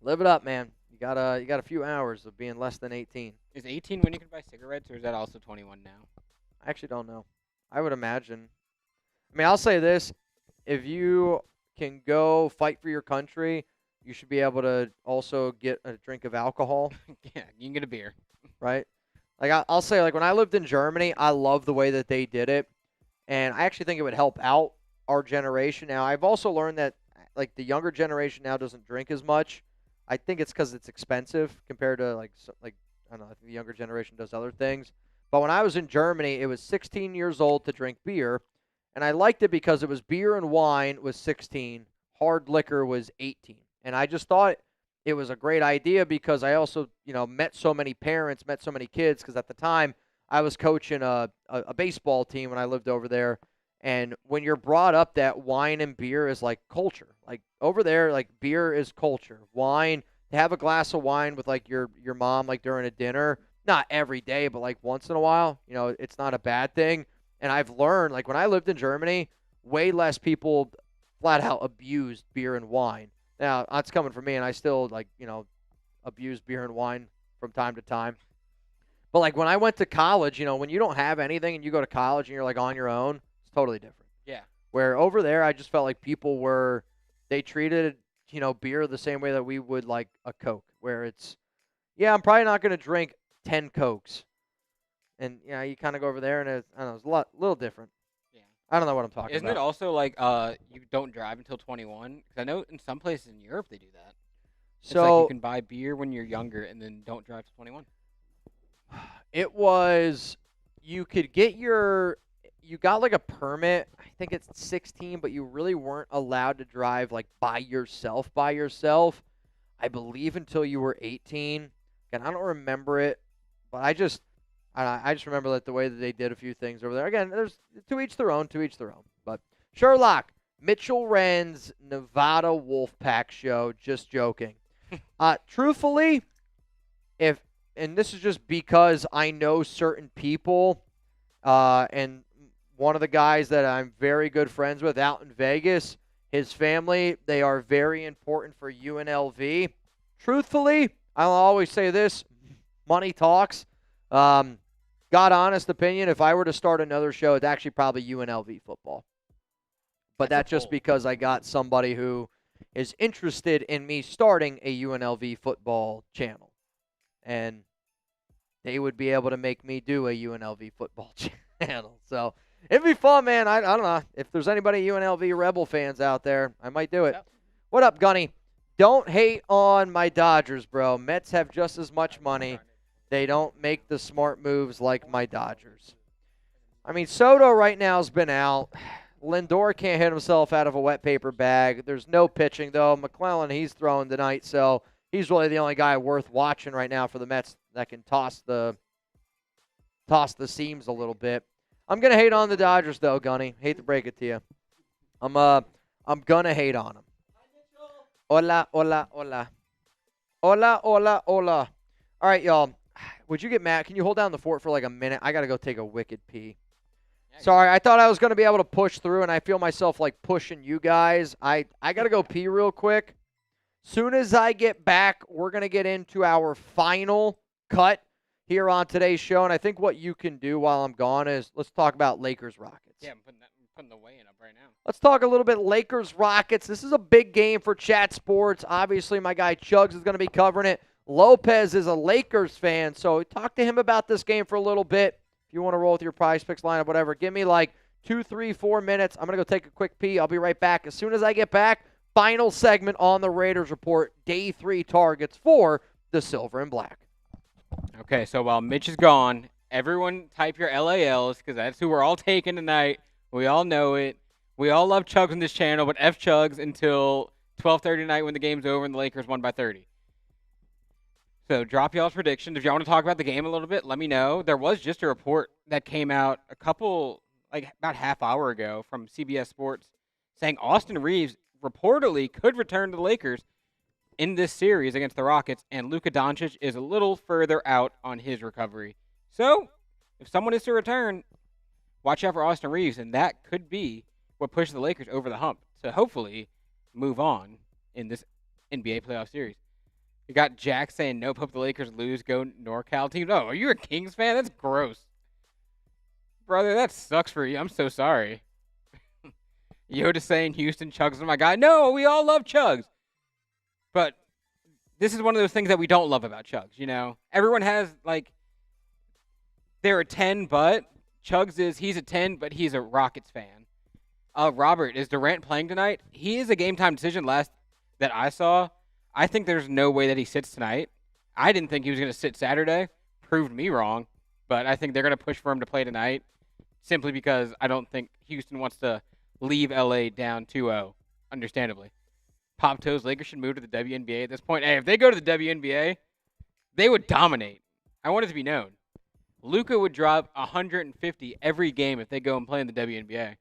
Live it up, man. You got a few hours of being less than 18. Is 18 when you can buy cigarettes, or is that also 21 now? I actually don't know. I would imagine. I mean, I'll say this. If you can go fight for your country, you should be able to also get a drink of alcohol, Yeah, you can get a beer. right? Like, I'll say, like, when I lived in Germany, I love the way that they did it, and I actually think it would help out our generation. Now, I've also learned that, like, the younger generation now doesn't drink as much. I think it's because it's expensive compared to, like, I don't know, I think the younger generation does other things. But when I was in Germany, it was 16 years old to drink beer, and I liked it because it was beer and wine was 16, hard liquor was 18. And I just thought it was a great idea because I also, met so many parents, met so many kids, because at the time I was coaching a baseball team when I lived over there. And when you're brought up that wine and beer is like culture. Like over there, like beer is culture. Wine, to have a glass of wine with like your mom like during a dinner, not every day, but like once in a while, it's not a bad thing. And I've learned, like when I lived in Germany, way less people flat out abused beer and wine. Now, that's coming from me, and I still, abuse beer and wine from time to time. But, like, when I went to college, when you don't have anything and you go to college and you're, like, on your own, it's totally different. Yeah. Where over there, I just felt like people they treated, beer the same way that we would, like, a Coke. Where it's, yeah, I'm probably not going to drink 10 Cokes. And, you kind of go over there, and I don't know, it's a little different. Yeah. I don't know what I'm talking Isn't about. it also like you don't drive until 21? Because I know in some places in Europe they do that. It's like So you can buy beer when you're younger and then don't drive to 21. it was, you got like a permit. I think it's 16, but you really weren't allowed to drive like by yourself. I believe until you were 18. And I don't remember it, but I just remember that the way that they did a few things over there. Again, there's to each their own. But Sherlock, Mitchell Renz, Nevada Wolfpack show. Just joking. Truthfully, and this is just because I know certain people, and one of the guys that I'm very good friends with out in Vegas, his family, they are very important for UNLV. Truthfully, I'll always say this, money talks. God honest opinion, if I were to start another show, it's actually probably UNLV football. But that's just because I got somebody who is interested in me starting a UNLV football channel. And they would be able to make me do a UNLV football channel. So it'd be fun, man. I don't know. If there's anybody UNLV Rebel fans out there, I might do it. Yep. What up, Gunny? Don't hate on my Dodgers, bro. Mets have just as much money. They don't make the smart moves like my Dodgers. I mean, Soto right now has been out. Lindor can't hit himself out of a wet paper bag. There's no pitching, though. McClellan, he's throwing tonight, so he's really the only guy worth watching right now for the Mets that can toss the seams a little bit. I'm going to hate on the Dodgers, though, Gunny. Hate to break it to you. I'm going to hate on them. Hola, hola, hola. Hola, hola, hola. All right, y'all. Would you get mad? Can you hold down the fort for like a minute? I got to go take a wicked pee. Sorry, I thought I was going to be able to push through, and I feel myself like pushing you guys. I got to go pee real quick. Soon as I get back, we're going to get into our final cut here on today's show. And I think what you can do while I'm gone is let's talk about Lakers-Rockets. Yeah, I'm putting the weigh-in up right now. Let's talk a little bit Lakers-Rockets. This is a big game for Chat Sports. Obviously, my guy Chuggs is going to be covering it. Lopez is a Lakers fan, so talk to him about this game for a little bit. If you want to roll with your Prize Picks lineup, whatever, give me like 2, 3, 4 minutes. I'm going to go take a quick pee. I'll be right back. As soon as I get back, final segment on the Raiders Report, Day 3 targets for the Silver and Black. Okay, so while Mitch is gone, everyone type your LALs because that's who we're all taking tonight. We all know it. We all love Chuggs on this channel, but F Chuggs until 12:30 tonight when the game's over and the Lakers won by 30. So drop y'all's predictions. If y'all want to talk about the game a little bit, let me know. There was just a report that came out about half hour ago from CBS Sports saying Austin Reeves reportedly could return to the Lakers in this series against the Rockets, and Luka Doncic is a little further out on his recovery. So if someone is to return, watch out for Austin Reeves, and that could be what pushes the Lakers over the hump to hopefully move on in this NBA playoff series. You got Jack saying, nope, hope the Lakers lose, go NorCal team. Oh, are you a Kings fan? That's gross. Brother, that sucks for you. I'm so sorry. Yoda saying Houston, Chuggs is my guy. No, we all love Chuggs. But this is one of those things that we don't love about Chuggs, you know? Everyone has, they're a 10, but Chuggs he's a 10, but he's a Rockets fan. Robert, is Durant playing tonight? He is a game-time decision last that I saw. I think there's no way that he sits tonight. I didn't think he was going to sit Saturday. Proved me wrong. But I think they're going to push for him to play tonight simply because I don't think Houston wants to leave LA down 2-0, understandably. Pop Toes, Lakers should move to the WNBA at this point. Hey, if they go to the WNBA, they would dominate. I want it to be known. Luka would drop 150 every game if they go and play in the WNBA.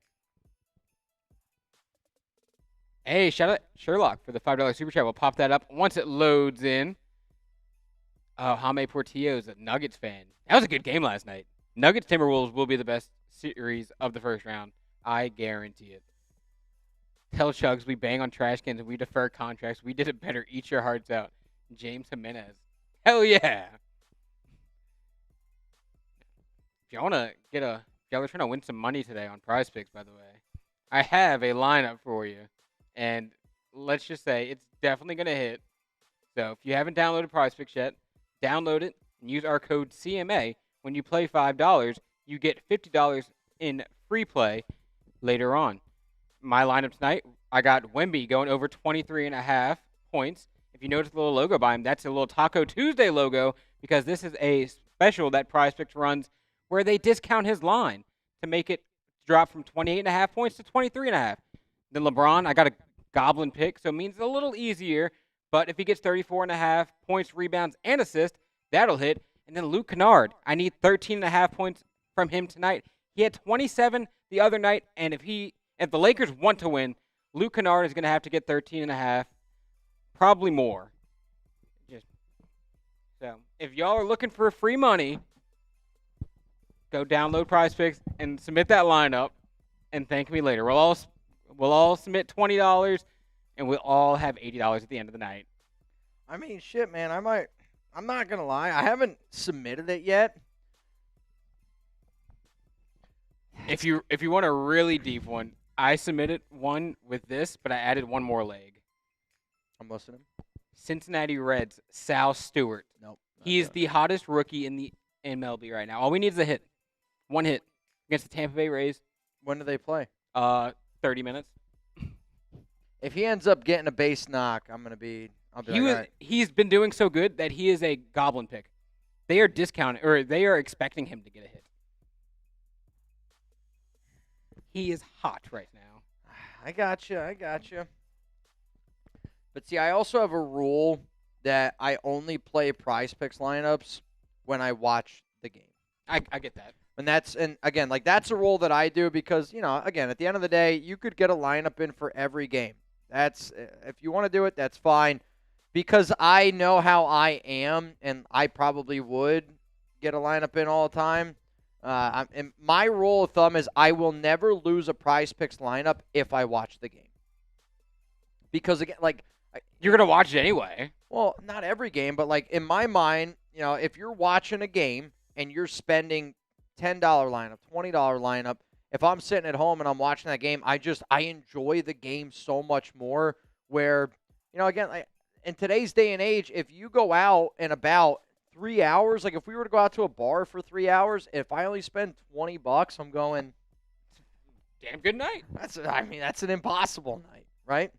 Hey, shout out Sherlock for the $5 super chat. We'll pop that up once it loads in. Oh, Jaime Portillo is a Nuggets fan. That was a good game last night. Nuggets Timberwolves will be the best series of the first round. I guarantee it. Tell Chuggs we bang on trash cans and we defer contracts. We did it better. Eat your hearts out. James Jimenez. Hell yeah. If y'all want to y'all are trying to win some money today on Prize Picks, by the way, I have a lineup for you. And let's just say it's definitely going to hit. So if you haven't downloaded Prize Picks yet, download it and use our code CMA. When you play $5, you get $50 in free play later on. My lineup tonight, I got Wemby going over 23.5 points. If you notice the little logo by him, that's a little Taco Tuesday logo because this is a special that Prize Picks runs where they discount his line to make it drop from 28.5 points to 23.5. Then LeBron, I got a goblin pick, so it means it's a little easier. But if he gets 34.5 points, rebounds, and assists, that'll hit. And then Luke Kennard, I need 13.5 points from him tonight. He had 27 the other night, and if the Lakers want to win, Luke Kennard is going to have to get 13.5, probably more. So if y'all are looking for free money, go download Prize Picks and submit that lineup, and thank me later. We'll all submit $20, and we'll all have $80 at the end of the night. I mean, shit, man. I'm not going to lie. I haven't submitted it yet. If you want a really deep one, I submitted one with this, but I added one more leg. I'm listening. Cincinnati Reds, Sal Stewart. Nope. He is the hottest rookie in the MLB right now. All we need is a hit. One hit against the Tampa Bay Rays. When do they play? 30 minutes. If he ends up getting a base knock, I'll be like, all right. He's been doing so good that he is a goblin pick. They are discounting, or they are expecting him to get a hit. He is hot right now. I got you. But see, I also have a rule that I only play Prize Picks lineups when I watch the game. I get that. And again, that's a rule that I do because, again, at the end of the day, you could get a lineup in for every game. If you want to do it, that's fine. Because I know how I am, and I probably would get a lineup in all the time. And my rule of thumb is I will never lose a Prize Picks lineup if I watch the game. Because, again, you're going to watch it anyway. Well, not every game, but, in my mind, if you're watching a game and you're spending $10 lineup, $20 lineup, if I'm sitting at home and I'm watching that game, I enjoy the game so much more where, again, in today's day and age, if you go out and about 3 hours, if we were to go out to a bar for 3 hours, if I only spend $20, I'm going, damn good night. That's an impossible night, right?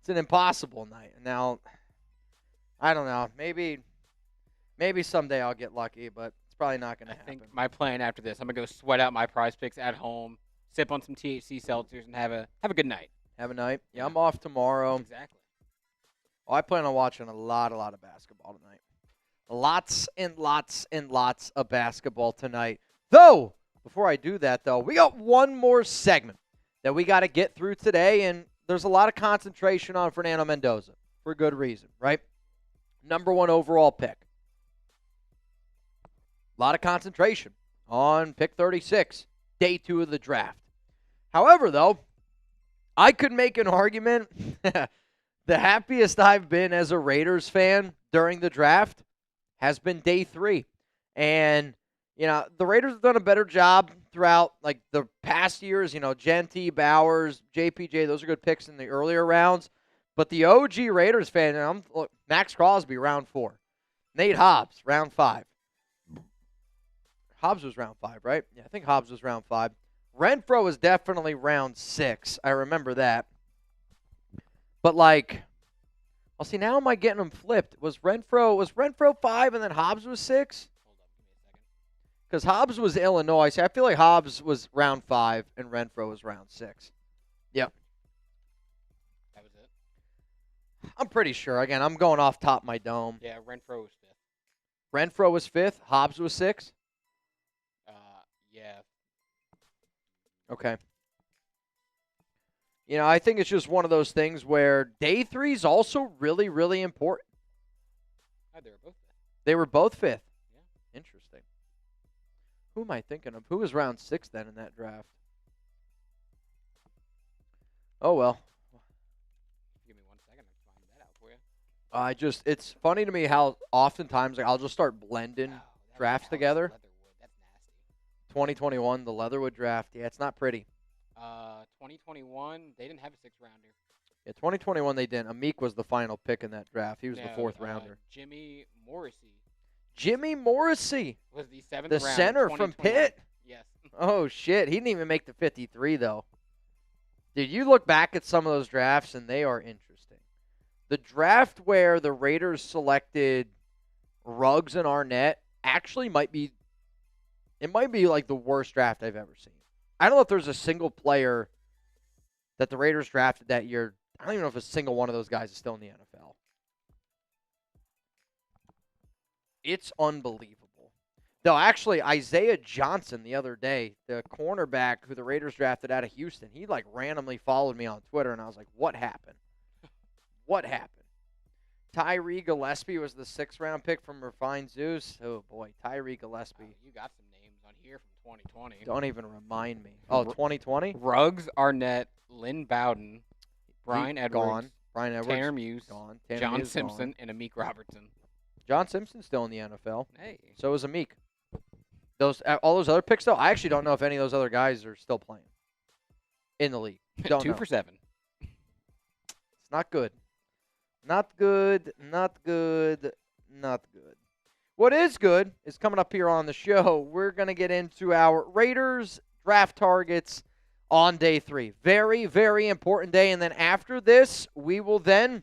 It's an impossible night. Now, I don't know. Maybe someday I'll get lucky, but it's probably not going to happen. I think my plan after this, I'm going to go sweat out my Prize Picks at home, sip on some THC seltzers, and have a good night. Have a night. Yeah, I'm off tomorrow. Exactly. Oh, I plan on watching a lot of basketball tonight. Lots and lots and lots of basketball tonight. Though, before I do that, though, we got one more segment that we got to get through today, and there's a lot of concentration on Fernando Mendoza for good reason, right? Number 1 overall pick. A lot of concentration on pick 36, day 2 of the draft. However, though, I could make an argument. The happiest I've been as a Raiders fan during the draft has been day 3. And, the Raiders have done a better job throughout, like, the past years. Genty, Bowers, JPJ, those are good picks in the earlier rounds. But the OG Raiders fan, Max Crosby, round 4. Nate Hobbs, round 5. Hobbs was round 5, right? Yeah, I think Hobbs was round 5. Renfro was definitely round 6. I remember that. But, see, now am I getting them flipped? Was Renfro 5 and then Hobbs was 6? Hold up, give me a second. Because Hobbs was Illinois. See, I feel like Hobbs was round 5 and Renfro was round 6. Yep. That was it? I'm pretty sure. Again, I'm going off top of my dome. Yeah, Renfro was 5th. Renfro was 5th. Hobbs was 6? Yeah. Okay. I think it's just one of those things where day 3 is also really, really important. Oh, they were both 5th. They were both 5th. Yeah. Interesting. Who am I thinking of? Who was round 6 then in that draft? Oh, well. Give me 1 second. I can find that out for you. It's funny to me how oftentimes I'll just start blending drafts together. Leatherwood. That's nasty. 2021, the Leatherwood draft. Yeah, it's not pretty. 2021, they didn't have a 6th-rounder. Yeah, 2021 they didn't. Amik was the final pick in that draft. He was the 4th rounder. Jimmy Morrissey Jimmy Morrissey, was the 7th the round. center from Pitt. Yes. Oh, shit. He didn't even make the 53, though. Dude, you look back at some of those drafts, and they are interesting. The draft where the Raiders selected Ruggs and Arnett actually might be like the worst draft I've ever seen. I don't know if there's a single player that the Raiders drafted that year. I don't even know if a single one of those guys is still in the NFL. It's unbelievable. Though, actually, Isaiah Johnson the other day, the cornerback who the Raiders drafted out of Houston, he, randomly followed me on Twitter, and I was like, what happened? What happened? Tyree Gillespie was the 6th-round pick from Refined Zeus. Oh, boy, Tyree Gillespie. You got some names on here from 2020. Don't even remind me. Oh, 2020? Ruggs, Arnett, Lynn Bowden, Brian Edwards, gone. Brian Edwards, Tanner Muse, gone. Tanner John Muse, Simpson, gone. and Amik Robertson. John Simpson's still in the NFL. Hey. So is Amik. All those other picks, though, I actually don't know if any of those other guys are still playing in the league. Don't 2 know. for 7. It's not good. Not good, not good, not good. What is good is coming up here on the show. We're going to get into our Raiders draft targets on day 3. Very, very important day. And then after this, we will then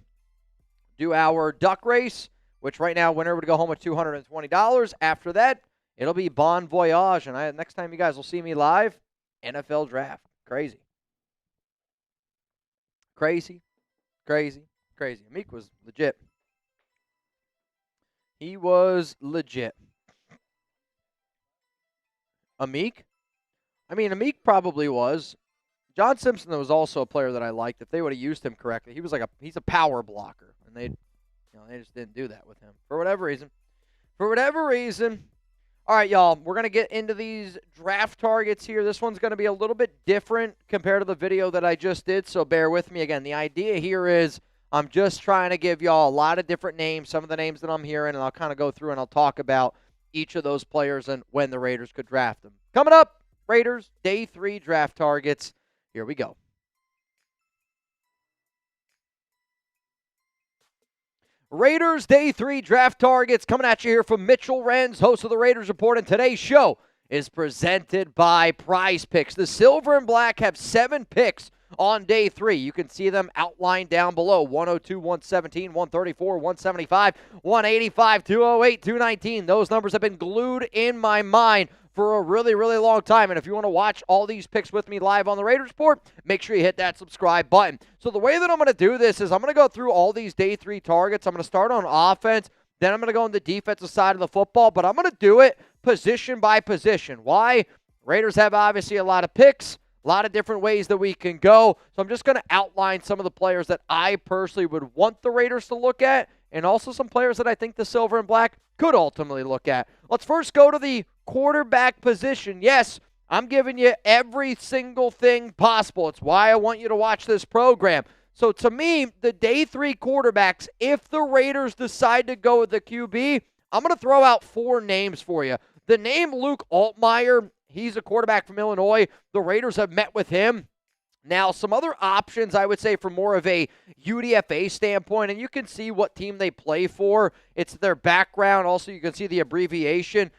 do our duck race, which right now, winner would go home with $220. After that, it'll be Bon Voyage. And next time you guys will see me live, NFL draft. Crazy. Crazy. Crazy. Crazy. Amik was legit. He was legit. Amik? I mean, Amik probably was. John Simpson was also a player that I liked. If they would have used him correctly, he's a power blocker, and they just didn't do that with him for whatever reason. For whatever reason. All right, y'all, we're going to get into these draft targets here. This one's going to be a little bit different compared to the video that I just did, so bear with me. Again, the idea here is I'm just trying to give y'all a lot of different names, some of the names that I'm hearing, and I'll kind of go through and I'll talk about each of those players and when the Raiders could draft them. Coming up, Raiders, day 3 draft targets. Here we go. Raiders Day 3 draft targets coming at you here from Mitchell Renz, host of the Raiders Report, and today's show is presented by Prize Picks. The Silver and Black have 7 picks on day 3. You can see them outlined down below. 102, 117, 134, 175, 185, 208, 219. Those numbers have been glued in my mind for a really, really long time. And if you want to watch all these picks with me live on the Raiders Report, make sure you hit that subscribe button. So the way that I'm going to do this is I'm going to go through all these day 3 targets. I'm going to start on offense. Then I'm going to go on the defensive side of the football. But I'm going to do it position by position. Why? Raiders have obviously a lot of picks, a lot of different ways that we can go. So I'm just going to outline some of the players that I personally would want the Raiders to look at, and also some players that I think the Silver and Black could ultimately look at. Let's first go to the quarterback position. Yes, I'm giving you every single thing possible. It's why I want you to watch this program. So to me, the day 3 quarterbacks, if the Raiders decide to go with the QB, I'm going to throw out 4 names for you. The name Luke Altmaier, he's a quarterback from Illinois. The Raiders have met with him. Now, some other options, I would say, from more of a UDFA standpoint, and you can see what team they play for. It's their background. Also, you can see the abbreviation.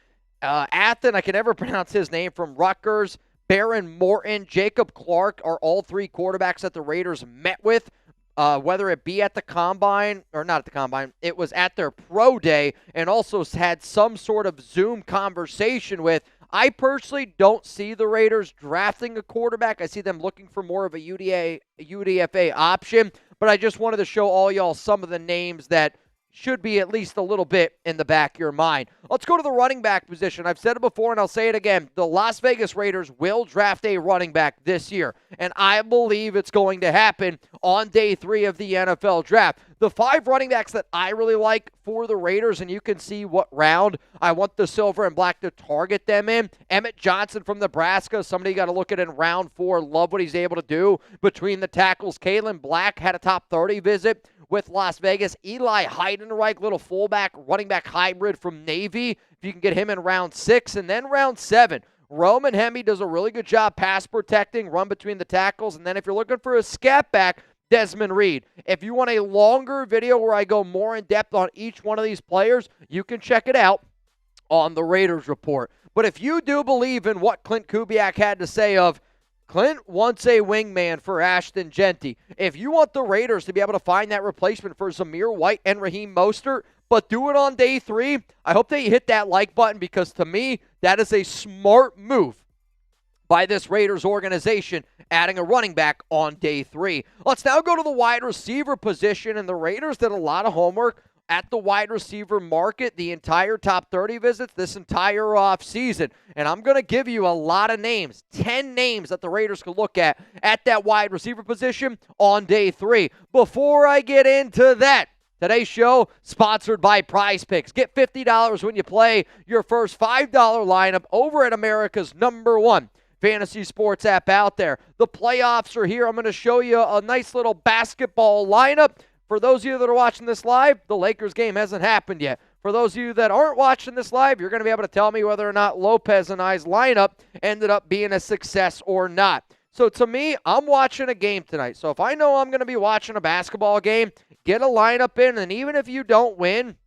Athen, I can never pronounce his name, from Rutgers. Baron Morton, Jacob Clark are all 3 quarterbacks that the Raiders met with, whether it be at the Combine, or not at the Combine, it was at their pro day, and also had some sort of Zoom conversation with. I personally don't see the Raiders drafting a quarterback. I see them looking for more of a UDFA option, but I just wanted to show all y'all some of the names that should be at least a little bit in the back of your mind. Let's go to the running back position. I've said it before and I'll say it again. The Las Vegas Raiders will draft a running back this year, and I believe it's going to happen on day 3 of the NFL draft. The 5 running backs that I really like for the Raiders, and you can see what round I want the Silver and Black to target them in. Emmett Johnson from Nebraska, somebody you got to look at in round 4. Love what he's able to do between the tackles. Kalen Black had a top 30 visit with Las Vegas. Eli Heidenreich, little fullback, running back hybrid from Navy. If you can get him in round 6. And then round 7, Roman Hemi does a really good job pass protecting, run between the tackles. And then if you're looking for a scat back, Desmond Reed. If you want a longer video where I go more in depth on each one of these players, you can check it out on the Raiders Report. But if you do believe in what Clint Kubiak had to say of, Clint wants a wingman for Ashton Genty. If you want the Raiders to be able to find that replacement for Zamir White and Raheem Mostert, but do it on day 3, I hope that you hit that like button, because to me, that is a smart move by this Raiders organization, adding a running back on day 3. Let's now go to the wide receiver position, and the Raiders did a lot of homework at the wide receiver market, the entire top 30 visits this entire offseason. And I'm going to give you a lot of names, 10 names that the Raiders can look at that wide receiver position on day 3. Before I get into that, today's show sponsored by Prize Picks. Get $50 when you play your first $5 lineup over at America's #1 fantasy sports app out there. The playoffs are here. I'm going to show you a nice little basketball lineup. For those of you that are watching this live, the Lakers game hasn't happened yet. For those of you that aren't watching this live, you're going to be able to tell me whether or not Lopez and I's lineup ended up being a success or not. So to me, I'm watching a game tonight. So if I know I'm going to be watching a basketball game, get a lineup in, and even if you don't win,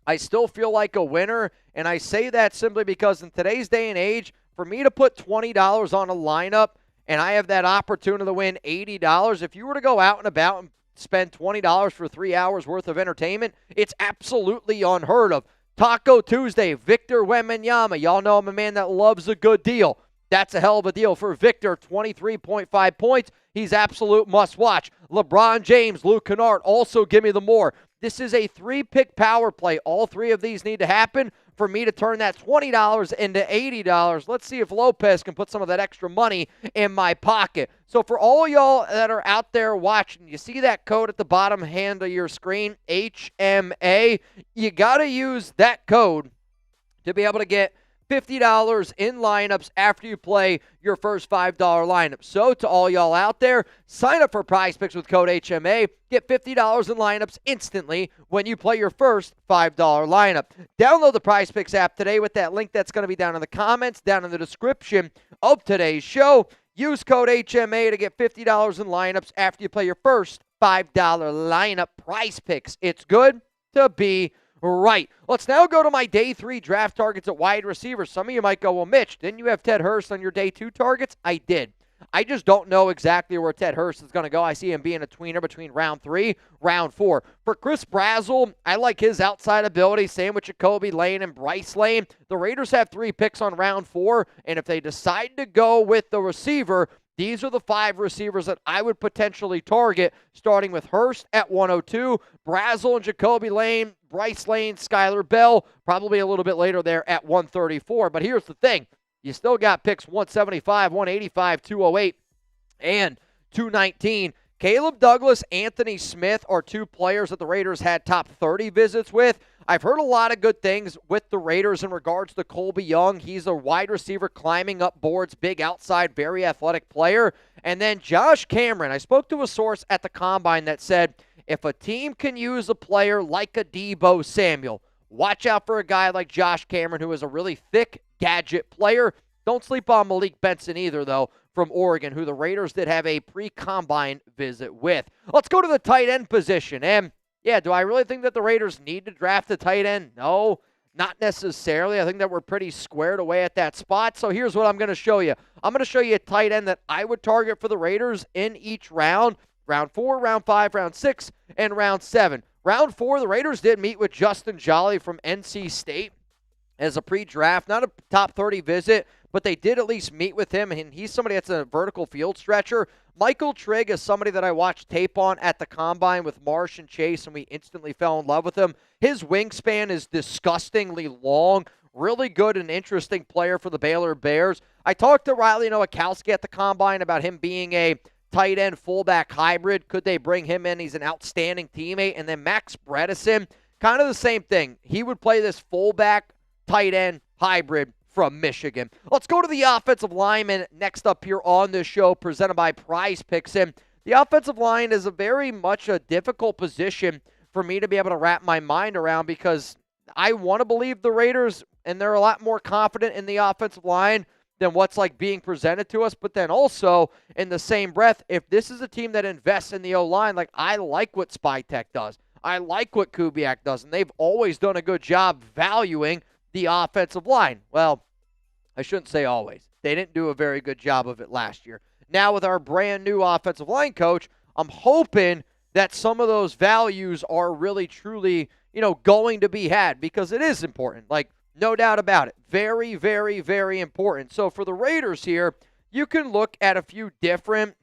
I still feel like a winner. And I say that simply because in today's day and age, for me to put $20 on a lineup and I have that opportunity to win $80, if you were to go out and about and spend $20 for 3 hours worth of entertainment, it's absolutely unheard of. Taco Tuesday, Victor Wembanyama. Y'all know I'm a man that loves a good deal. That's a hell of a deal for Victor, 23.5 points. He's absolute must-watch. LeBron James, Luke Kennard, also give me the more. This is a 3-pick power play. All 3 of these need to happen for me to turn that $20 into $80. Let's see if Lopez can put some of that extra money in my pocket. So for all y'all that are out there watching, you see that code at the bottom hand of your screen, HMA. You got to use that code to be able to get $50 in lineups after you play your first $5 lineup. So to all y'all out there, sign up for Prize Picks with code HMA. Get $50 in lineups instantly when you play your first $5 lineup. Download the Prize Picks app today with that link that's going to be down in the comments, down in the description of today's show. Use code HMA to get $50 in lineups after you play your first $5 lineup. Prize Picks. It's good to be right. Let's now go to my day 3 draft targets at wide receiver. Some of you might go, well, Mitch, didn't you have Ted Hurst on your day 2 targets? I did. I just don't know exactly where Ted Hurst is going to go. I see him being a tweener between round 3, round 4. For Chris Brazzell, I like his outside ability. Same with Jacoby Lane and Bryce Lane. The Raiders have 3 picks on round 4, and if they decide to go with the receiver, these are the 5 receivers that I would potentially target, starting with Hurst at 102, Brazzell and Jacoby Lane, Bryce Lane, Skylar Bell, probably a little bit later there at 134. But here's the thing. You still got picks 175, 185, 208, and 219. Caleb Douglas, Anthony Smith are 2 players that the Raiders had top 30 visits with. I've heard a lot of good things with the Raiders in regards to Colby Young. He's a wide receiver climbing up boards, big outside, very athletic player. And then Josh Cameron. I spoke to a source at the Combine that said, if a team can use a player like a Deebo Samuel, watch out for a guy like Josh Cameron, who is a really thick gadget player. Don't sleep on Malik Benson either, though, from Oregon, who the Raiders did have a pre-combine visit with. Let's go to the tight end position. And, yeah, do I really think that the Raiders need to draft a tight end? No, not necessarily. I think that we're pretty squared away at that spot. So here's what I'm going to show you. I'm going to show you a tight end that I would target for the Raiders in each round. Round 4, round 5, round 6, and round 7. Round 4, the Raiders did meet with Justin Jolly from NC State as a pre-draft. Not a top 30 visit, but they did at least meet with him, and he's somebody that's a vertical field stretcher. Michael Trigg is somebody that I watched tape on at the Combine with Marsh and Chase, and we instantly fell in love with him. His wingspan is disgustingly long. Really good and interesting player for the Baylor Bears. I talked to Riley Nowakowski at the Combine about him being a tight end fullback hybrid. Could they bring him in? He's an outstanding teammate. And then Max Bredesen, kind of the same thing. He would play this fullback tight end hybrid from Michigan. Let's go to the offensive lineman next up here on this show, presented by Prize Picks. And the offensive line is a very much a difficult position for me to be able to wrap my mind around, because I want to believe the Raiders, and they're a lot more confident in the offensive line than what's like being presented to us. But then also, in the same breath, if this is a team that invests in the O-line, like I like what Spytek does. I like what Kubiak does, and they've always done a good job valuing the offensive line. Well, I shouldn't say always. They didn't do a very good job of it last year. Now with our brand new offensive line coach, I'm hoping that some of those values are really, truly, going to be had, because it is important. Like, no doubt about it. Very, very, very important. So for the Raiders here, you can look at a few different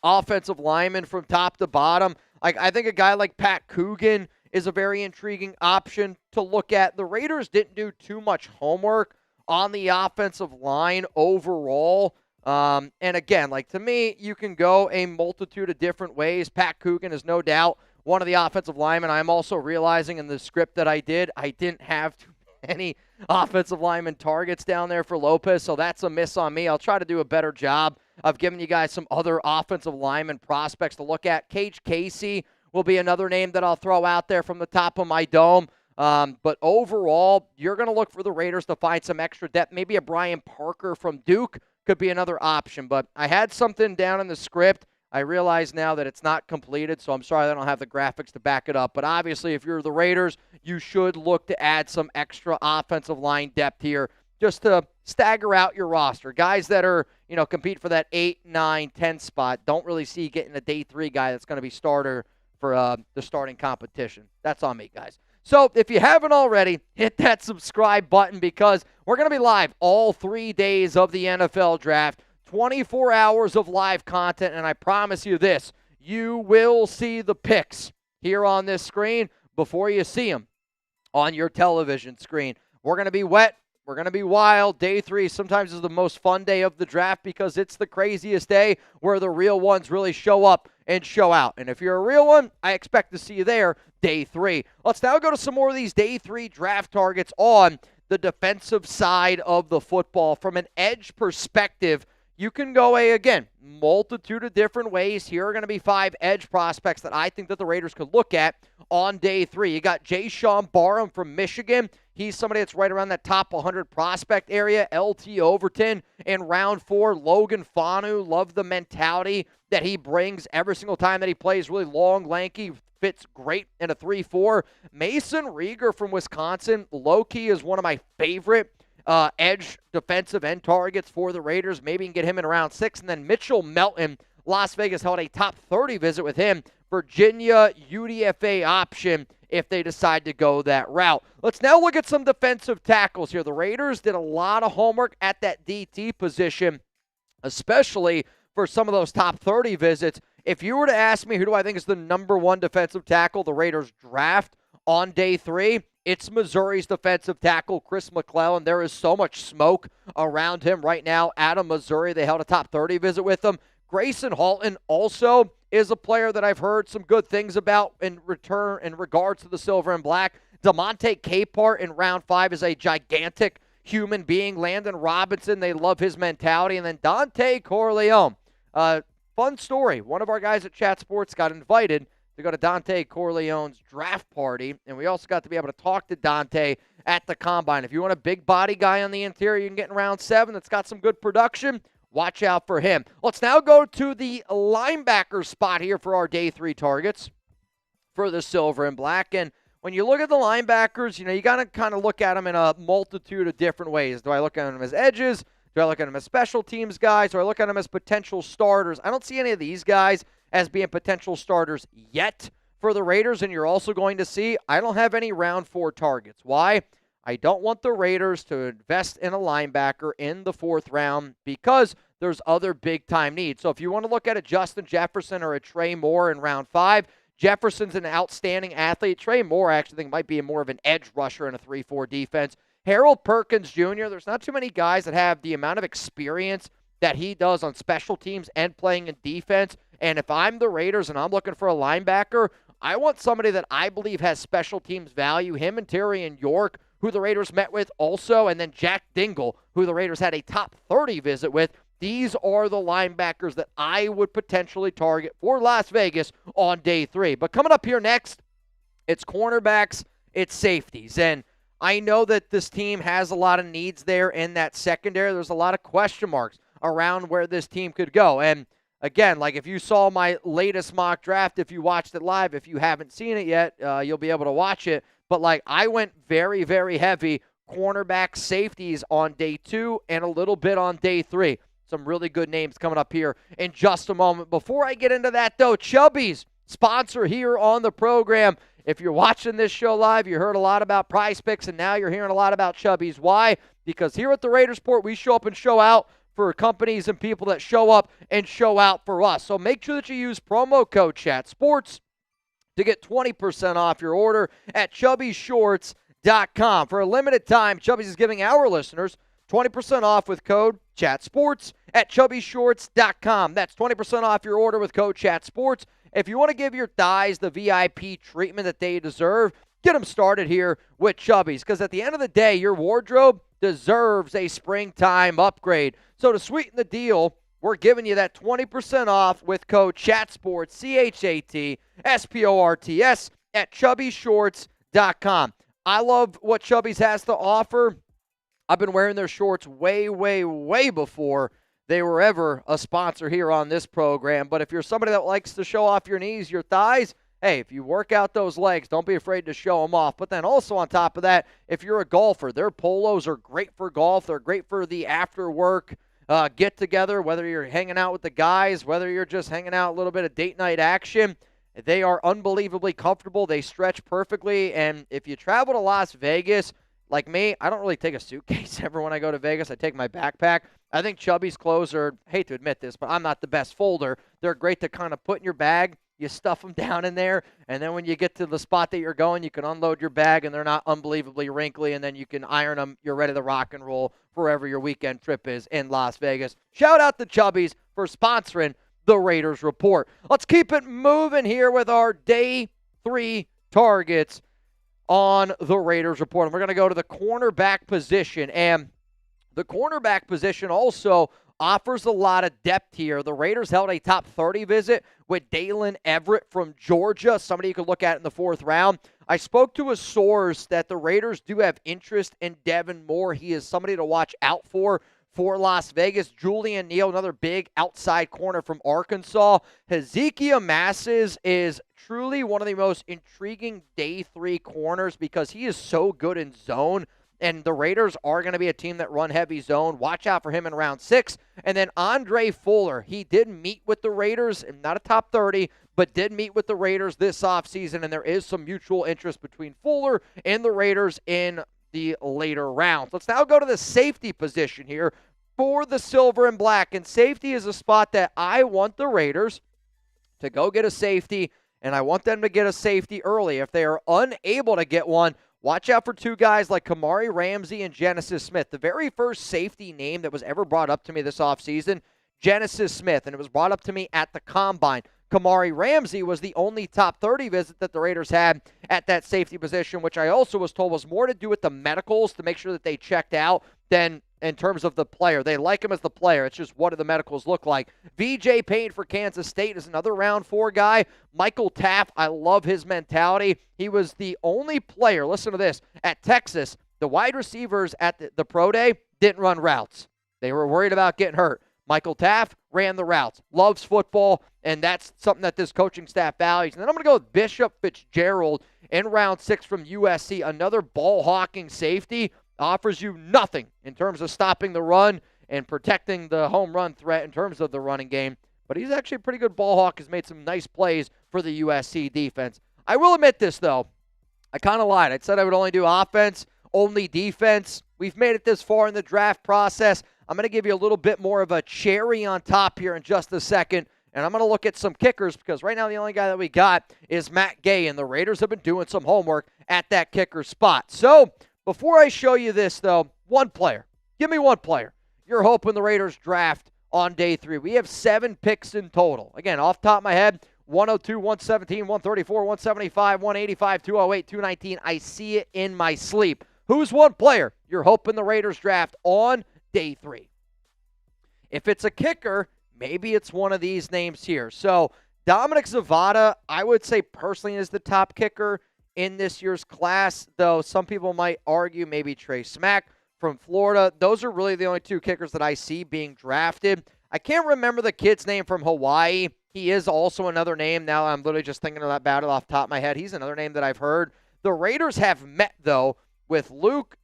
offensive linemen from top to bottom. Like, I think a guy like Pat Coogan is a very intriguing option to look at. The Raiders didn't do too much homework on the offensive line overall. And again, like, to me, you can go a multitude of different ways. Pat Coogan is no doubt one of the offensive linemen. I'm also realizing in the script that I didn't have too many offensive lineman targets down there for Lopez, so that's a miss on me. I'll try to do a better job of giving you guys some other offensive lineman prospects to look at. Cage Casey will be another name that I'll throw out there from the top of my dome. But overall, you're going to look for the Raiders to find some extra depth. Maybe a Brian Parker from Duke could be another option. But I had something down in the script. I realize now that it's not completed, so I'm sorry I don't have the graphics to back it up. But obviously, if you're the Raiders, you should look to add some extra offensive line depth here just to stagger out your roster. Guys that are, compete for that 8, 9, 10 spot, don't really see getting a day 3 guy that's going to be starter for the starting competition. That's on me, guys. So if you haven't already, hit that subscribe button, because we're going to be live all 3 days of the NFL Draft. 24 hours of live content, and I promise you this, you will see the picks here on this screen before you see them on your television screen. We're going to be wet. We're going to be wild. Day 3 sometimes is the most fun day of the draft, because it's the craziest day where the real ones really show up and show out. And if you're a real one, I expect to see you there day 3. Let's now go to some more of these day 3 draft targets on the defensive side of the football. From an edge perspective, you can go again, multitude of different ways. Here are going to be 5 edge prospects that I think that the Raiders could look at on day 3. You got Jay Sean Barham from Michigan. He's somebody that's right around that top 100 prospect area. LT Overton in round 4. Logan Fanu, love the mentality that he brings every single time that he plays. Really long, lanky, fits great in a 3-4. Mason Rieger from Wisconsin, low-key is one of my favorite edge defensive end targets for the Raiders. Maybe you can get him in round 6. And then Mitchell Melton, Las Vegas held a top 30 visit with him. Virginia UDFA option if they decide to go that route. Let's now look at some defensive tackles here. The Raiders did a lot of homework at that DT position, especially for some of those top 30 visits. If you were to ask me who do I think is the number one defensive tackle the Raiders draft on day 3, it's Missouri's defensive tackle, Chris McClellan. There is so much smoke around him right now out of Missouri. They held a top 30 visit with him. Grayson Halton also is a player that I've heard some good things about in regards to the silver and black. DeMonte Capehart in round 5 is a gigantic human being. Landon Robinson, they love his mentality. And then Dante Corleone. Fun story. One of our guys at Chat Sports got invited to go to Dante Corleone's draft party, and we also got to be able to talk to Dante at the Combine. If you want a big body guy on the interior you can get in round 7 that's got some good production, watch out for him. Let's now go to the linebacker spot here for our day 3 targets for the silver and black. And when you look at the linebackers, you got to kind of look at them in a multitude of different ways. Do I look at them as edges? Do I look at them as special teams guys? Do I look at them as potential starters? I don't see any of these guys as being potential starters yet for the Raiders. And you're also going to see I don't have any round 4 targets. Why? I don't want the Raiders to invest in a linebacker in the 4th round because there's other big-time needs. So if you want to look at a Justin Jefferson or a Trey Moore in round 5, Jefferson's an outstanding athlete. Trey Moore, I actually think, might be more of an edge rusher in a 3-4 defense. Harold Perkins Jr., there's not too many guys that have the amount of experience that he does on special teams and playing in defense. And if I'm the Raiders and I'm looking for a linebacker, I want somebody that I believe has special teams value. Him and Tyrion York, who the Raiders met with also, and then Jack Dingle, who the Raiders had a top 30 visit with. These are the linebackers that I would potentially target for Las Vegas on day 3. But coming up here next, it's cornerbacks, it's safeties. And I know that this team has a lot of needs there in that secondary. There's a lot of question marks around where this team could go. And again, like if you saw my latest mock draft, if you watched it live, if you haven't seen it yet, you'll be able to watch it. But like I went very, very heavy cornerback safeties on day 2 and a little bit on day 3. Some really good names coming up here in just a moment. Before I get into that, though, Chubbies, sponsor here on the program. If you're watching this show live, you heard a lot about Prize Picks, and now you're hearing a lot about Chubbies. Why? Because here at the Raiders Report, we show up and show out for companies and people that show up and show out for us. So make sure that you use promo code ChatSports to get 20% off your order at ChubbiesShorts.com. For a limited time, Chubbies is giving our listeners 20% off with code ChatSports at ChubbiesShorts.com. That's 20% off your order with code ChatSports. If you want to give your thighs the VIP treatment that they deserve, get them started here with Chubbies. Because at the end of the day, your wardrobe deserves a springtime upgrade. So to sweeten the deal, we're giving you that 20% off with code ChatSports, ChatSports, at ChubbiesShorts.com. I love what Chubbies has to offer. I've been wearing their shorts way, way, way before they were ever a sponsor here on this program. But if you're somebody that likes to show off your knees, your thighs, hey, if you work out those legs, don't be afraid to show them off. But then also on top of that, if you're a golfer, their polos are great for golf. They're great for the after work get-together, whether you're hanging out with the guys, whether you're just hanging out a little bit of date night action. They are unbelievably comfortable. They stretch perfectly. And if you travel to Las Vegas, like me, I don't really take a suitcase ever when I go to Vegas. I take my backpack. I think Chubby's clothes are, hate to admit this, but I'm not the best folder. They're great to kind of put in your bag. You stuff them down in there, and then when you get to the spot that you're going, you can unload your bag, and they're not unbelievably wrinkly, and then you can iron them. You're ready to rock and roll for wherever your weekend trip is in Las Vegas. Shout out to Chubbies for sponsoring the Raiders Report. Let's keep it moving here with our Day 3 targets on the Raiders Report. And we're going to go to the cornerback position, and the cornerback position also offers a lot of depth here. The Raiders held a top 30 visit with Dalen Everett from Georgia, somebody you could look at in the 4th round. I spoke to a source that the Raiders do have interest in Devin Moore. He is somebody to watch out for Las Vegas. Julian Neal, another big outside corner from Arkansas. Hezekiah Masses is truly one of the most intriguing Day 3 corners because he is so good in zone. And the Raiders are going to be a team that run heavy zone. Watch out for him in round 6. And then Andre Fuller, he did meet with the Raiders, not a top 30, but did meet with the Raiders this offseason. And there is some mutual interest between Fuller and the Raiders in the later rounds. Let's now go to the safety position here for the silver and black. And safety is a spot that I want the Raiders to go get a safety, and I want them to get a safety early. If they are unable to get one, watch out for two guys like Kamari Ramsey and Genesis Smith. The very first safety name that was ever brought up to me this offseason, Genesis Smith, and it was brought up to me at the Combine. Kamari Ramsey was the only top 30 visit that the Raiders had at that safety position, which I also was told was more to do with the medicals to make sure that they checked out than in terms of the player. They like him as the player. It's just what do the medicals look like. VJ Payne for Kansas State is another round 4 guy. Michael Taft, I love his mentality. He was the only player, listen to this, at Texas, the wide receivers at the pro day didn't run routes. They were worried about getting hurt. Michael Taft ran the routes, loves football, and that's something that this coaching staff values. And then I'm going to go with Bishop Fitzgerald in round 6 from USC, another ball-hawking safety. Offers you nothing in terms of stopping the run and protecting the home run threat in terms of the running game. But he's actually a pretty good ball hawk, has made some nice plays for the USC defense. I will admit this, though. I kind of lied. I said I would only do offense, only defense. We've made it this far in the draft process. I'm going to give you a little bit more of a cherry on top here in just a second. And I'm going to look at some kickers because right now the only guy that we got is Matt Gay, and the Raiders have been doing some homework at that kicker spot. So before I show you this, though, one player. Give me one player. You're hoping the Raiders draft on day 3. We have 7 picks in total. Again, off the top of my head, 102, 117, 134, 175, 185, 208, 219. I see it in my sleep. Who's one player you're hoping the Raiders draft on day 3? If it's a kicker, maybe it's one of these names here. So Dominic Zavada, I would say personally is the top kicker in this year's class, though some people might argue maybe Trey Smack from Florida. Those are really the only 2 kickers that I see being drafted. I can't remember the kid's name from Hawaii. He is also another name. Now I'm literally just thinking about it off the top of my head. He's another name that I've heard. The Raiders have met, though, with Luke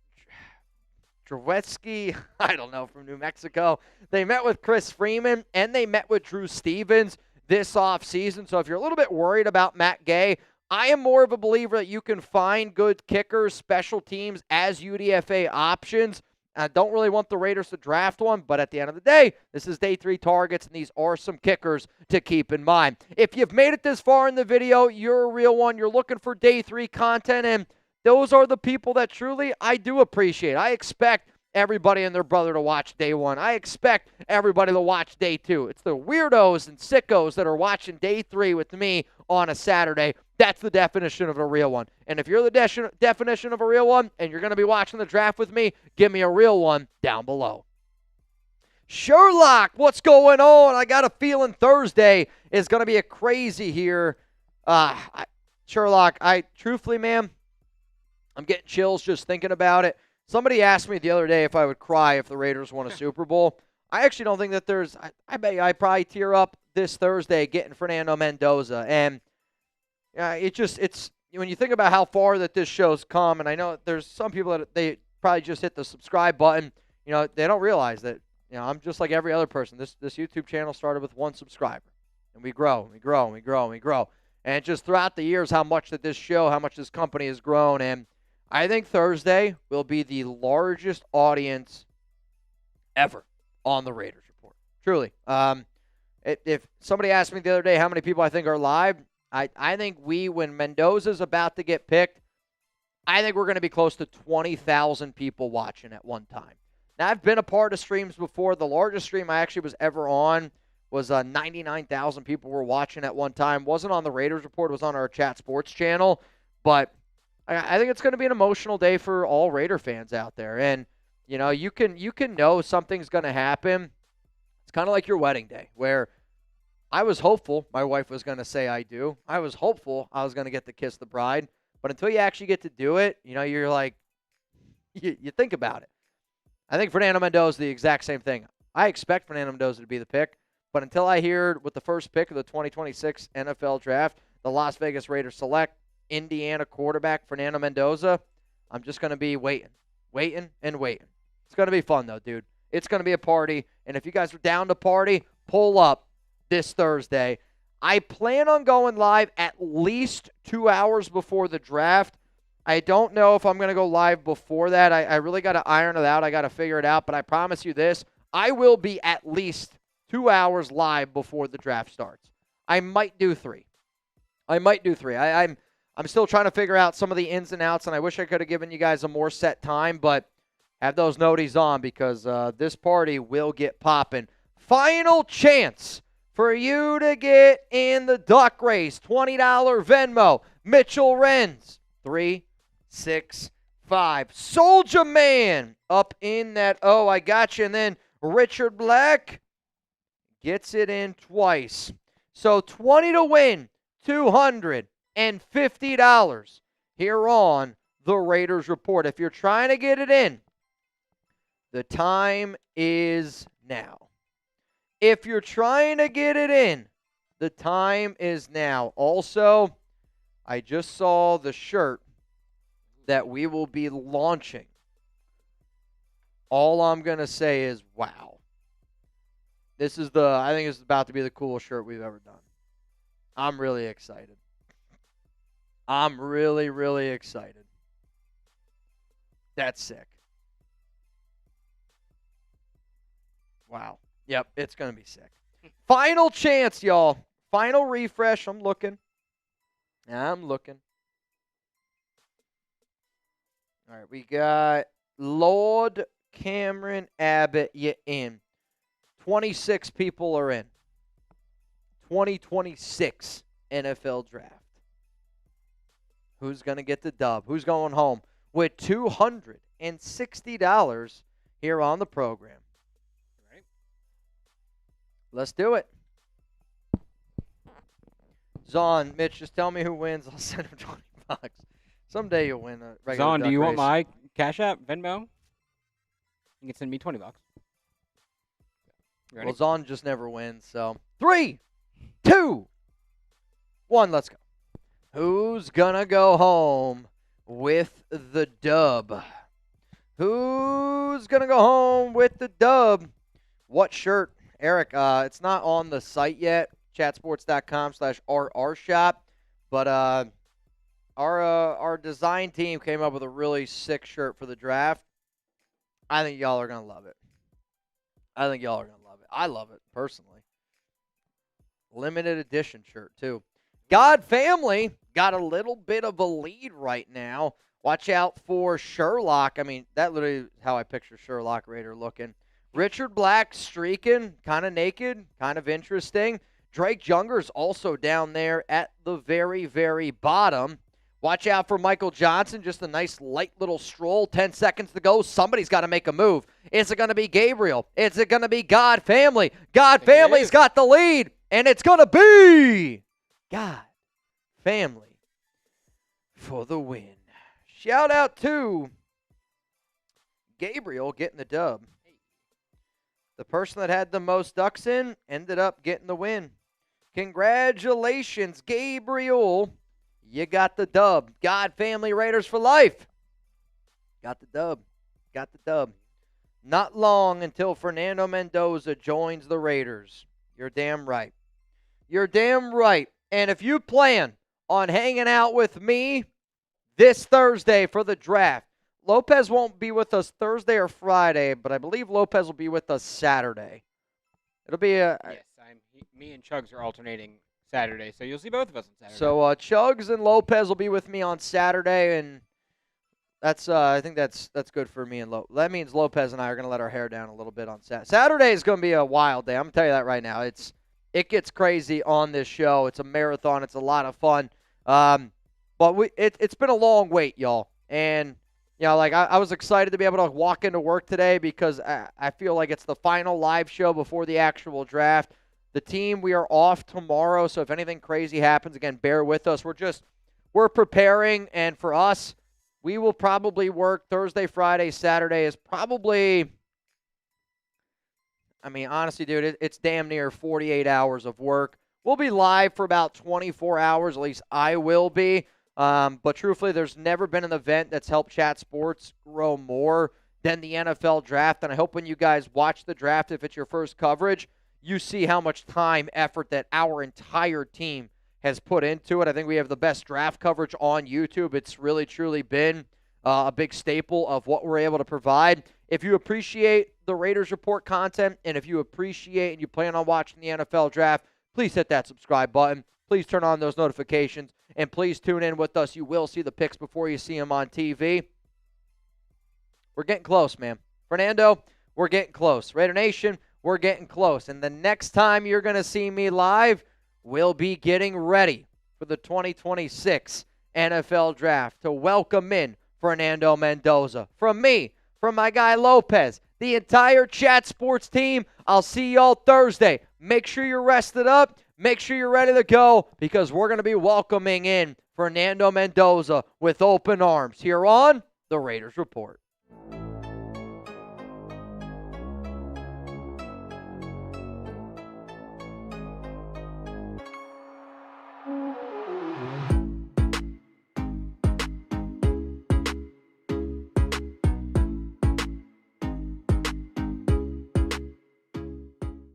Drewetsky, I don't know, from New Mexico. They met with Chris Freeman, and they met with Drew Stevens this offseason. So if you're a little bit worried about Matt Gay, I am more of a believer that you can find good kickers, special teams as UDFA options. I don't really want the Raiders to draft one, but at the end of the day, this is day 3 targets, and these are some kickers to keep in mind. If you've made it this far in the video, you're a real one. You're looking for day 3 content, and those are the people that truly I do appreciate. I expect everybody and their brother to watch day 1. I expect everybody to watch day 2. It's the weirdos and sickos that are watching day 3 with me on a Saturday. That's the definition of a real one. And if you're the definition of a real one and you're going to be watching the draft with me, give me a real one down below. Sherlock, what's going on? I got a feeling Thursday is going to be a crazy here. Sherlock, truthfully, man, I'm getting chills just thinking about it. Somebody asked me the other day if I would cry if the Raiders won a Super Bowl. I actually don't think that there's – I bet I probably tear up this Thursday getting Fernando Mendoza. And it's when you think about how far that this show's come, and I know there's some people that they probably just hit the subscribe button. You know, they don't realize that, you know, I'm just like every other person. This YouTube channel started with 1 subscriber. And we grow, and we grow, and we grow, and we grow. And just throughout the years, how much that this show, how much this company has grown. And I think Thursday will be the largest audience ever on the Raiders Report. Truly. If somebody asked me the other day how many people I think are live, I think when Mendoza's about to get picked, I think we're going to be close to 20,000 people watching at one time. Now, I've been a part of streams before. The largest stream I actually was ever on was 99,000 people were watching at one time. Wasn't on the Raiders Report. It was on our Chat Sports channel. But I think it's going to be an emotional day for all Raider fans out there. And, you know, you can know something's going to happen. It's kind of like your wedding day where I was hopeful my wife was going to say I do. I was hopeful I was going to get to kiss the bride. But until you actually get to do it, you know, you're like, you think about it. I think Fernando Mendoza is the exact same thing. I expect Fernando Mendoza to be the pick. But until I hear with the first pick of the 2026 NFL Draft, the Las Vegas Raiders select Indiana quarterback Fernando Mendoza, I'm just going to be waiting. waiting and waiting. It's going to be fun, though, dude. It's going to be a party. And if you guys are down to party, pull up this Thursday. I plan on going live at least 2 hours before the draft. I don't know if I'm going to go live before that. I really got to iron it out. I got to figure it out. But I promise you this, I will be at least 2 hours live before the draft starts. I might do 3. I'm still trying to figure out some of the ins and outs, and I wish I could have given you guys a more set time, but have those noties on because this party will get popping. Final chance for you to get in the duck race. $20 Venmo. Mitchell Renz. 3, 6, 5. Soldier Man up in that. Oh, I got you. And then Richard Black gets it in twice. So 20 to win, $250 here on the Raiders Report. If you're trying to get it in, the time is now. If you're trying to get it in, the time is now. Also, I just saw the shirt that we will be launching. All I'm going to say is, wow. I think this is about to be the coolest shirt we've ever done. I'm really excited. I'm really, really excited. That's sick. Wow. Yep, it's going to be sick. Final chance, y'all. Final refresh. I'm looking. All right, we got Lord Cameron Abbott, you in. 26 people are in. 2026 NFL Draft. Who's going to get the dub? Who's going home with $260 here on the program? All right. Let's do it. Zon, Mitch, just tell me who wins. I'll send him $20. Someday you'll win a regular Zon, duck do you race. want my Cash App, Venmo? You can send me $20. You ready? Well, Zon just never wins, so 3, 2, 1, let's go. Who's gonna go home with the dub? Who's gonna go home with the dub? What shirt? Eric, it's not on the site yet, chatsports.com/RRshop, but our design team came up with a really sick shirt for the draft. I think y'all are gonna love it. I love it, personally. Limited edition shirt, too. God Family got a little bit of a lead right now. Watch out for Sherlock. I mean, that literally is how I picture Sherlock Raider looking. Richard Black streaking, kind of naked, kind of interesting. Drake Junger's also down there at the very, very bottom. Watch out for Michael Johnson. Just a nice light little stroll. 10 seconds to go. Somebody's got to make a move. Is it going to be Gabriel? Is it going to be God Family? God Family's got the lead, and it's going to be God Family for the win. Shout out to Gabriel getting the dub. The person that had the most ducks in ended up getting the win. Congratulations, Gabriel. You got the dub. God Family Raiders for life. Got the dub. Not long until Fernando Mendoza joins the Raiders. You're damn right. And if you plan on hanging out with me this Thursday for the draft, Lopez won't be with us Thursday or Friday, but I believe Lopez will be with us Saturday. It'll be Yes, me and Chuggs are alternating Saturday, so you'll see both of us on Saturday. So Chuggs and Lopez will be with me on Saturday, and that's I think that's good for me and That means Lopez and I are going to let our hair down a little bit on Saturday. Saturday is going to be a wild day. I'm going to tell you that right now. It gets crazy on this show. It's a marathon. It's a lot of fun. But it's been a long wait, y'all. And I was excited to be able to walk into work today because I feel like it's the final live show before the actual draft. The team, we are off tomorrow, so if anything crazy happens, again, bear with us. We're preparing, and for us, we will probably work Thursday, Friday, Saturday is probably, honestly, dude, it's damn near 48 hours of work. We'll be live for about 24 hours, at least I will be. But truthfully, there's never been an event that's helped chat sports grow more than the NFL draft. And I hope when you guys watch the draft, if it's your first coverage, you see how much time, effort that our entire team has put into it. I think we have the best draft coverage on YouTube. It's really, truly been a big staple of what we're able to provide. If you appreciate the Raiders Report content, and if you appreciate and you plan on watching the NFL draft, please hit that subscribe button. Please turn on those notifications, and please tune in with us. You will see the picks before you see them on TV. We're getting close, man. Fernando, we're getting close. Raider Nation, we're getting close. And the next time you're going to see me live, we'll be getting ready for the 2026 NFL Draft to welcome in Fernando Mendoza. From me, from my guy Lopez, the entire Chat Sports team, I'll see y'all Thursday. Make sure you're rested up. Make sure you're ready to go because we're going to be welcoming in Fernando Mendoza with open arms here on the Raiders Report.